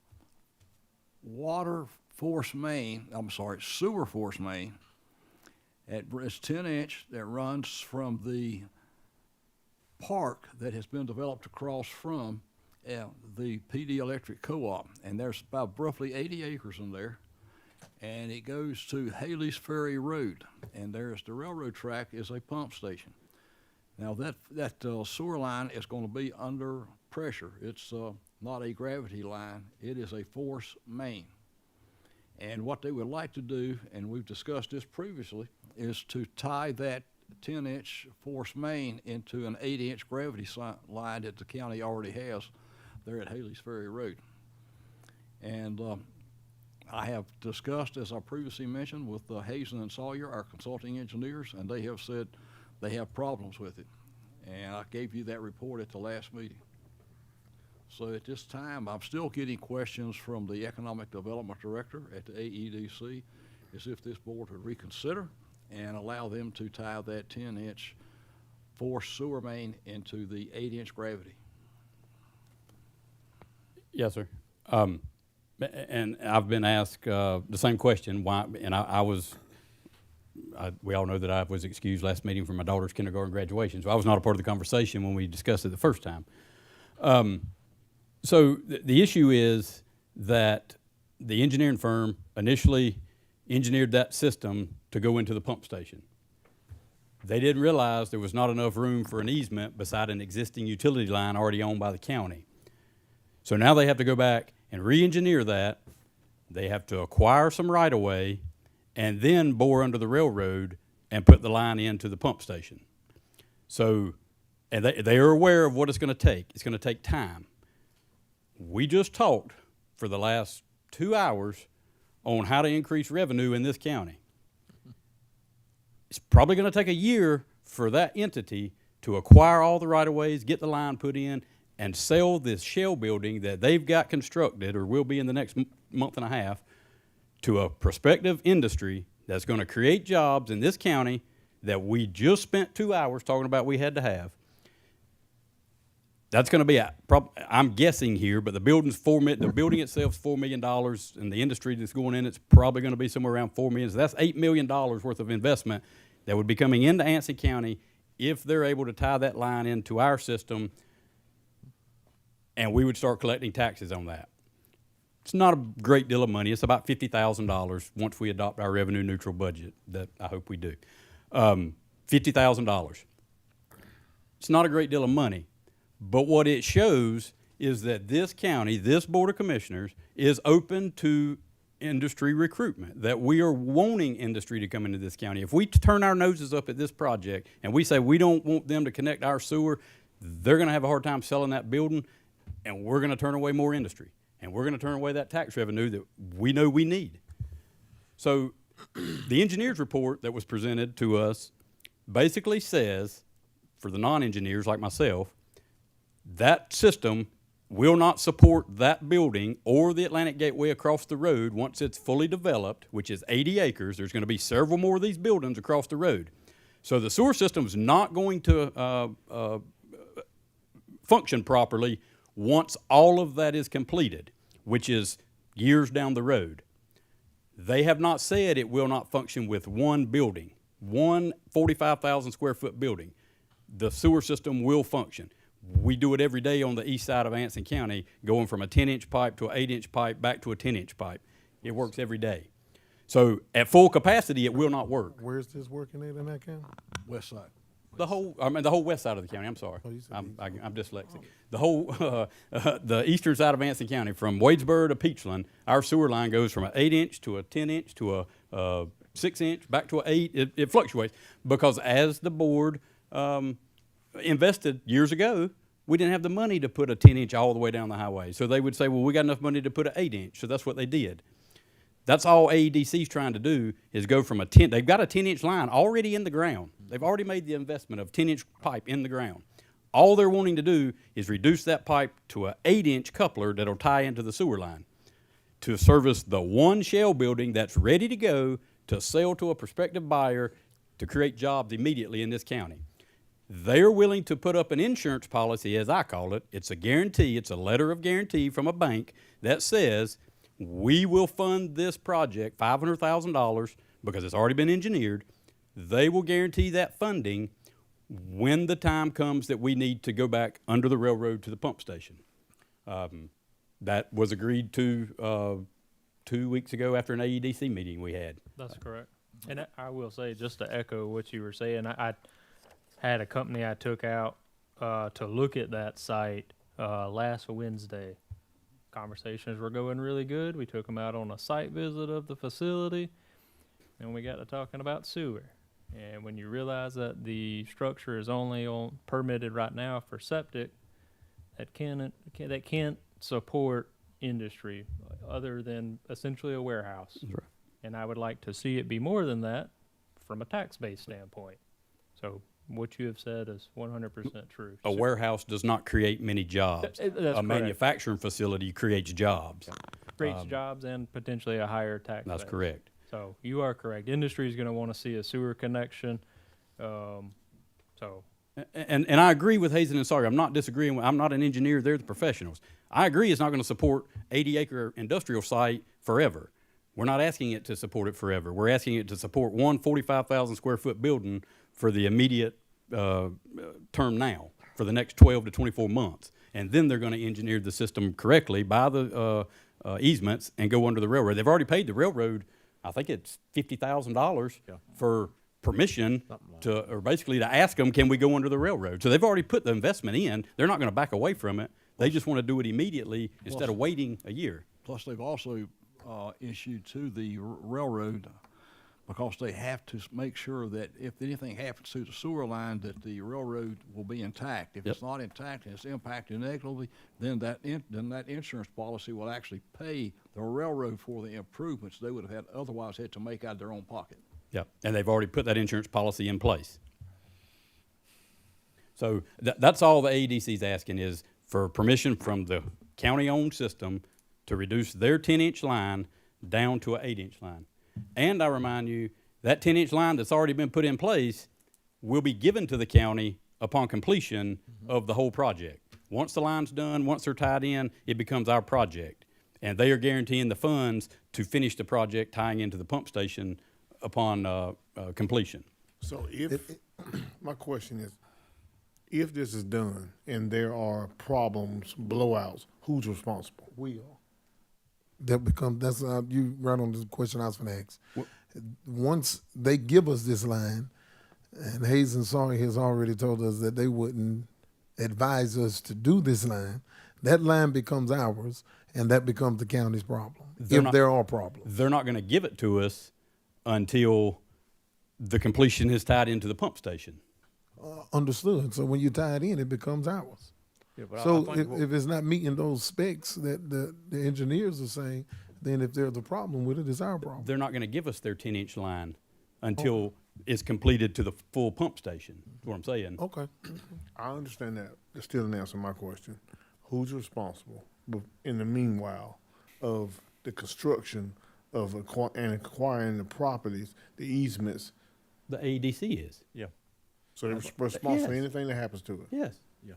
sewer force main. It's 10-inch that runs from the park that has been developed across from the PD Electric Co-op, and there's about roughly 80 acres in there, and it goes to Haley's Ferry Road, and there's the railroad track is a pump station. Now that sewer line is going to be under pressure. It's not a gravity line, it is a force main. And what they would like to do, and we've discussed this previously, is to tie that 10-inch force main into an 8-inch gravity line that the county already has there at Haley's Ferry Road. And I have discussed, as I previously mentioned, with Hazen and Sawyer, our consulting engineers, and they have said they have problems with it. And I gave you that report at the last meeting. So at this time, I'm still getting questions from the Economic Development Director at the AEDC as if this board would reconsider and allow them to tie that 10-inch force sewer main into the 8-inch gravity. Yes, sir. And I've been asked the same question. Why? And we all know that I was excused last meeting for my daughter's kindergarten graduation, so I was not a part of the conversation when we discussed it the first time. So the issue is that the engineering firm initially engineered that system to go into the pump station. They didn't realize there was not enough room for an easement beside an existing utility line already owned by the county. So now they have to go back and re-engineer that. They have to acquire some right-of-way and then bore under the railroad and put the line into the pump station. So, and they are aware of what it's going to take. It's going to take time. We just talked for the last 2 hours on how to increase revenue in this county. It's probably going to take a year for that entity to acquire all the right-of-ways, get the line put in, and sell this shell building that they've got constructed or will be in the next month and a half to a prospective industry that's going to create jobs in this county that we just spent 2 hours talking about we had to have. That's going to be, I'm guessing here, but the building itself is $4 million, and the industry that's going in, it's probably going to be somewhere around $4 million. So that's $8 million worth of investment that would be coming into Anson County if they're able to tie that line into our system, and we would start collecting taxes on that. It's not a great deal of money. It's about $50,000 once we adopt our revenue neutral budget that I hope we do. $50,000. It's not a great deal of money. But what it shows is that this county, this Board of Commissioners, is open to industry recruitment, that we are wanting industry to come into this county. If we turn our noses up at this project and we say we don't want them to connect our sewer, they're going to have a hard time selling that building, and we're going to turn away more industry, and we're going to turn away that tax revenue that we know we need. So the engineer's report that was presented to us basically says, for the non-engineers like myself, that system will not support that building or the Atlantic Gateway across the road once it's fully developed, which is 80 acres. There's going to be several more of these buildings across the road. So the sewer system is not going to function properly once all of that is completed, which is years down the road. They have not said it will not function with one building, one 45,000 square foot building. The sewer system will function. We do it every day on the east side of Anson County, going from a 10-inch pipe to an 8-inch pipe back to a 10-inch pipe. It works every day. So at full capacity, it will not work. Where's this working at in that county? West side. The whole west side of the county. I'm sorry, I'm dyslexic. The whole the eastern side of Anson County, from Wadesboro to Peachland, our sewer line goes from an 8-inch to a 10-inch to a 6-inch back to an 8. It fluctuates because as the board invested years ago, we didn't have the money to put a 10-inch all the way down the highway. So they would say, well, we got enough money to put an 8-inch. So that's what they did. That's all AEDC's trying to do is go from they've got a 10-inch line already in the ground. They've already made the investment of 10-inch pipe in the ground. All they're wanting to do is reduce that pipe to an 8-inch coupler that'll tie into the sewer line to service the one shell building that's ready to go to sell to a prospective buyer to create jobs immediately in this county. They're willing to put up an insurance policy, as I call it. It's a guarantee. It's a letter of guarantee from a bank that says we will fund this project, $500,000, because it's already been engineered. They will guarantee that funding when the time comes that we need to go back under the railroad to the pump station. That was agreed to 2 weeks ago after an AEDC meeting we had. That's correct. And I will say, just to echo what you were saying, I had a company I took out to look at that site last Wednesday. Conversations were going really good. We took them out on a site visit of the facility, and we got to talking about sewer. And when you realize that the structure is only permitted right now for septic, that can't support industry other than essentially a warehouse. That's right. And I would like to see it be more than that from a tax-based standpoint. So what you have said is 100% true. A warehouse does not create many jobs. That's a correct. manufacturing facility creates jobs. Creates jobs and potentially a higher tax That's base. correct. So you are correct. Industry is going to want to see a sewer connection. And I agree with Hazen and Sawyer. I'm not disagreeing. I'm not an engineer. They're the professionals. I agree it's not going to support 80-acre industrial site forever. We're not asking it to support it forever. We're asking it to support one 45,000 square foot building for the immediate term now, for the next 12 to 24 months. And then they're going to engineer the system correctly, buy the easements, and go under the railroad. They've already paid the railroad, I think it's $50,000 for permission or basically to ask them, can we go under the railroad? So they've already put the investment in. They're not going to back away from it. They just want to do it immediately instead of waiting a year. Plus, they've also issued to the railroad, because they have to make sure that if anything happens to the sewer line, that the railroad will be intact. If it's not intact and it's impacted negatively, then that insurance policy will actually pay the railroad for the improvements they would have otherwise had to make out of their own pocket. Yep, and they've already put that insurance policy in place. So that's all the AEDC is asking, is for permission from the county-owned system to reduce their 10-inch line down to an 8-inch line. And I remind you, that 10-inch line that's already been put in place will be given to the county upon completion of the whole project. Once the line's done, once they're tied in, it becomes our project. And they are guaranteeing the funds to finish the project tying into the pump station upon completion. So my question is, if this is done and there are problems, blowouts, who's responsible? We are. That's you right on the question I was going to ask. Once they give us this line, and Hayes and Sawyer has already told us that they wouldn't advise us to do this line, that line becomes ours, and that becomes the county's problem, They're if not- there are problems. They're not going to give it to us until the completion is tied into the pump station. Understood. So when you tie it in, it becomes ours. Yeah, but I So think if it's not meeting those specs that the engineers are saying, then if there's a problem with it, it's our problem. They're not going to give us their 10-inch line until it's completed to the full pump station. That's what I'm saying. Okay. I understand that. That still didn't answer my question. Who's responsible in the meanwhile of the construction of acquiring the properties, the easements? The AEDC is. Yeah. So they're responsible for Yes. anything that happens to it? Yes. Yeah.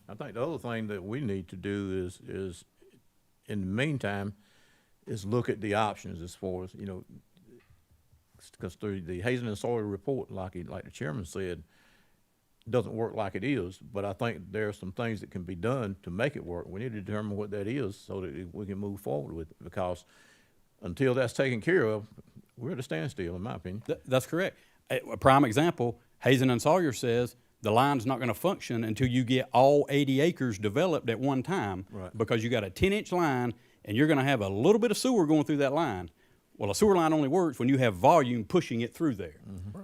I think the other thing that we need to do is in the meantime, is look at the options as far as, because through the Hazen and Sawyer report, like the chairman said, doesn't work like it is, but I think there are some things that can be done to make it work. We need to determine what that is so that we can move forward with it, because until that's taken care of, we're at a standstill, in my opinion. That's correct. A prime example, Hazen and Sawyer says the line's not going to function until you get all 80 acres developed at one time, Right. because you got a 10-inch line and you're going to have a little bit of sewer going through that line. Well, a sewer line only works when you have volume pushing it through there.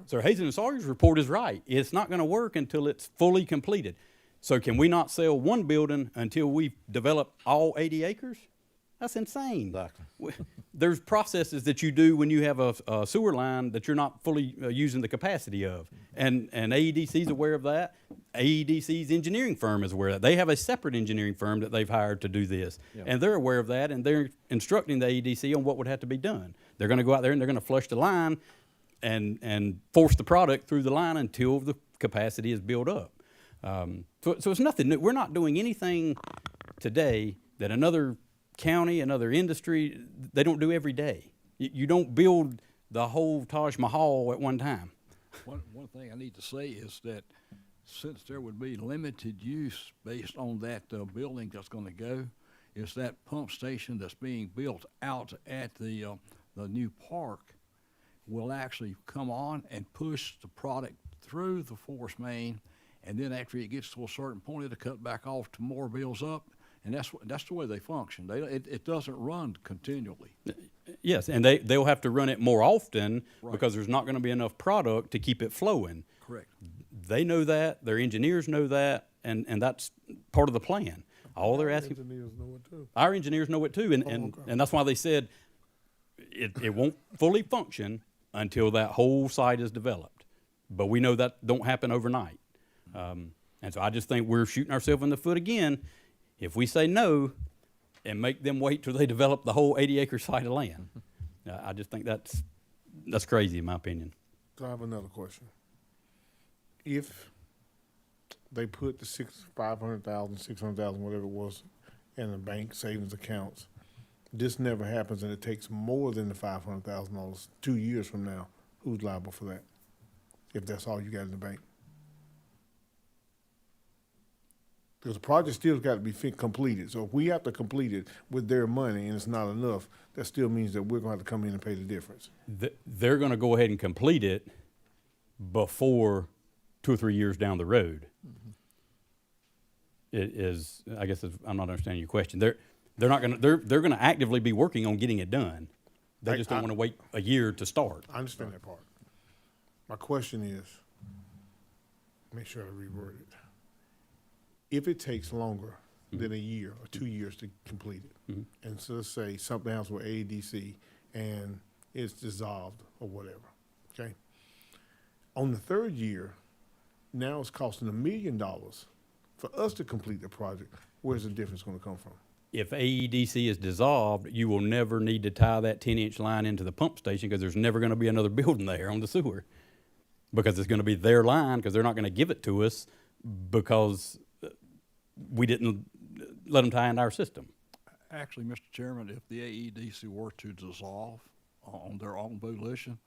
So Hazen and Sawyer's report is right. It's not going to work until it's fully completed. So can we not sell one building until we've developed all 80 acres? That's insane. Exactly. There's processes that you do when you have a sewer line that you're not fully using the capacity of. And AEDC's aware of that. AEDC's engineering firm is aware of that. They have a separate engineering firm that they've hired to do this. Yeah. And they're aware of that, and they're instructing the AEDC on what would have to be done. They're going to go out there and they're going to flush the line and force the product through the line until the capacity is built up. So it's nothing new. We're not doing anything today that another county, another industry, they don't do every day. You don't build the whole Taj Mahal at one time. One thing I need to say is that since there would be limited use based on that building that's going to go, is that pump station that's being built out at the new park will actually come on and push the product through the force main, and then after it gets to a certain point, it'll cut back off to more bills up. And that's the way they function. It doesn't run continually. Yes, and they'll have to run it more often Right. because there's not going to be enough product to keep it flowing. Correct. They know that, their engineers know that, and that's part of the plan. All they're asking, Engineers know it too. our engineers know it too, and that's why they said it won't fully function until that whole site is developed. But we know that don't happen overnight. And so I just think we're shooting ourselves in the foot again if we say no and make them wait till they develop the whole 80-acre site of land. I just think that's crazy in my opinion. So I have another question. If they put the $500,000, $600,000, whatever it was, in the bank savings accounts, this never happens and it takes more than the $500,000 2 years from now, who's liable for that? If that's all you got in the bank? Because the project still got to be completed. So if we have to complete it with their money and it's not enough, that still means that we're going to have to come in and pay the difference. They're going to go ahead and complete it before 2 or 3 years down the road. It is, I guess I'm not understanding your question. They're going to actively be working on getting it done. They just don't want to wait a year to start. I understand that part. My question is, make sure I reword it. If it takes longer than a year or 2 years to complete it, and so let's say something happens with AEDC and it's dissolved or whatever, okay? On the third year, now it's costing $1 million for us to complete the project. Where's the difference going to come from? If AEDC is dissolved, you will never need to tie that 10-inch line into the pump station because there's never going to be another building there on the sewer, because it's going to be their line, because they're not going to give it to us because we didn't let them tie into our system. Actually, Mr. Chairman, if the AEDC were to dissolve on their own volition,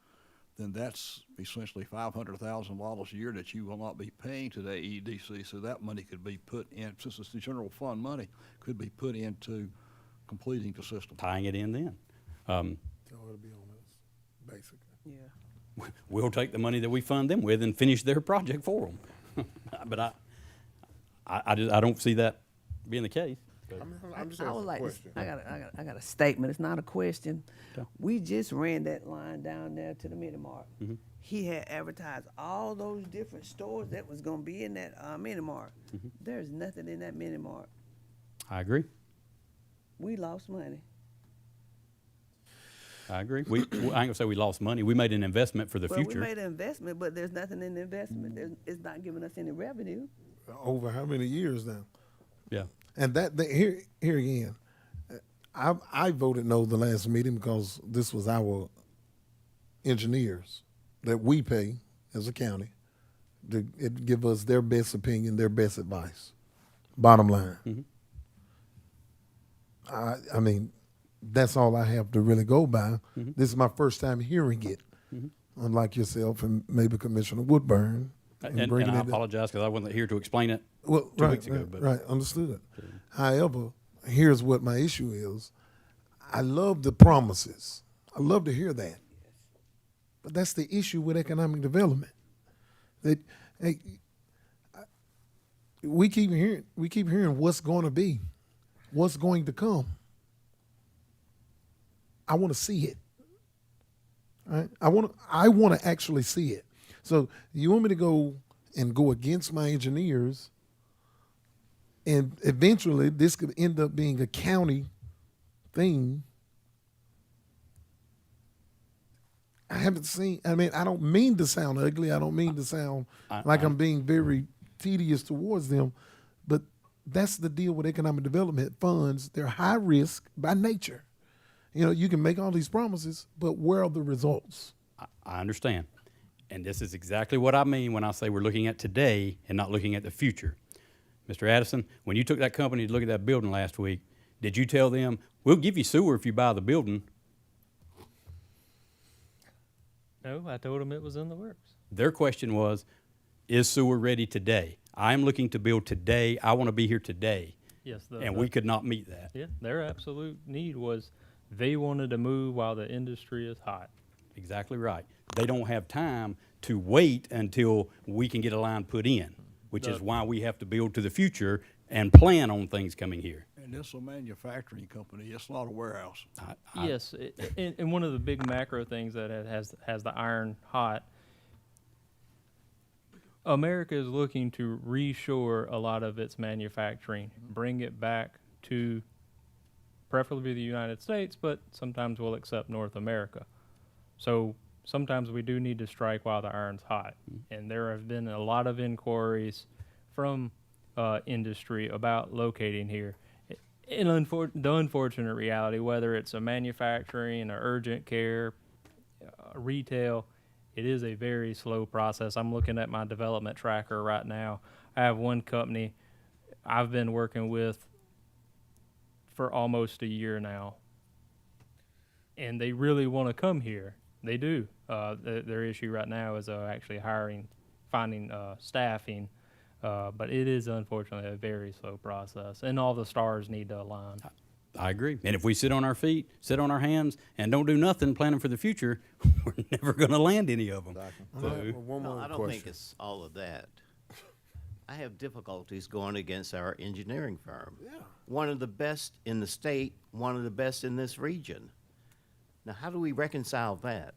then that's essentially $500,000 a year that you will not be paying to the AEDC. So that money could be put in, since it's the general fund money, could be put into completing the system. Tying it in then. So it'll be on us, basically. Yeah. We'll take the money that we fund them with and finish their project for them. But I don't see that being the case. But I'm just I asking would a like, question. I got a statement, it's not a question. Okay. We just ran that line down there to the Mini Mart. Mhm. He had advertised all those different stores that was gonna be in that, Mini Mart. Mhm. There's nothing in that Mini Mart. I agree. We lost money. I agree. I ain't gonna say we lost money. We made an investment for the Well, future. we made an investment, but there's nothing in the investment. It's not giving us any revenue. Over how many years now? Yeah. And here again, I voted no the last meeting because this was our engineers that we pay as a county to give us their best opinion, their best advice. Bottom line. Mhm. I mean, that's all I have to really go by. Mhm. This is my first time hearing it, Mhm. unlike yourself and maybe Commissioner Woodburn. And bringing I it- apologize because I wasn't here to explain it Well, 2 right, weeks ago. right, But right, understood. However, here's what my issue is. I love the promises. I love to hear that. But that's the issue with economic development. That hey, we keep hearing what's going to be, what's going to come. I want to see it. Right? I want to actually see it. So you want me to go against my engineers, and eventually this could end up being a county thing. I haven't seen, I mean, I don't mean to sound ugly. I don't mean to sound like I'm being very tedious towards them, but that's the deal with economic development funds. They're high risk by nature. You know, you can make all these promises, but where are the results? I understand. And this is exactly what I mean when I say we're looking at today and not looking at the future. Mr. Addison, when you took that company to look at that building last week, did you tell them, we'll give you sewer if you buy the building? No, I told them it was in the works. Their question was, is sewer ready today? I'm looking to build today. I want to be here today. Yes, And we could not meet that. Yeah, their absolute need was they wanted to move while the industry is hot. Exactly right. They don't have time to wait until we can get a line put in, which is why we have to build to the future and plan on things coming here. And this is a manufacturing company. It's not a warehouse. Yes, and one of the big macro things that has the iron hot, America is looking to reshore a lot of its manufacturing, bring it back to preferably the United States, but sometimes we'll accept North America. So sometimes we do need to strike while the iron's hot. And there have been a lot of inquiries from industry about locating here. And the unfortunate reality, whether it's a manufacturing or urgent care, retail, it is a very slow process. I'm looking at my development tracker right now. I have one company I've been working with for almost a year now, and they really want to come here. They do. Their issue right now is actually finding staffing, but it is unfortunately a very slow process, and all the stars need to align. I agree. And if we sit on our feet, sit on our hands, and don't do nothing planning for the future, we're never going to land any of them. No, I don't think it's all of that. I have difficulties going against our engineering firm. Yeah. One of the best in the state, one of the best in this region. Now, how do we reconcile that?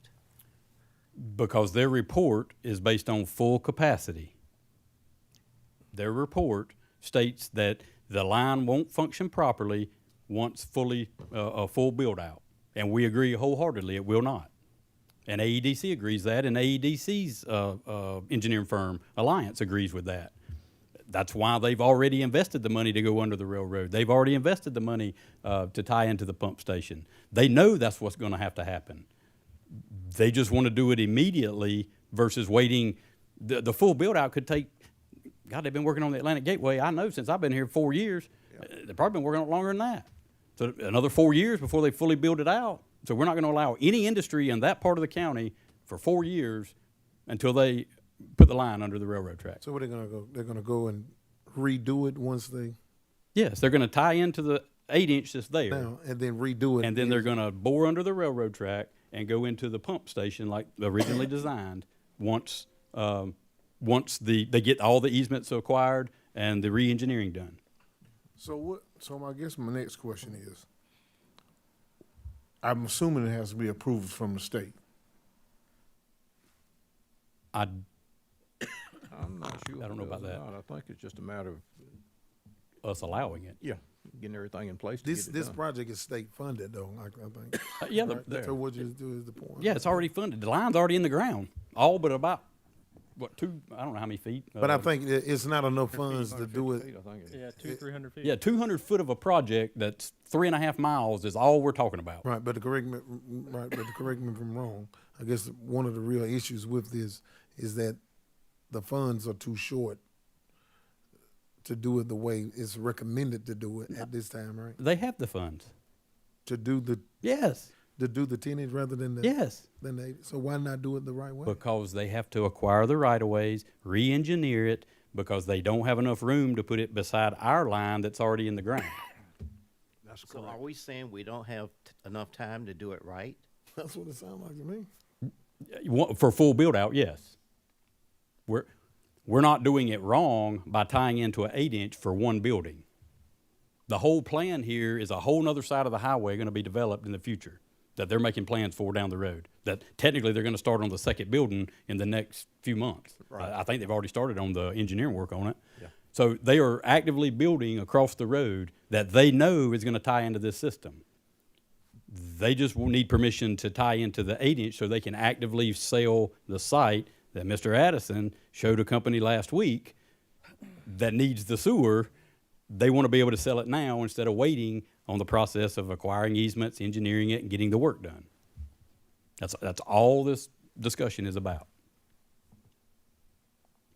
Because their report is based on full capacity. Their report states that the line won't function properly once a full build out. And we agree wholeheartedly it will not. And AEDC agrees that, and AEDC's engineering firm, Alliance, agrees with that. That's why they've already invested the money to go under the railroad. They've already invested the money to tie into the pump station. They know that's what's going to have to happen. They just want to do it immediately versus waiting. The full build out could take, God, they've been working on the Atlantic Gateway, I know, since I've been here 4 years. They've probably been working on it longer than that. So another 4 years before they fully build it out. So we're not going to allow any industry in that part of the county for 4 years until they put the line under the railroad track. So what are they going to go? They're going to go and redo it once they. Yes, they're going to tie into the 8-inch that's there. Now, and then redo it. And then they're going to bore under the railroad track and go into the pump station like originally designed once they get all the easements acquired and the re-engineering done. So So I guess my next question is, I'm assuming it has to be approved from the state. I'm not sure. I don't know about that. I think it's just a matter of, Us allowing it. yeah, getting everything in place to get This, it this done. project is state funded though, I think. Yeah, Right? So what you do is the point. yeah, it's already funded. The line's already in the ground, all but about, what, I don't know how many feet. But I think it's not enough funds to do it. Yeah, 300 feet. Yeah, 200 foot of a project that's 3.5 miles is all we're talking about. Right, but to correct me, if I'm wrong, I guess one of the real issues with this is that the funds are too short to do it the way it's recommended to do it at this time, right? They have the funds. To do the Yes. to do the 10-inch rather than the Yes. than the 80. So why not do it the right way? Because they have to acquire the right of ways, re-engineer it, because they don't have enough room to put it beside our line that's already in the ground. That's correct. So are we saying we don't have enough time to do it right? That's what it sounds like to me. For full build out, yes. We're not doing it wrong by tying into an 8-inch for one building. The whole plan here is a whole nother side of the highway going to be developed in the future that they're making plans for down the road. That technically they're going to start on the second building in the next few months. Right. I think they've already started on the engineering work on it. Yeah. So they are actively building across the road that they know is going to tie into this system. They just will need permission to tie into the 8-inch so they can actively sell the site that Mr. Addison showed a company last week that needs the sewer. They want to be able to sell it now instead of waiting on the process of acquiring easements, engineering it, and getting the work done. That's all this discussion is about.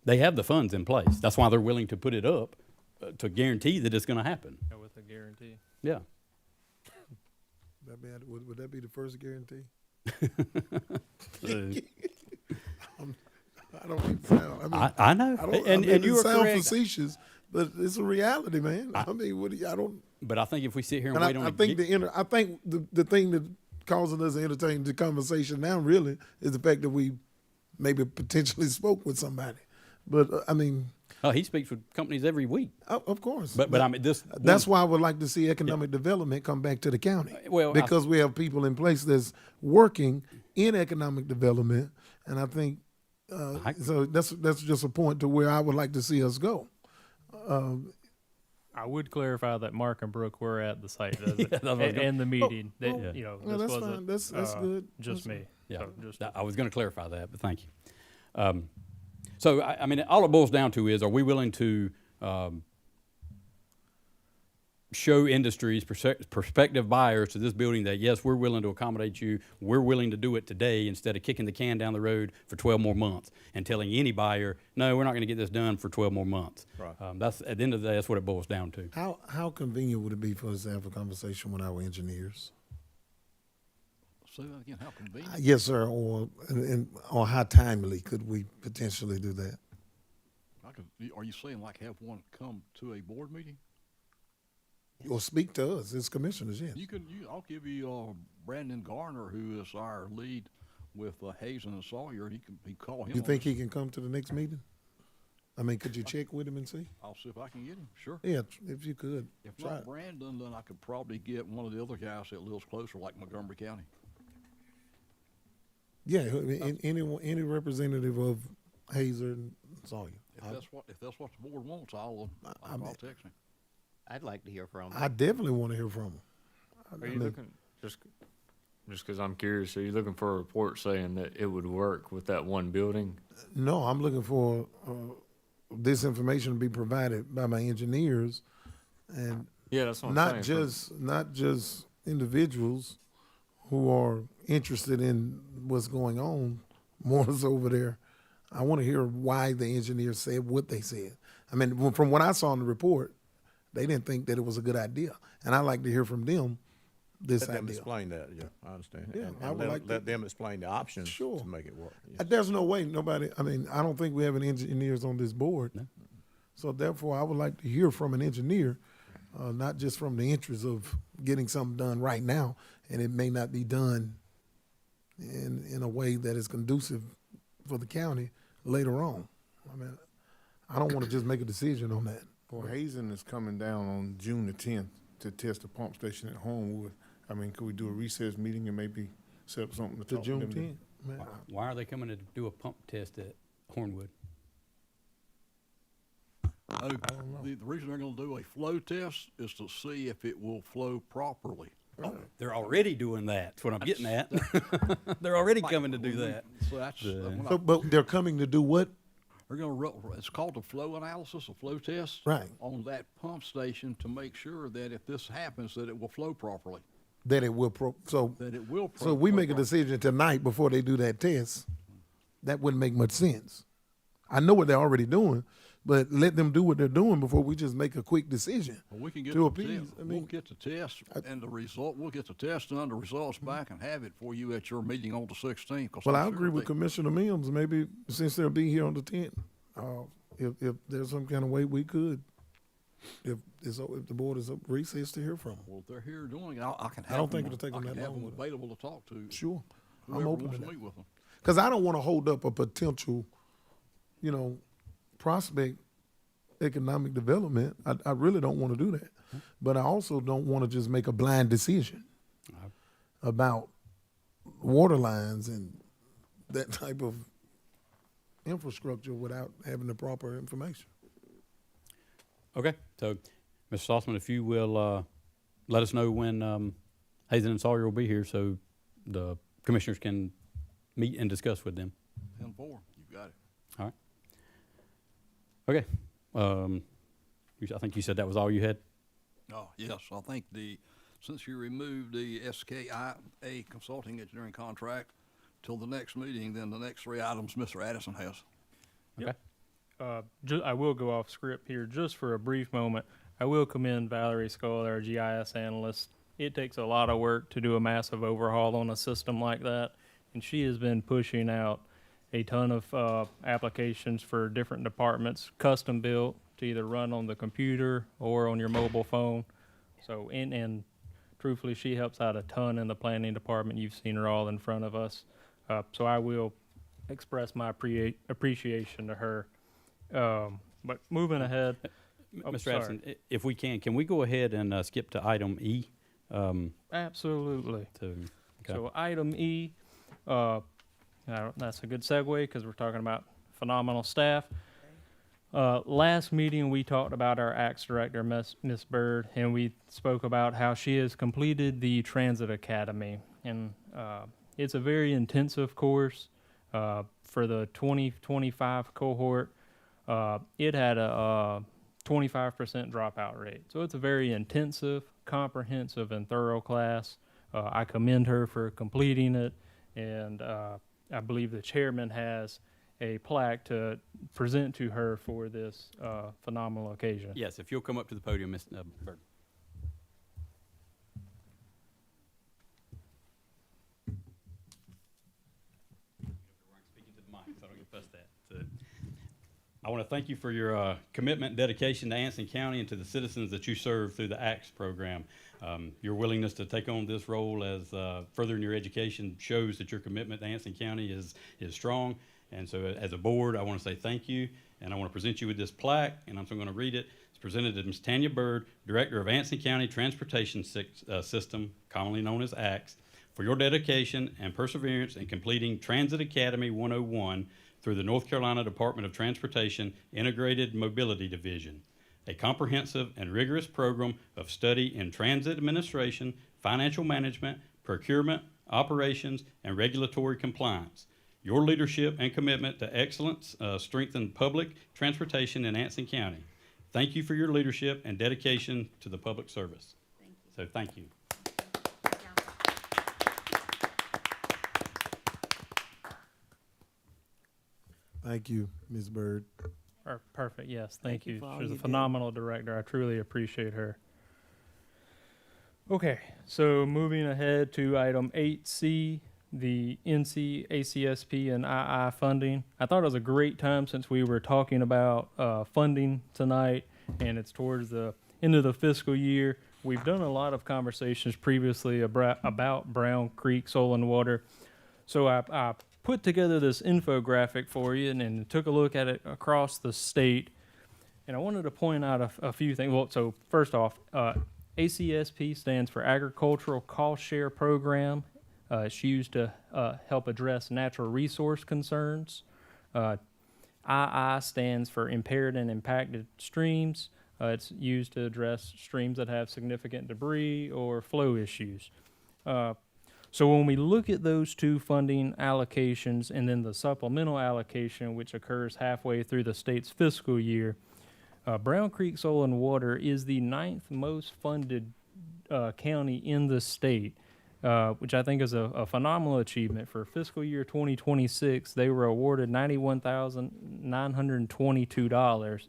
They have the funds in place. That's why they're willing to put it up to guarantee that it's going to happen. Yeah, with a guarantee. Yeah. Would that be the first guarantee? I don't mean to sound. I know. And you are sound correct. facetious, but it's a reality, man. I mean, I don't. But I think if we sit here and And wait on I it, think the thing that causing us to entertain the conversation now really is the fact that we maybe potentially spoke with somebody. But I mean, he speaks with companies every week. Of course. But I mean this. That's why I would like to see economic development come back to the county. Well, because we have people in place that's working in economic development, and I think so. That's just a point to where I would like to see us go. I would clarify that Mark and Brooke were at the site Yeah, and the meeting. well, That, yeah, this that's wasn't fine. That's good. Just That's me. Yeah, So just I was going to clarify that, but thank you. So, I mean, all it boils down to is, are we willing to show industries, prospective buyers to this building that, yes, we're willing to accommodate you, we're willing to do it today instead of kicking the can down the road for 12 more months and telling any buyer, no, we're not going to get this done for 12 more months. Right. That's, at the end of the day, that's what it boils down to. How convenient would it be for us to have a conversation with our engineers? Say that again, how convenient? Yes, sir. Or how timely could we potentially do that? Are you saying like have one come to a board meeting? Or speak to us as commissioners? Yes. I'll give you Brandon Garner, who is our lead with Hazen and Sawyer. He can call him. You think he can come to the next meeting? I mean, could you check with him and see? I'll see if I can get him. Sure. Yeah, if you could. If Try not it. Brandon, then I could probably get one of the other guys that lives closer, like Montgomery County. Yeah, any representative of Hazer and Sawyer. If that's what the board wants, I'll text him. I'd like to hear from him. I definitely want to hear from him. Are you looking, just because I'm curious, are you looking for a report saying that it would work with that one building? No, I'm looking for this information to be provided by my engineers, and Yeah, that's what I'm not saying. not just individuals who are interested in what's going on. More is over there. I want to hear why the engineers said what they said. I mean, from what I saw in the report, they didn't think that it was a good idea, and I like to hear from them this Let them idea. explain that, yeah, I understand. Yeah, And I would like let them explain the options Sure. to make it work. Yes. There's no way nobody. I mean, I don't think we have any engineers on this board, so therefore, I would like to hear from an engineer, not just from the interest of getting something done right now, and it may not be done in a way that is conducive for the county later on. I mean, I don't want to just make a decision on that Well, Hazen is coming down on June the 10th to test the pump station at Hornwood. I mean, could we do a recess meeting and maybe set up something to To talk to June them? 10th. Man, Why are they coming to do a pump test at Hornwood? Oh, the reason they're gonna do a flow test is to see if it will flow properly. Oh, they're already doing that. That's what I'm getting at. They're already coming to do that. So that's, So, but they're coming to do what? they're gonna, it's called a flow analysis, a flow test. Right. On that pump station to make sure that if this happens, that it will flow properly, That it will that it will. So we flow make a properly. decision tonight before they do that test. That wouldn't make much sense. I know what they're already doing, but let them do what they're doing before we just make a quick decision. Well, we can get to the appease. test, I we'll mean, get the test and the result, we'll get the test done, the results back and have it for you at your meeting on the 16th. 'Cause well, I'm I sure agree with they- Commissioner Mills. Maybe since they'll be here on the 10th, if there's some kind of way we could, if the board is up recess to hear from them. Well, if they're here doing it, I can have I don't think them- it'll take I them can that have long them with it. available to talk to. Sure, I'm whoever open to wants that. meet with them. Because I don't want to hold up a potential, prospect economic development. I really don't want to do that. But I also don't want to just make a blind decision about water lines and that type of infrastructure without having the proper information. Okay, so, Mr. Saltzman, if you will, let us know when, Hazen and Sawyer will be here so the commissioners can meet and discuss with them. 10-4, you got it. All right. Okay, I think you said that was all you had? Oh, yes, I think since you removed the SKIA consulting engineering contract till the next meeting, then the next three items Mr. Addison has. Okay. I will go off script here just for a brief moment. I will commend Valerie Scull, our GIS analyst. It takes a lot of work to do a massive overhaul on a system like that, and she has been pushing out a ton of applications for different departments, custom built to either run on the computer or on your mobile phone. So, and truthfully, she helps out a ton in the planning department. You've seen her all in front of us. So I will express my appreciation to her. But moving ahead. Mr. Addison, if we can we go ahead and skip to item E? Absolutely. Okay. So item E, that's a good segue because we're talking about phenomenal staff. Last meeting, we talked about our ACTS director, Miss Bird, and we spoke about how she has completed the Transit Academy. And it's a very intensive course for the 2025 cohort. It had a 25% dropout rate. So it's a very intensive, comprehensive, and thorough class. I commend her for completing it, and I believe the chairman has a plaque to present to her for this phenomenal occasion. Yes, if you'll come up to the podium, Ms. Bird. Speaking to the mic, so I don't get past that. I want to thank you for your commitment and dedication to Anson County and to the citizens that you serve through the ACTS program. Your willingness to take on this role as furthering your education shows that your commitment to Anson County is strong. And so as a board, I want to say thank you, and I want to present you with this plaque, and I'm going to read it. It's presented to Ms. Tanya Bird, Director of Anson County Transportation System, commonly known as ACTS, for your dedication and perseverance in completing Transit Academy 101 through the North Carolina Department of Transportation Integrated Mobility Division, a comprehensive and rigorous program of study in transit administration, financial management, procurement, operations, and regulatory compliance. Your leadership and commitment to excellence strengthen public transportation in Anson County. Thank you for your leadership and dedication to the public service. Thank you. So thank you. Thank you, Ms. Bird. Perfect, yes, thank you. for all She's a you did. phenomenal director. I truly appreciate her. Okay, so moving ahead to item 8C, the NC, ACSP, and II funding. I thought it was a great time since we were talking about funding tonight, and it's towards the end of the fiscal year. We've done a lot of conversations previously about Brown Creek Soil and Water. So I put together this infographic for you and took a look at it across the state. And I wanted to point out a few things. Well, so first off, ACSP stands for Agricultural Cost Share Program. It's used to help address natural resource concerns. II stands for Impaired and Impacted Streams. It's used to address streams that have significant debris or flow issues. So when we look at those two funding allocations and then the supplemental allocation, which occurs halfway through the state's fiscal year, Brown Creek Soil and Water is the 9th most funded county in the state, which I think is a phenomenal achievement. For fiscal year 2026, they were awarded $91,922.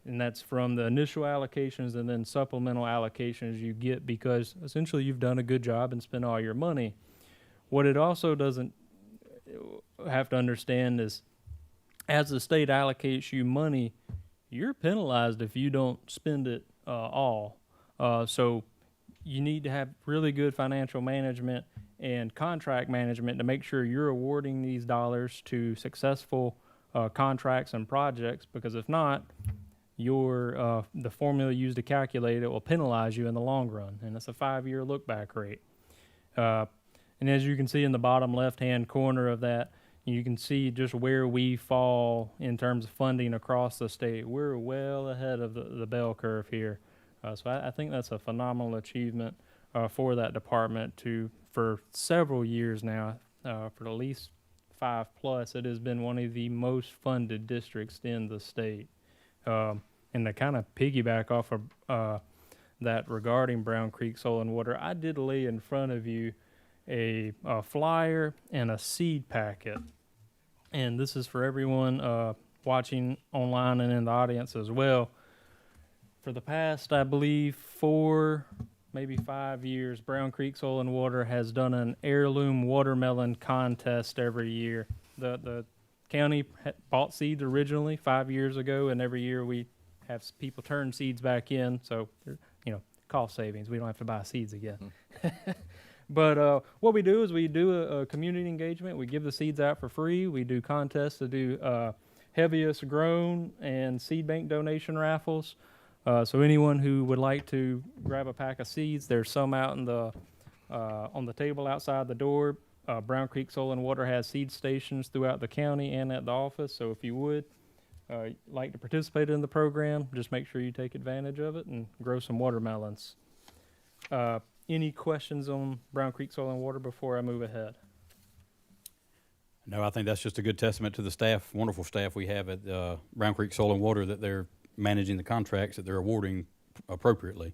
And that's from the initial allocations and then supplemental allocations you get because essentially you've done a good job and spent all your money. What it also doesn't have to understand is as the state allocates you money, you're penalized if you don't spend it all. So you need to have really good financial management and contract management to make sure you're awarding these dollars to successful contracts and projects, because if not, the formula used to calculate it will penalize you in the long run, and it's a 5-year look-back rate. And as you can see in the bottom left-hand corner of that, you can see just where we fall in terms of funding across the state. We're well ahead of the bell curve here. So I think that's a phenomenal achievement for that department for several years now, for at least 5+, it has been one of the most funded districts in the state. And to kind of piggyback off of that regarding Brown Creek Soil and Water, I did lay in front of you a flyer and a seed packet. And this is for everyone watching online and in the audience as well. For the past, I believe, 4, maybe 5 years, Brown Creek Soil and Water has done an heirloom watermelon contest every year. The county bought seeds originally 5 years ago, and every year we have people turn seeds back in, so cost savings. We don't have to buy seeds again. But what we do is we do a community engagement. We give the seeds out for free. We do contests to do heaviest grown and seed bank donation raffles. So anyone who would like to grab a pack of seeds, there's some out in on the table outside the door. Brown Creek Soil and Water has seed stations throughout the county and at the office. So if you would like to participate in the program, just make sure you take advantage of it and grow some watermelons. Any questions on Brown Creek Soil and Water before I move ahead? No, I think that's just a good testament to the staff, wonderful staff we have at Brown Creek Soil and Water, that they're managing the contracts that they're awarding appropriately.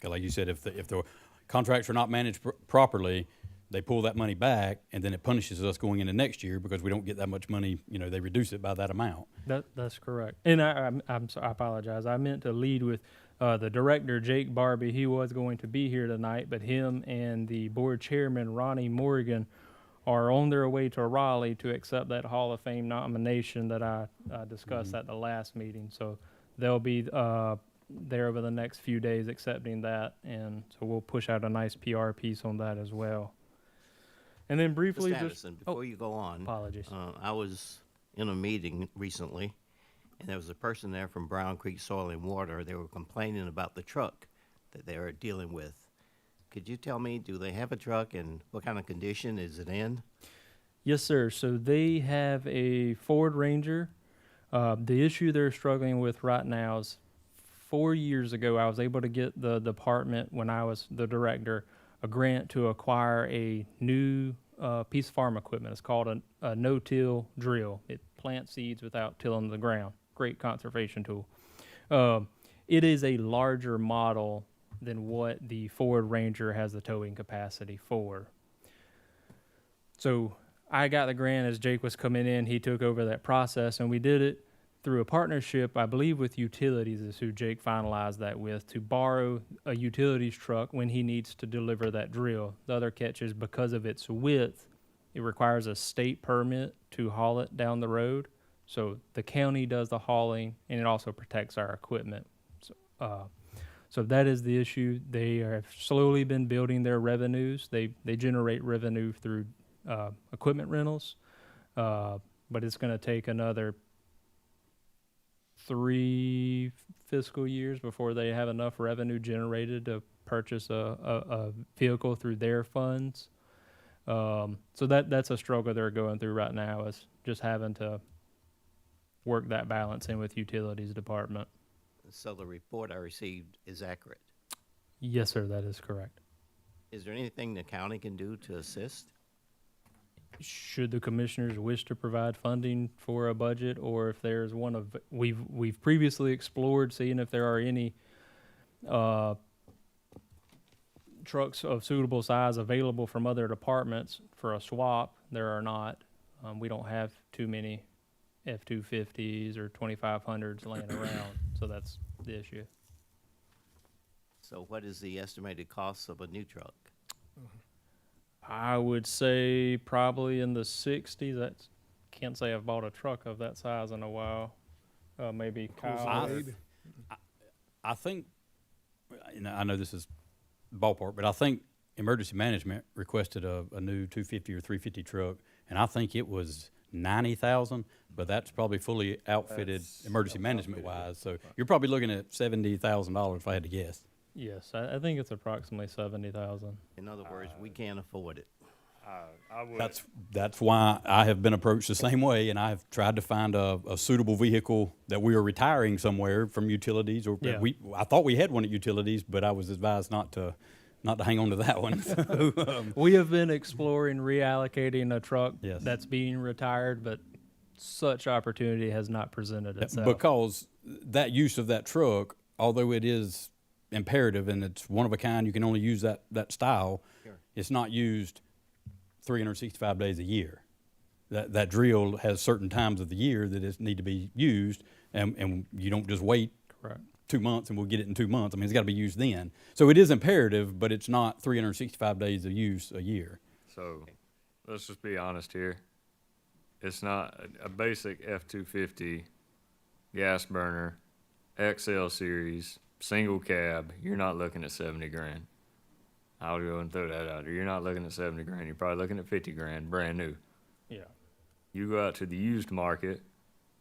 Like you said, if the contracts are not managed properly, they pull that money back, and then it punishes us going into next year because we don't get that much money. They reduce it by that amount. That's correct. And I'm sorry, I apologize. I meant to lead with the director, Jake Barbie. He was going to be here tonight, but him and the board chairman, Ronnie Morgan, are on their way to Raleigh to accept that Hall of Fame nomination that I discussed at the last meeting. So they'll be there over the next few days accepting that, and so we'll push out a nice PR piece on that as well. And then briefly, Mr. Addison, before you go on, apologies. I was in a meeting recently, and there was a person there from Brown Creek Soil and Water. They were complaining about the truck that they are dealing with. Could you tell me, do they have a truck, and what kind of condition is it in? Yes, sir. So they have a Ford Ranger. The issue they're struggling with right now is 4 years ago, I was able to get the department, when I was the director, a grant to acquire a new piece of farm equipment. It's called a no-till drill. It plants seeds without tilling the ground. Great conservation tool. It is a larger model than what the Ford Ranger has the towing capacity for. So I got the grant as Jake was coming in. He took over that process, and we did it through a partnership, I believe, with Utilities is who Jake finalized that with, to borrow a utilities truck when he needs to deliver that drill. The other catch is because of its width, it requires a state permit to haul it down the road. So the county does the hauling, and it also protects our equipment. So that is the issue. They have slowly been building their revenues. They generate revenue through equipment rentals, but it's going to take another 3 fiscal years before they have enough revenue generated to purchase a vehicle through their funds. So that's a struggle they're going through right now, is just having to work that balance in with utilities department. So the report I received is accurate. Yes, sir, that is correct. Is there anything the county can do to assist? Should the commissioners wish to provide funding for a budget, or if there's one of, we've previously explored seeing if there are any trucks of suitable size available from other departments for a swap. There are not. We don't have too many F-250s or 2500s laying around, so that's the issue. So what is the estimated cost of a new truck? I would say probably in the 60s. That's, can't say I've bought a truck of that size in a while. Maybe Kyle. I think, I know this is ballpark, but I think emergency management requested a new 250 or 350 truck, and I think it was 90,000, but that's probably fully outfitted emergency management wise. So you're probably looking at $70,000 if I had to guess. Yes, I think it's approximately 70,000. In other words, we can't afford it. I would. That's why I have been approached the same way, and I have tried to find a suitable vehicle that we are retiring somewhere from utilities, or Yeah. I thought we had one at utilities, but I was advised not to hang on to that one. So, We have been exploring reallocating a truck Yes. that's being retired, but such opportunity has not presented itself. because that use of that truck, although it is imperative and it's one of a kind, you can only use that style. Sure. It's not used 365 days a year. That drill has certain times of the year that it need to be used, and you don't just wait Correct. 2 months and we'll get it in 2 months. I mean, it's got to be used then. So it is imperative, but it's not 365 days of use a year. So, let's just be honest here. It's not a basic F-250 gas burner, XL series, single cab. You're not looking at 70 grand. I'll go and throw that out there. You're not looking at 70 grand. You're probably looking at 50 grand, brand new. Yeah. You go out to the used market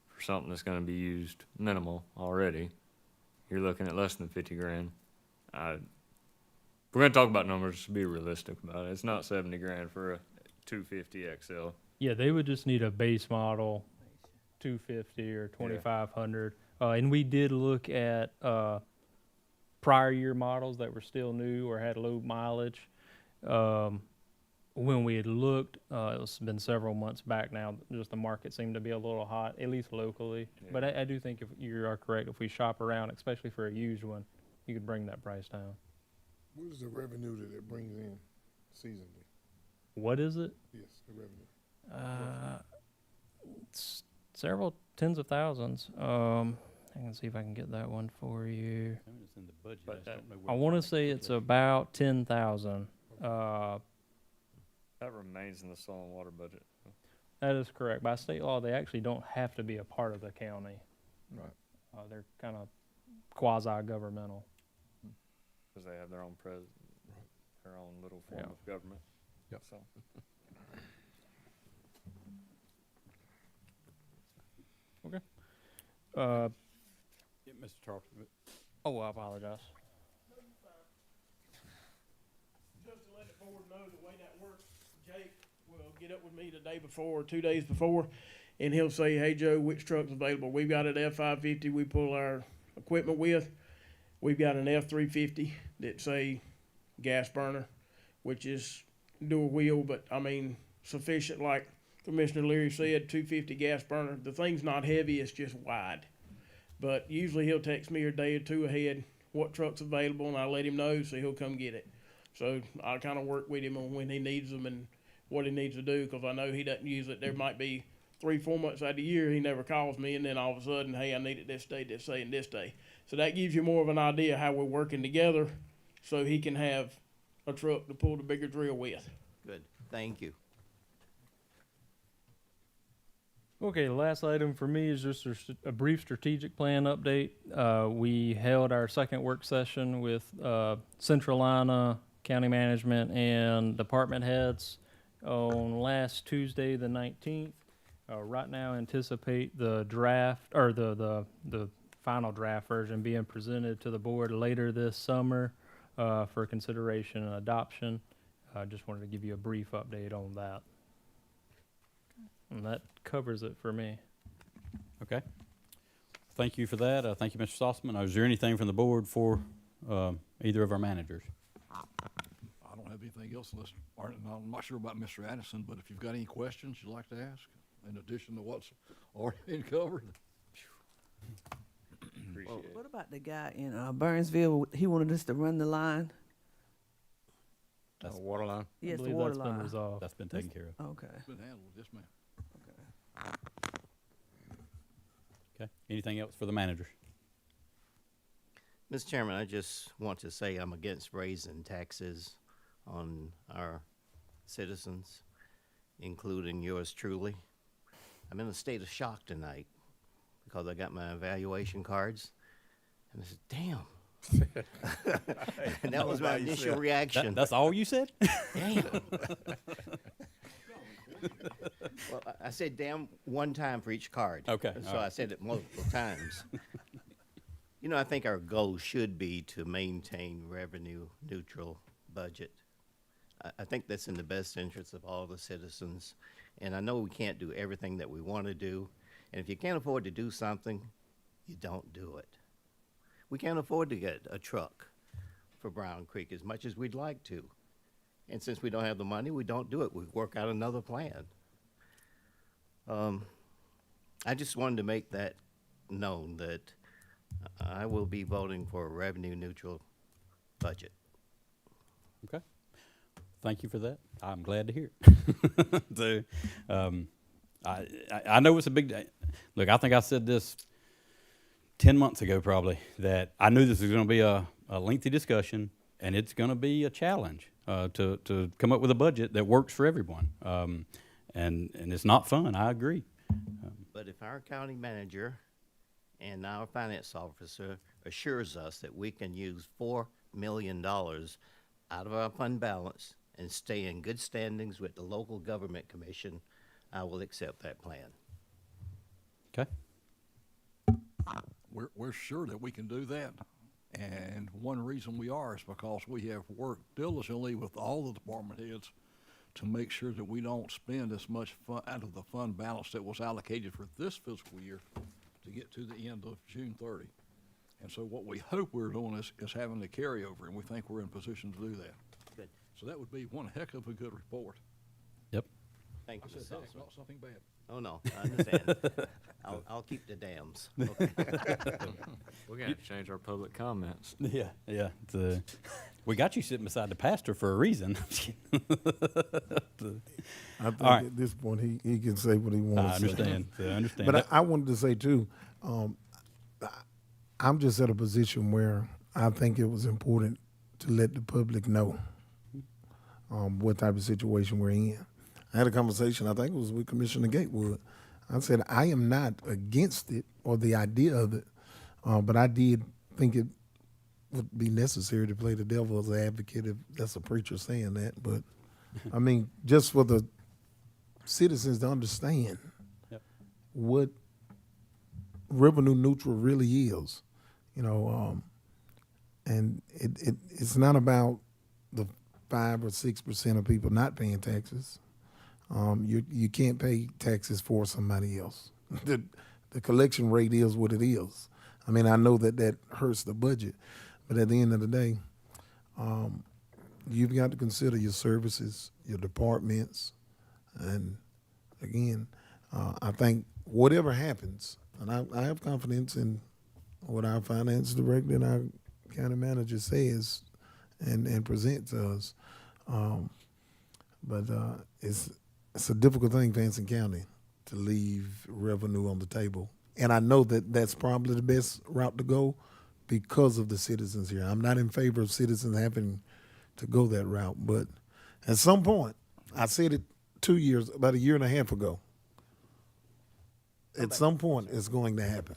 for something that's going to be used minimal already. You're looking at less than 50 grand. We're going to talk about numbers to be realistic about it. It's not 70 grand for a 250 XL. Yeah, they would just need a base model 250 or 2500. And we did look at prior year models that were still new or had low mileage. When we had looked, it's been several months back now, just the market seemed to be a little hot, at least locally. Yeah. But I do think if you are correct, if we shop around, especially for a used one, you could bring that price down. What is the revenue that it brings in seasonally? What is it? Yes, the revenue. It's several tens of thousands. I can see if I can get that one for you. It's in the budget. But I want to say it's about 10,000. That remains in the soil and water budget. That is correct. By state law, they actually don't have to be a part of the county. Right. They're kind of quasi-governmental. Because they have their own their own little form Yeah. of government. Yep. So. Okay. Mr. Charlton. Oh, I apologize. Just to let the board know the way that works, Jake will get up with me the day before or 2 days before, and he'll say, "Hey Joe, which truck's available?" We've got an F-550 we pull our equipment with. We've got an F-350 that's a gas burner, which is dual wheel, but I mean sufficient, like Commissioner Leary said, 250 gas burner. The thing's not heavy, it's just wide. But usually he'll text me a day or two ahead what truck's available, and I let him know, so he'll come get it. So I kind of work with him on when he needs them and what he needs to do, because I know he doesn't use it. There might be 3-4 months out of the year he never calls me, and then all of a sudden, hey, I need it this day, this day, and this day. So that gives you more of an idea how we're working together, so he can have a truck to pull the bigger drill with. Good, thank you. Okay, the last item for me is just a brief strategic plan update. We held our second work session with Centralina County Management and department heads on last Tuesday, the 19th. Right now, anticipate the draft or the final draft version being presented to the board later this summer for consideration and adoption. I just wanted to give you a brief update on that. And that covers it for me. Okay. Thank you for that. Thank you, Mr. Sossaman. Is there anything from the board for either of our managers? I don't have anything else unless, I'm not sure about Mr. Addison, but if you've got any questions you'd like to ask, in addition to what's already been covered. Well, what about the guy in Burnsville? He wanted us to run the line. That's water line? I Yes, the believe water that's line. been resolved. That's been taken care of. Okay. It's been handled, yes, ma'am. Okay. Anything else for the managers? Mr. Chairman, I just want to say I'm against raising taxes on our citizens, including yours truly. I'm in a state of shock tonight because I got my evaluation cards, and I said, damn. And that was my initial reaction. That's all you said? Damn. Well, I said damn one time for each card. Okay, So all right. I said it multiple times. You know, I think our goal should be to maintain revenue neutral budget. I think that's in the best interest of all the citizens. And I know we can't do everything that we want to do. And if you can't afford to do something, you don't do it. We can't afford to get a truck for Brown Creek as much as we'd like to. And since we don't have the money, we don't do it. We work out another plan. I just wanted to make that known that I will be voting for a revenue neutral budget. Okay. Thank you for that. I'm glad to hear it. So, I know it's a big day. Look, I think I said this 10 months ago probably, that I knew this was going to be a lengthy discussion, and it's going to be a challenge to come up with a budget that works for everyone. And it's not fun, I agree. But if our county manager and our finance officer assures us that we can use $4 million out of our fund balance and stay in good standings with the local government commission, I will accept that plan. Okay. We're sure that we can do that. And one reason we are is because we have worked diligently with all the department heads to make sure that we don't spend as much out of the fund balance that was allocated for this fiscal year to get to the end of June 30. And so what we hope we're doing is having the carryover, and we think we're in position to do that. Good. So that would be one heck of a good report. Yep. Thank I you, said Mr. heck, Salzman. not something bad. Oh, no, I understand. I'll keep the dams. Okay. We're gonna have to change our public comments. Yeah, yeah. We got you sitting beside the pastor for a reason. I think All right. at this point he can say what he wants. I understand. I understand. But That- I wanted to say too, I'm just at a position where I think it was important to let the public know what type of situation we're in. I had a conversation, I think it was with Commissioner Gatewood. I said, I am not against it or the idea of it, but I did think it would be necessary to play the devil's advocate, if that's a preacher saying that. But, I mean, just for the citizens to understand Yep. what revenue neutral really is, you know, and it's not about the 5 or 6% of people not paying taxes. You can't pay taxes for somebody else. The collection rate is what it is. I mean, I know that hurts the budget, but at the end of the day, you've got to consider your services, your departments, and again, I think whatever happens, and I have confidence in what our finance director and our county manager says and presents to us, but it's a difficult thing for Anson County to leave revenue on the table. And I know that that's probably the best route to go because of the citizens here. I'm not in favor of citizens having to go that route, but at some point, I said it about a year and a half ago, at some point it's going to happen.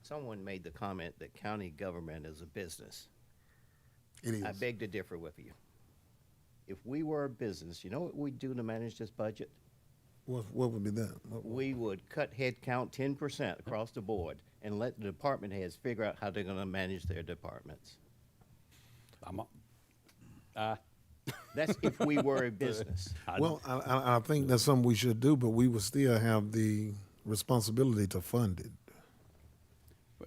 Someone made the comment that county government is a business. It is. I beg to differ with you. If we were a business, you know what we'd do to manage this budget? What would be that? We would cut head count 10% across the board and let the department heads figure out how they're gonna manage their departments. That's if we were a business. Well, I think that's something we should do, but we would still have the responsibility to fund it.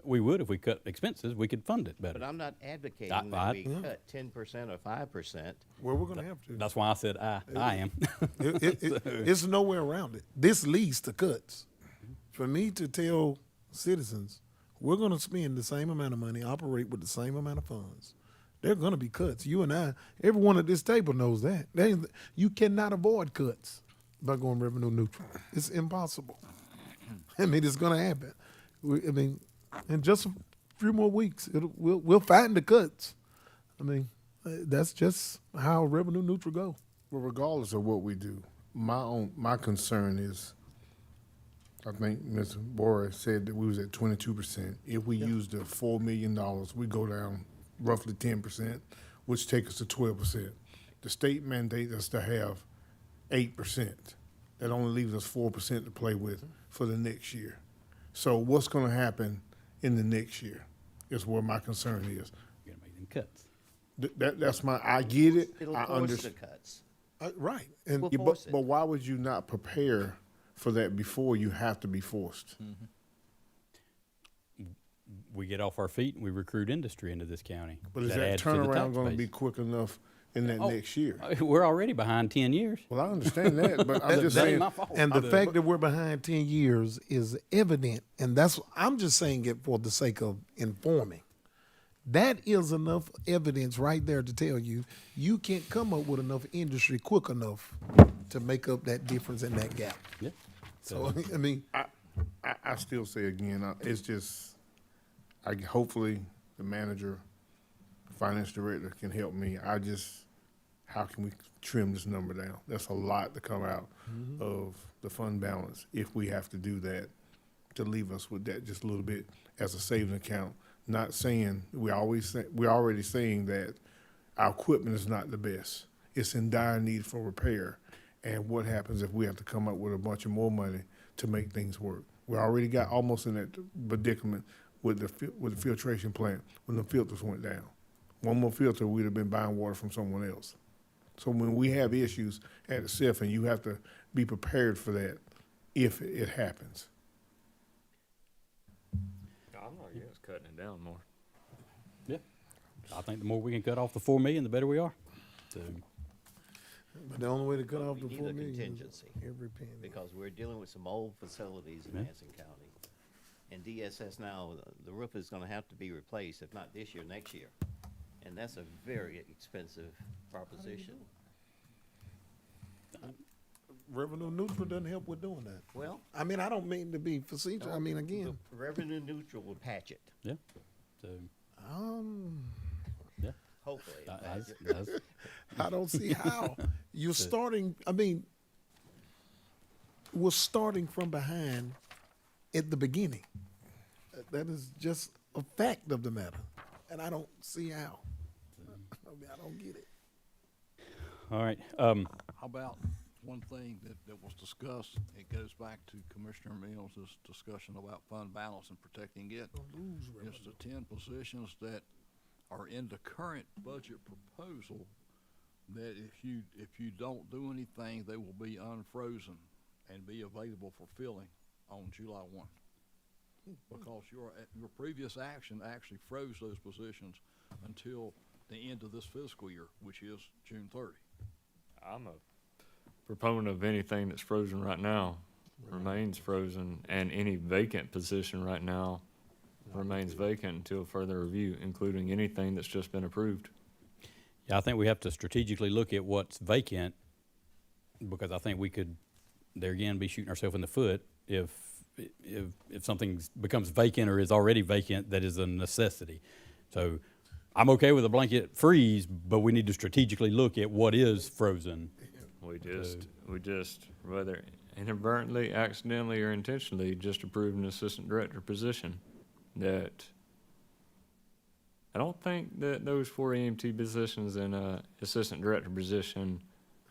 We would, if we cut expenses, we could fund it better. But I'm not advocating I- that we Yeah. cut 10% or 5%. Well, we're gonna have to. That's why I said I am. It's nowhere around it. This leads to cuts. For me to tell citizens, we're gonna spend the same amount of money, operate with the same amount of funds, there are gonna be cuts. You and I, everyone at this table knows that. You cannot avoid cuts by going revenue neutral. It's impossible. I mean, it's gonna happen. In just a few more weeks, we'll find the cuts. I mean, that's just how revenue neutral go. Well, regardless of what we do, my concern is, I think Ms. Bora said that we was at 22%. If we use the $4 million, we go down roughly 10%, which takes us to 12%. The state mandates us to have 8%. That only leaves us 4% to play with for the next year. So what's going to happen in the next year is where my concern is. You're gonna make them cuts. That's my. I get it. It'll I force the understand. cuts. Right. And We'll Yeah, force it. but why would you not prepare for that before you have to be forced? We get off our feet and we recruit industry into this county. But is that adds to the turnaround tax going to base. be quick enough in that Oh, next year? We're already behind 10 years. Well, I understand that, but I'm just That ain't saying. my fault. And the fact that we're behind 10 years is evident, and I'm just saying it for the sake of informing. That is enough evidence right there to tell you you can't come up with enough industry quick enough to make up that difference in that gap. Yeah. So, I mean, I still say again, it's just, hopefully the manager, finance director can help me. How can we trim this number down? That's a lot to come out of the fund balance if we have to do that, to leave us with that just a little bit as a saving account. Not saying, we're already saying that our equipment is not the best. It's in dire need for repair. And what happens if we have to come up with a bunch of more money to make things work? We already got almost in that predicament with the filtration plant when the filters went down. One more filter, we'd have been buying water from someone else. So when we have issues at the CIFN, you have to be prepared for that if it happens. I'm not against cutting it down more. Yeah. I think the more we can cut off the 4 million, the better we are. So, but the only way to cut off the We 4 need a million contingency. is every penny. Because we're dealing with some old facilities in Yeah. Anson County. And DSS now, the roof is gonna have to be replaced, if not this year, next year. And that's a very expensive proposition. Revenue neutral doesn't help with doing that. Well, I mean, I don't mean to be facetious. I mean, again, the revenue neutral will patch it, yeah. So, yeah. hopefully. it'll I- patch it. that's- I don't see how. You're starting, I mean, we're starting from behind at the beginning. That is just a fact of the matter. And I don't see how. I mean, I don't get it. All right. How about one thing that was discussed? It goes back to Commissioner Mills' discussion about fund balance and protecting it. It's the 10 positions that are in the current budget proposal that if you don't do anything, they will be unfrozen and be available for filling on July 1. Because your previous action actually froze those positions until the end of this fiscal year, which is June 30. I'm a proponent of anything that's frozen right now remains frozen, and any vacant position right now remains vacant until further review, including anything that's just been approved. Yeah, I think we have to strategically look at what's vacant, because I think we could, there again, be shooting ourselves in the foot if something becomes vacant or is already vacant that is a necessity. So I'm okay with a blanket freeze, but we need to strategically look at what is frozen. We just, whether inadvertently, accidentally, or intentionally, just approved an assistant director position that I don't think that those 4 EMT positions and assistant director position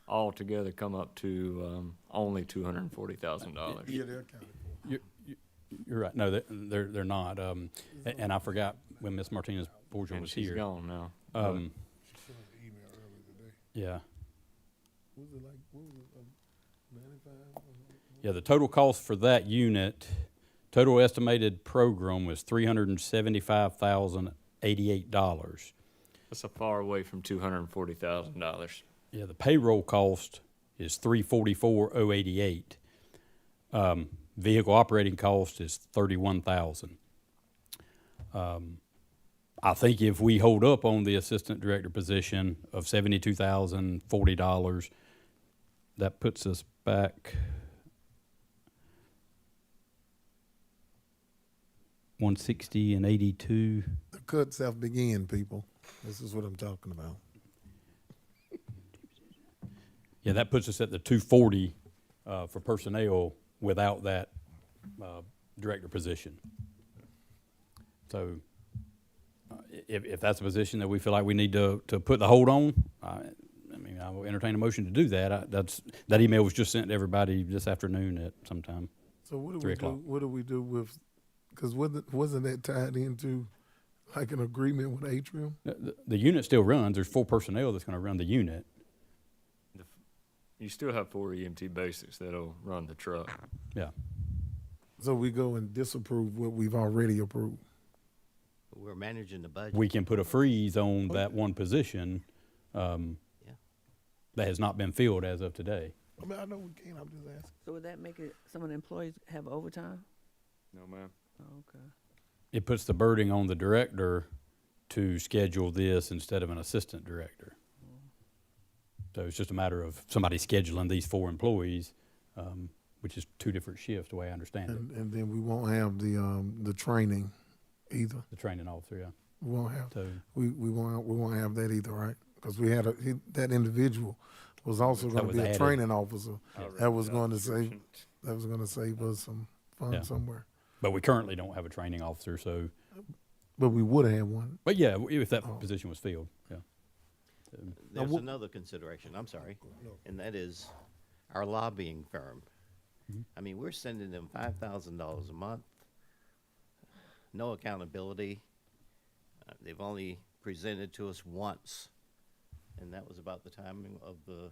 altogether come up to only $240,000. Yeah, they're accounted for. You're right. No, they're not. And I forgot when Miss Martinez Borgia And was she's here. gone now. She sent us an email earlier today. Yeah. What was it like, what was it, 95? Yeah, the total cost for that unit, total estimated program was $375,088. That's a far away from $240,000. Yeah, the payroll cost is $344,088. Vehicle operating cost is $31,000. I think if we hold up on the assistant director position of $72,040, that puts us back 160 and 82. The cuts have begun, people. This is what I'm talking about. Yeah, that puts us at the 240 for personnel without that director position. So if that's a position that we feel like we need to put the hold on, I mean, I will entertain a motion to do that. That email was just sent to everybody this afternoon at sometime. So what do 3 we do? o'clock. What do we do with? Because wasn't that tied into like an agreement with Atrium? The unit still runs. There's 4 personnel that's going to run the unit. You still have 4 EMT basics that'll run the truck. Yeah. So we go and disapprove what we've already approved. We're managing the budget. We can put a freeze on that one position that has not been filled as of today. I mean, I know we can. I'm just asking. So would that make it, some of the employees have overtime? No, ma'am. Oh, okay. It puts the burden on the director to schedule this instead of an assistant director. So it's just a matter of somebody scheduling these 4 employees, which is 2 different shifts, the way I understand it. And then we won't have the training either. The training officer, yeah. We won't have. So We won't have that either, right? Because we had that individual was also That going to was be a added. training officer. Already That was job going to save. description. That was going to save us some funds Yeah. somewhere. But we currently don't have a training officer, so, But we would have had one. but yeah, if that Oh. position was filled, yeah. There's wh- another consideration, I'm sorry, and that is our lobbying firm. I mean, we're sending them $5,000 a month, no accountability. They've only presented to us once, and that was about the timing of the,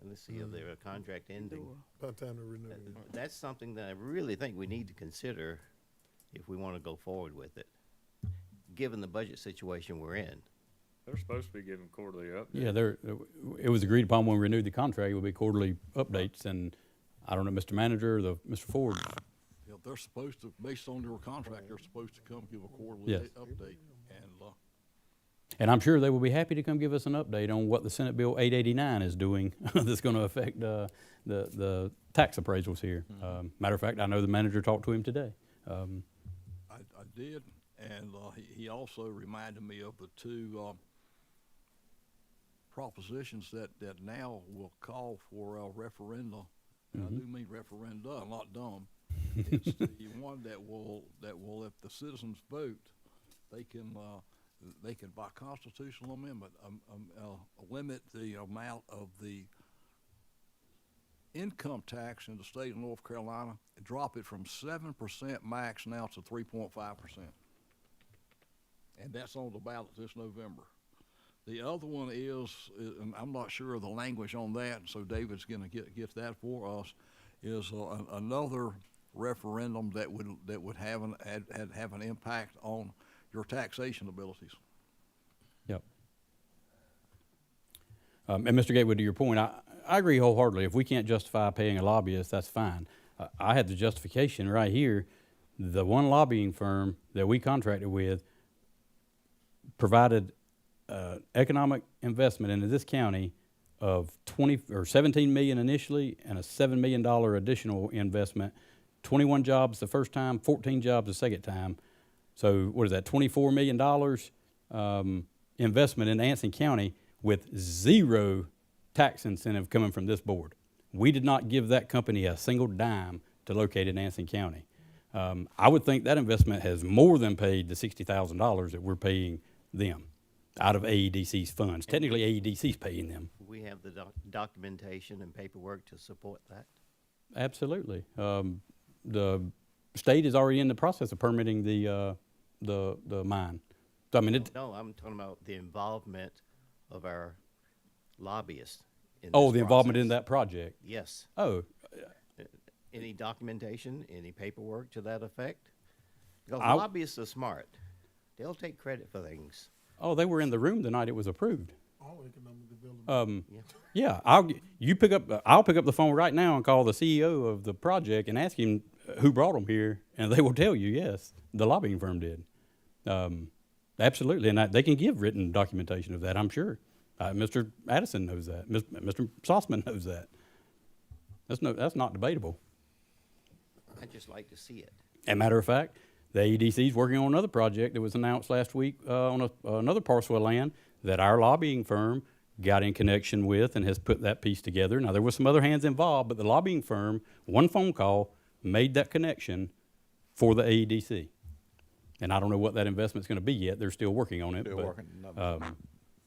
let's see, of their contract ending. About time to renew. That's something that I really think we need to consider if we want to go forward with it, given the budget situation we're in. They're supposed to be giving quarterly updates. Yeah, it was agreed upon when we renewed the contract, it would be quarterly updates, and I don't know, Mr. Manager, Mr. Ford, Yeah, they're supposed to, based on their contract, they're supposed to come give a quarterly Yes. update. and I'm sure they will be happy to come give us an update on what the Senate Bill 889 is doing that's going to affect the tax appraisals here. Matter of fact, I know the manager talked to him today. I did, and he also reminded me of the 2 propositions that now will call for a referenda. And I do mean referenda, not dumb. It's the one that will, if the citizens vote, they can by constitutional amendment limit the amount of the income tax in the state of North Carolina, drop it from 7% max now to 3.5%. And that's on the ballot this November. The other one is, and I'm not sure of the language on that, so David's going to get that for us, is another referendum that would have an impact on your taxation abilities. Yep. And Mr. Gatewood, to your point, I agree wholeheartedly. If we can't justify paying a lobbyist, that's fine. I had the justification right here. The one lobbying firm that we contracted with provided economic investment into this county of 17 million initially and a $7 million additional investment, 21 jobs the first time, 14 jobs the second time. So what is that, $24 million investment in Anson County with 0 tax incentive coming from this board. We did not give that company a single dime to locate in Anson County. I would think that investment has more than paid the $60,000 that we're paying them out of AEDC's funds. Technically, AEDC's paying them. We have the documentation and paperwork to support that. Absolutely. The state is already in the process of permitting the mine. So I mean, No, I'm talking about the involvement of our lobbyists in oh, this the involvement in process. that project. Yes. Oh, Any documentation, any paperwork to that effect? Because I- lobbyists are smart. They'll take credit for things. oh, they were in the room the night it was approved. All economic development. Yeah, I'll pick up the phone right now and call the CEO of the project and ask him who brought them here, and they will tell you, yes, the lobbying firm did. Absolutely, and they can give written documentation of that, I'm sure. Mr. Addison knows that. Mr. Sossman knows that. That's not debatable. I'd just like to see it. As a matter of fact, the AEDC is working on another project that was announced last week on another parcel of land that our lobbying firm got in connection with and has put that piece together. Now, there was some other hands involved, but the lobbying firm, one phone call, made that connection for the AEDC. And I don't know what that investment's going to be yet. They're still working on it. Still working.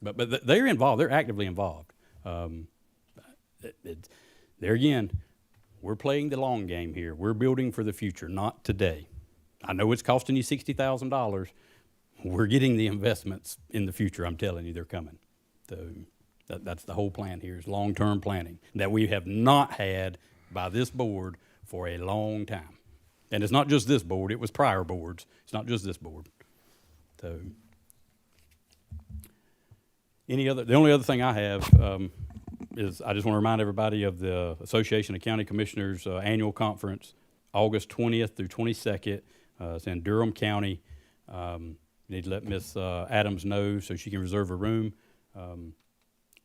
But they're involved. They're actively involved. There again, we're playing the long game here. We're building for the future, not today. I know it's costing you $60,000. We're getting the investments in the future. I'm telling you, they're coming. So that's the whole plan here is long-term planning that we have not had by this board for a long time. And it's not just this board. It was prior boards. It's not just this board. So the only other thing I have is I just want to remind everybody of the Association of County Commissioners annual conference, August 20th through 22nd. It's in Durham County. You need to let Miss Adams know so she can reserve a room.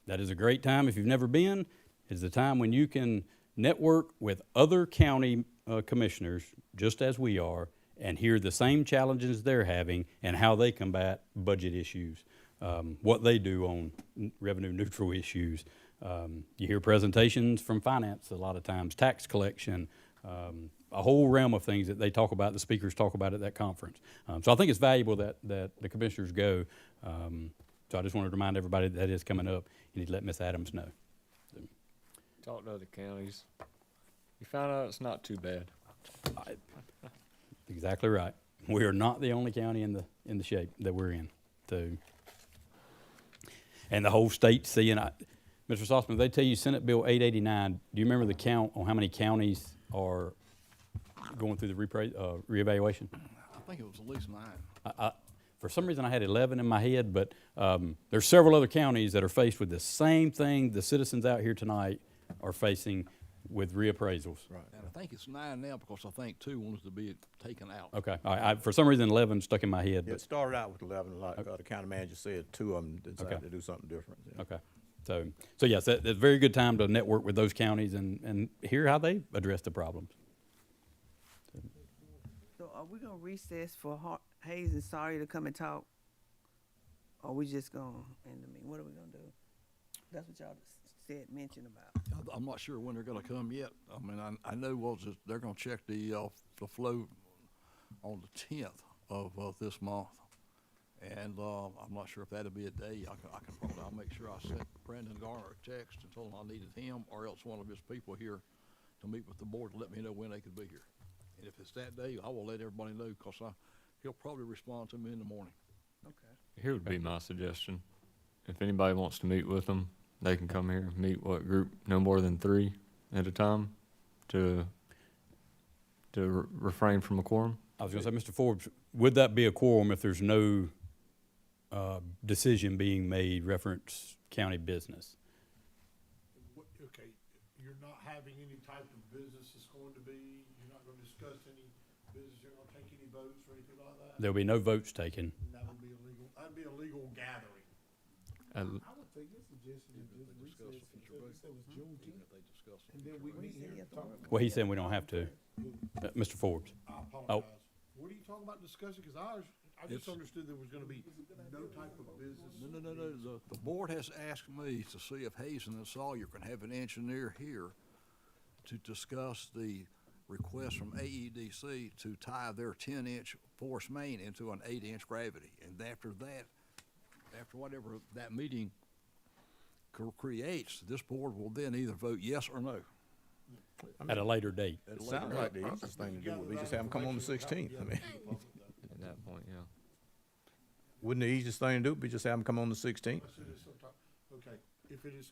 That is a great time. If you've never been, it's the time when you can network with other county commissioners, just as we are, and hear the same challenges they're having and how they combat budget issues, what they do on revenue neutral issues. You hear presentations from finance a lot of times, tax collection, a whole realm of things that they talk about, the speakers talk about at that conference. So I think it's valuable that the commissioners go. So I just wanted to remind everybody that is coming up. You need to let Ms. Adams know. Talk to other counties. You found out it's not too bad. Exactly right. We are not the only county in the shape that we're in. So, and the whole state seeing. Mr. Sossman, they tell you Senate Bill 889. Do you remember the count on how many counties are going through the reevaluation? I think it was at least 9. For some reason, I had 11 in my head, but there's several other counties that are faced with the same thing the citizens out here tonight are facing with reappraisals. Right. And I think it's 9 now because I think 2 wanted to be taken out. Okay. All right. For some reason, 11 stuck in my head. It started out with 11, like the county manager said, 2 of them decided to do something different. Yeah. Okay. So yes, that's a very good time to network with those counties and hear how they address the problems. So are we gonna recess for Hayes and Sawyer to come and talk? Or we just gonna end the meeting? What are we gonna do? That's what y'all mentioned about. I'm not sure when they're gonna come yet. I mean, I know they're gonna check the flow on the 10th of this month. And I'm not sure if that'll be a day. I'll make sure I sent Brandon Garner a text and told him I needed him or else one of his people here to meet with the board to let me know when they could be here. And if it's that day, I will let everybody know because he'll probably respond to me in the morning. Okay. Here would be my suggestion. If anybody wants to meet with them, they can come here, meet what group, no more than 3 at a time to refrain from a quorum. I was going to say, Mr. Forbes, would that be a quorum if there's no decision being made reference county business? Okay, you're not having any type of business that's going to be, you're not gonna discuss any business, you're gonna take any votes or anything like that? There'll be no votes taken. That would be illegal, that'd be a legal gathering. I would think it's suggestion to just recess until we said it was Juneteenth. And then we meet here and talk. Well, he's saying we don't have to. Mr. Forbes. I apologize. What are you talking about discussing? Cause I just understood there was gonna be no type of business. No. The board has asked me to see if Hazen and Sawyer can have an engineer here to discuss the request from AEDC to tie their 10-inch force main into an 8-inch gravity. And after whatever that meeting creates, this board will then either vote yes or no. at a later date. It sounds like the easiest thing to do would be just have them come on the 16th. I mean, At that point, yeah. wouldn't the easiest thing to do be just have them come on the 16th? Okay, if it is,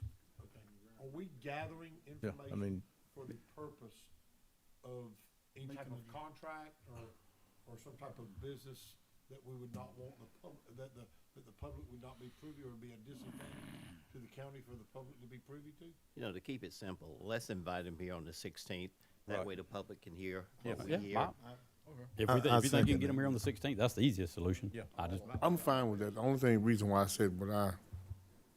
are we gathering Yeah, I information mean, for the purpose of any type of contract or some type of business that we would not want the that the public would not be privy or be a disadvantage to the county for the public to be privy to? You know, to keep it simple, let's invite him here on the 16th. That Right. way the public can hear Yeah, what we yeah, hear. If I we, if you think you second can get them that. here on the 16th, that's the easiest solution. Yeah. I just, I'm fine with that. The only reason why I said what I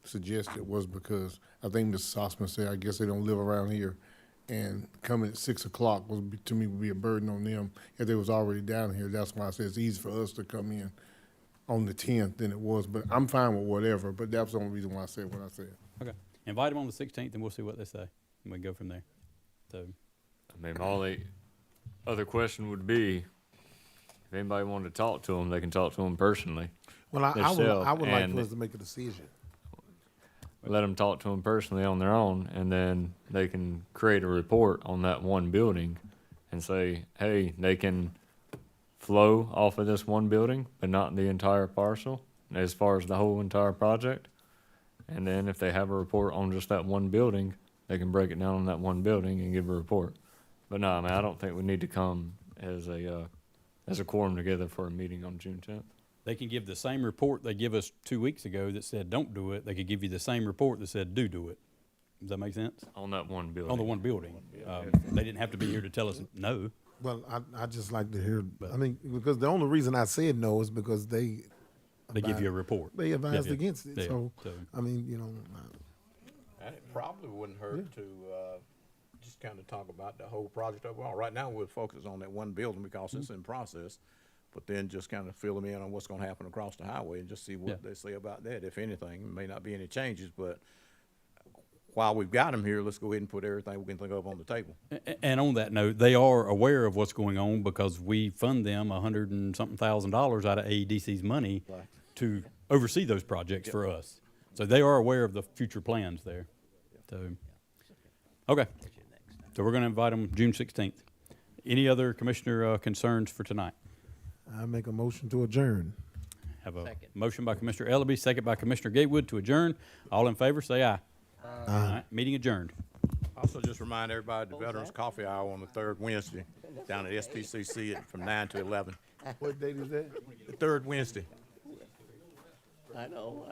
suggested was because I think Mr. Sossman said, I guess they don't live around here. And coming at 6 o'clock to me would be a burden on them if they was already down here. That's why I said it's easy for us to come in on the 10th than it was. But I'm fine with whatever, but that's the only reason why I said what I said. okay. Invite them on the 16th and we'll see what they say. And we can go from there. So, I mean, my only other question would be, if anybody wanted to talk to them, they can talk to them personally. Well, I would themselves, like and for us to make a decision. let them talk to them personally on their own, and then they can create a report on that one building and say, hey, they can flow off of this one building, but not the entire parcel as far as the whole entire project. And then if they have a report on just that one building, they can break it down on that one building and give a report. But no, I mean, I don't think we need to come as a quorum together for a meeting on June 10th. they can give the same report they give us 2 weeks ago that said don't do it. They could give you the same report that said do it. Does that make sense? On that one building. On the one building. They didn't have to be here to tell us no. Well, I just like to hear, I mean, because the only reason I said no is because They give you a report. They advised Yeah, yeah. against it, Yeah, so, so- I mean, you know, And it probably wouldn't hurt to, just kind of talk about the whole project overall. Right now, we're focused on that one building because it's in process, but then just kind of fill them in on what's gonna happen across the highway and just see what they say about that, if anything. May not be any changes, but while we've got them here, let's go ahead and put everything we can think of on the table. And on that note, they are aware of what's going on because we fund them $100 and something thousand out of AEDC's money to oversee those projects for us. So they are aware of the future plans there. So, okay. So we're going to invite them June 16th. Any other commissioner concerns for tonight? I make a motion to adjourn. Have a Second. motion by Commissioner Ellaby, second by Commissioner Gatewood to adjourn. All in favor, say aye. All right, meeting adjourned. Also, just remind everybody, the Veterans Coffee Hour on the third Wednesday down at STCC from 9 to 11. What date is that? The third Wednesday. I know.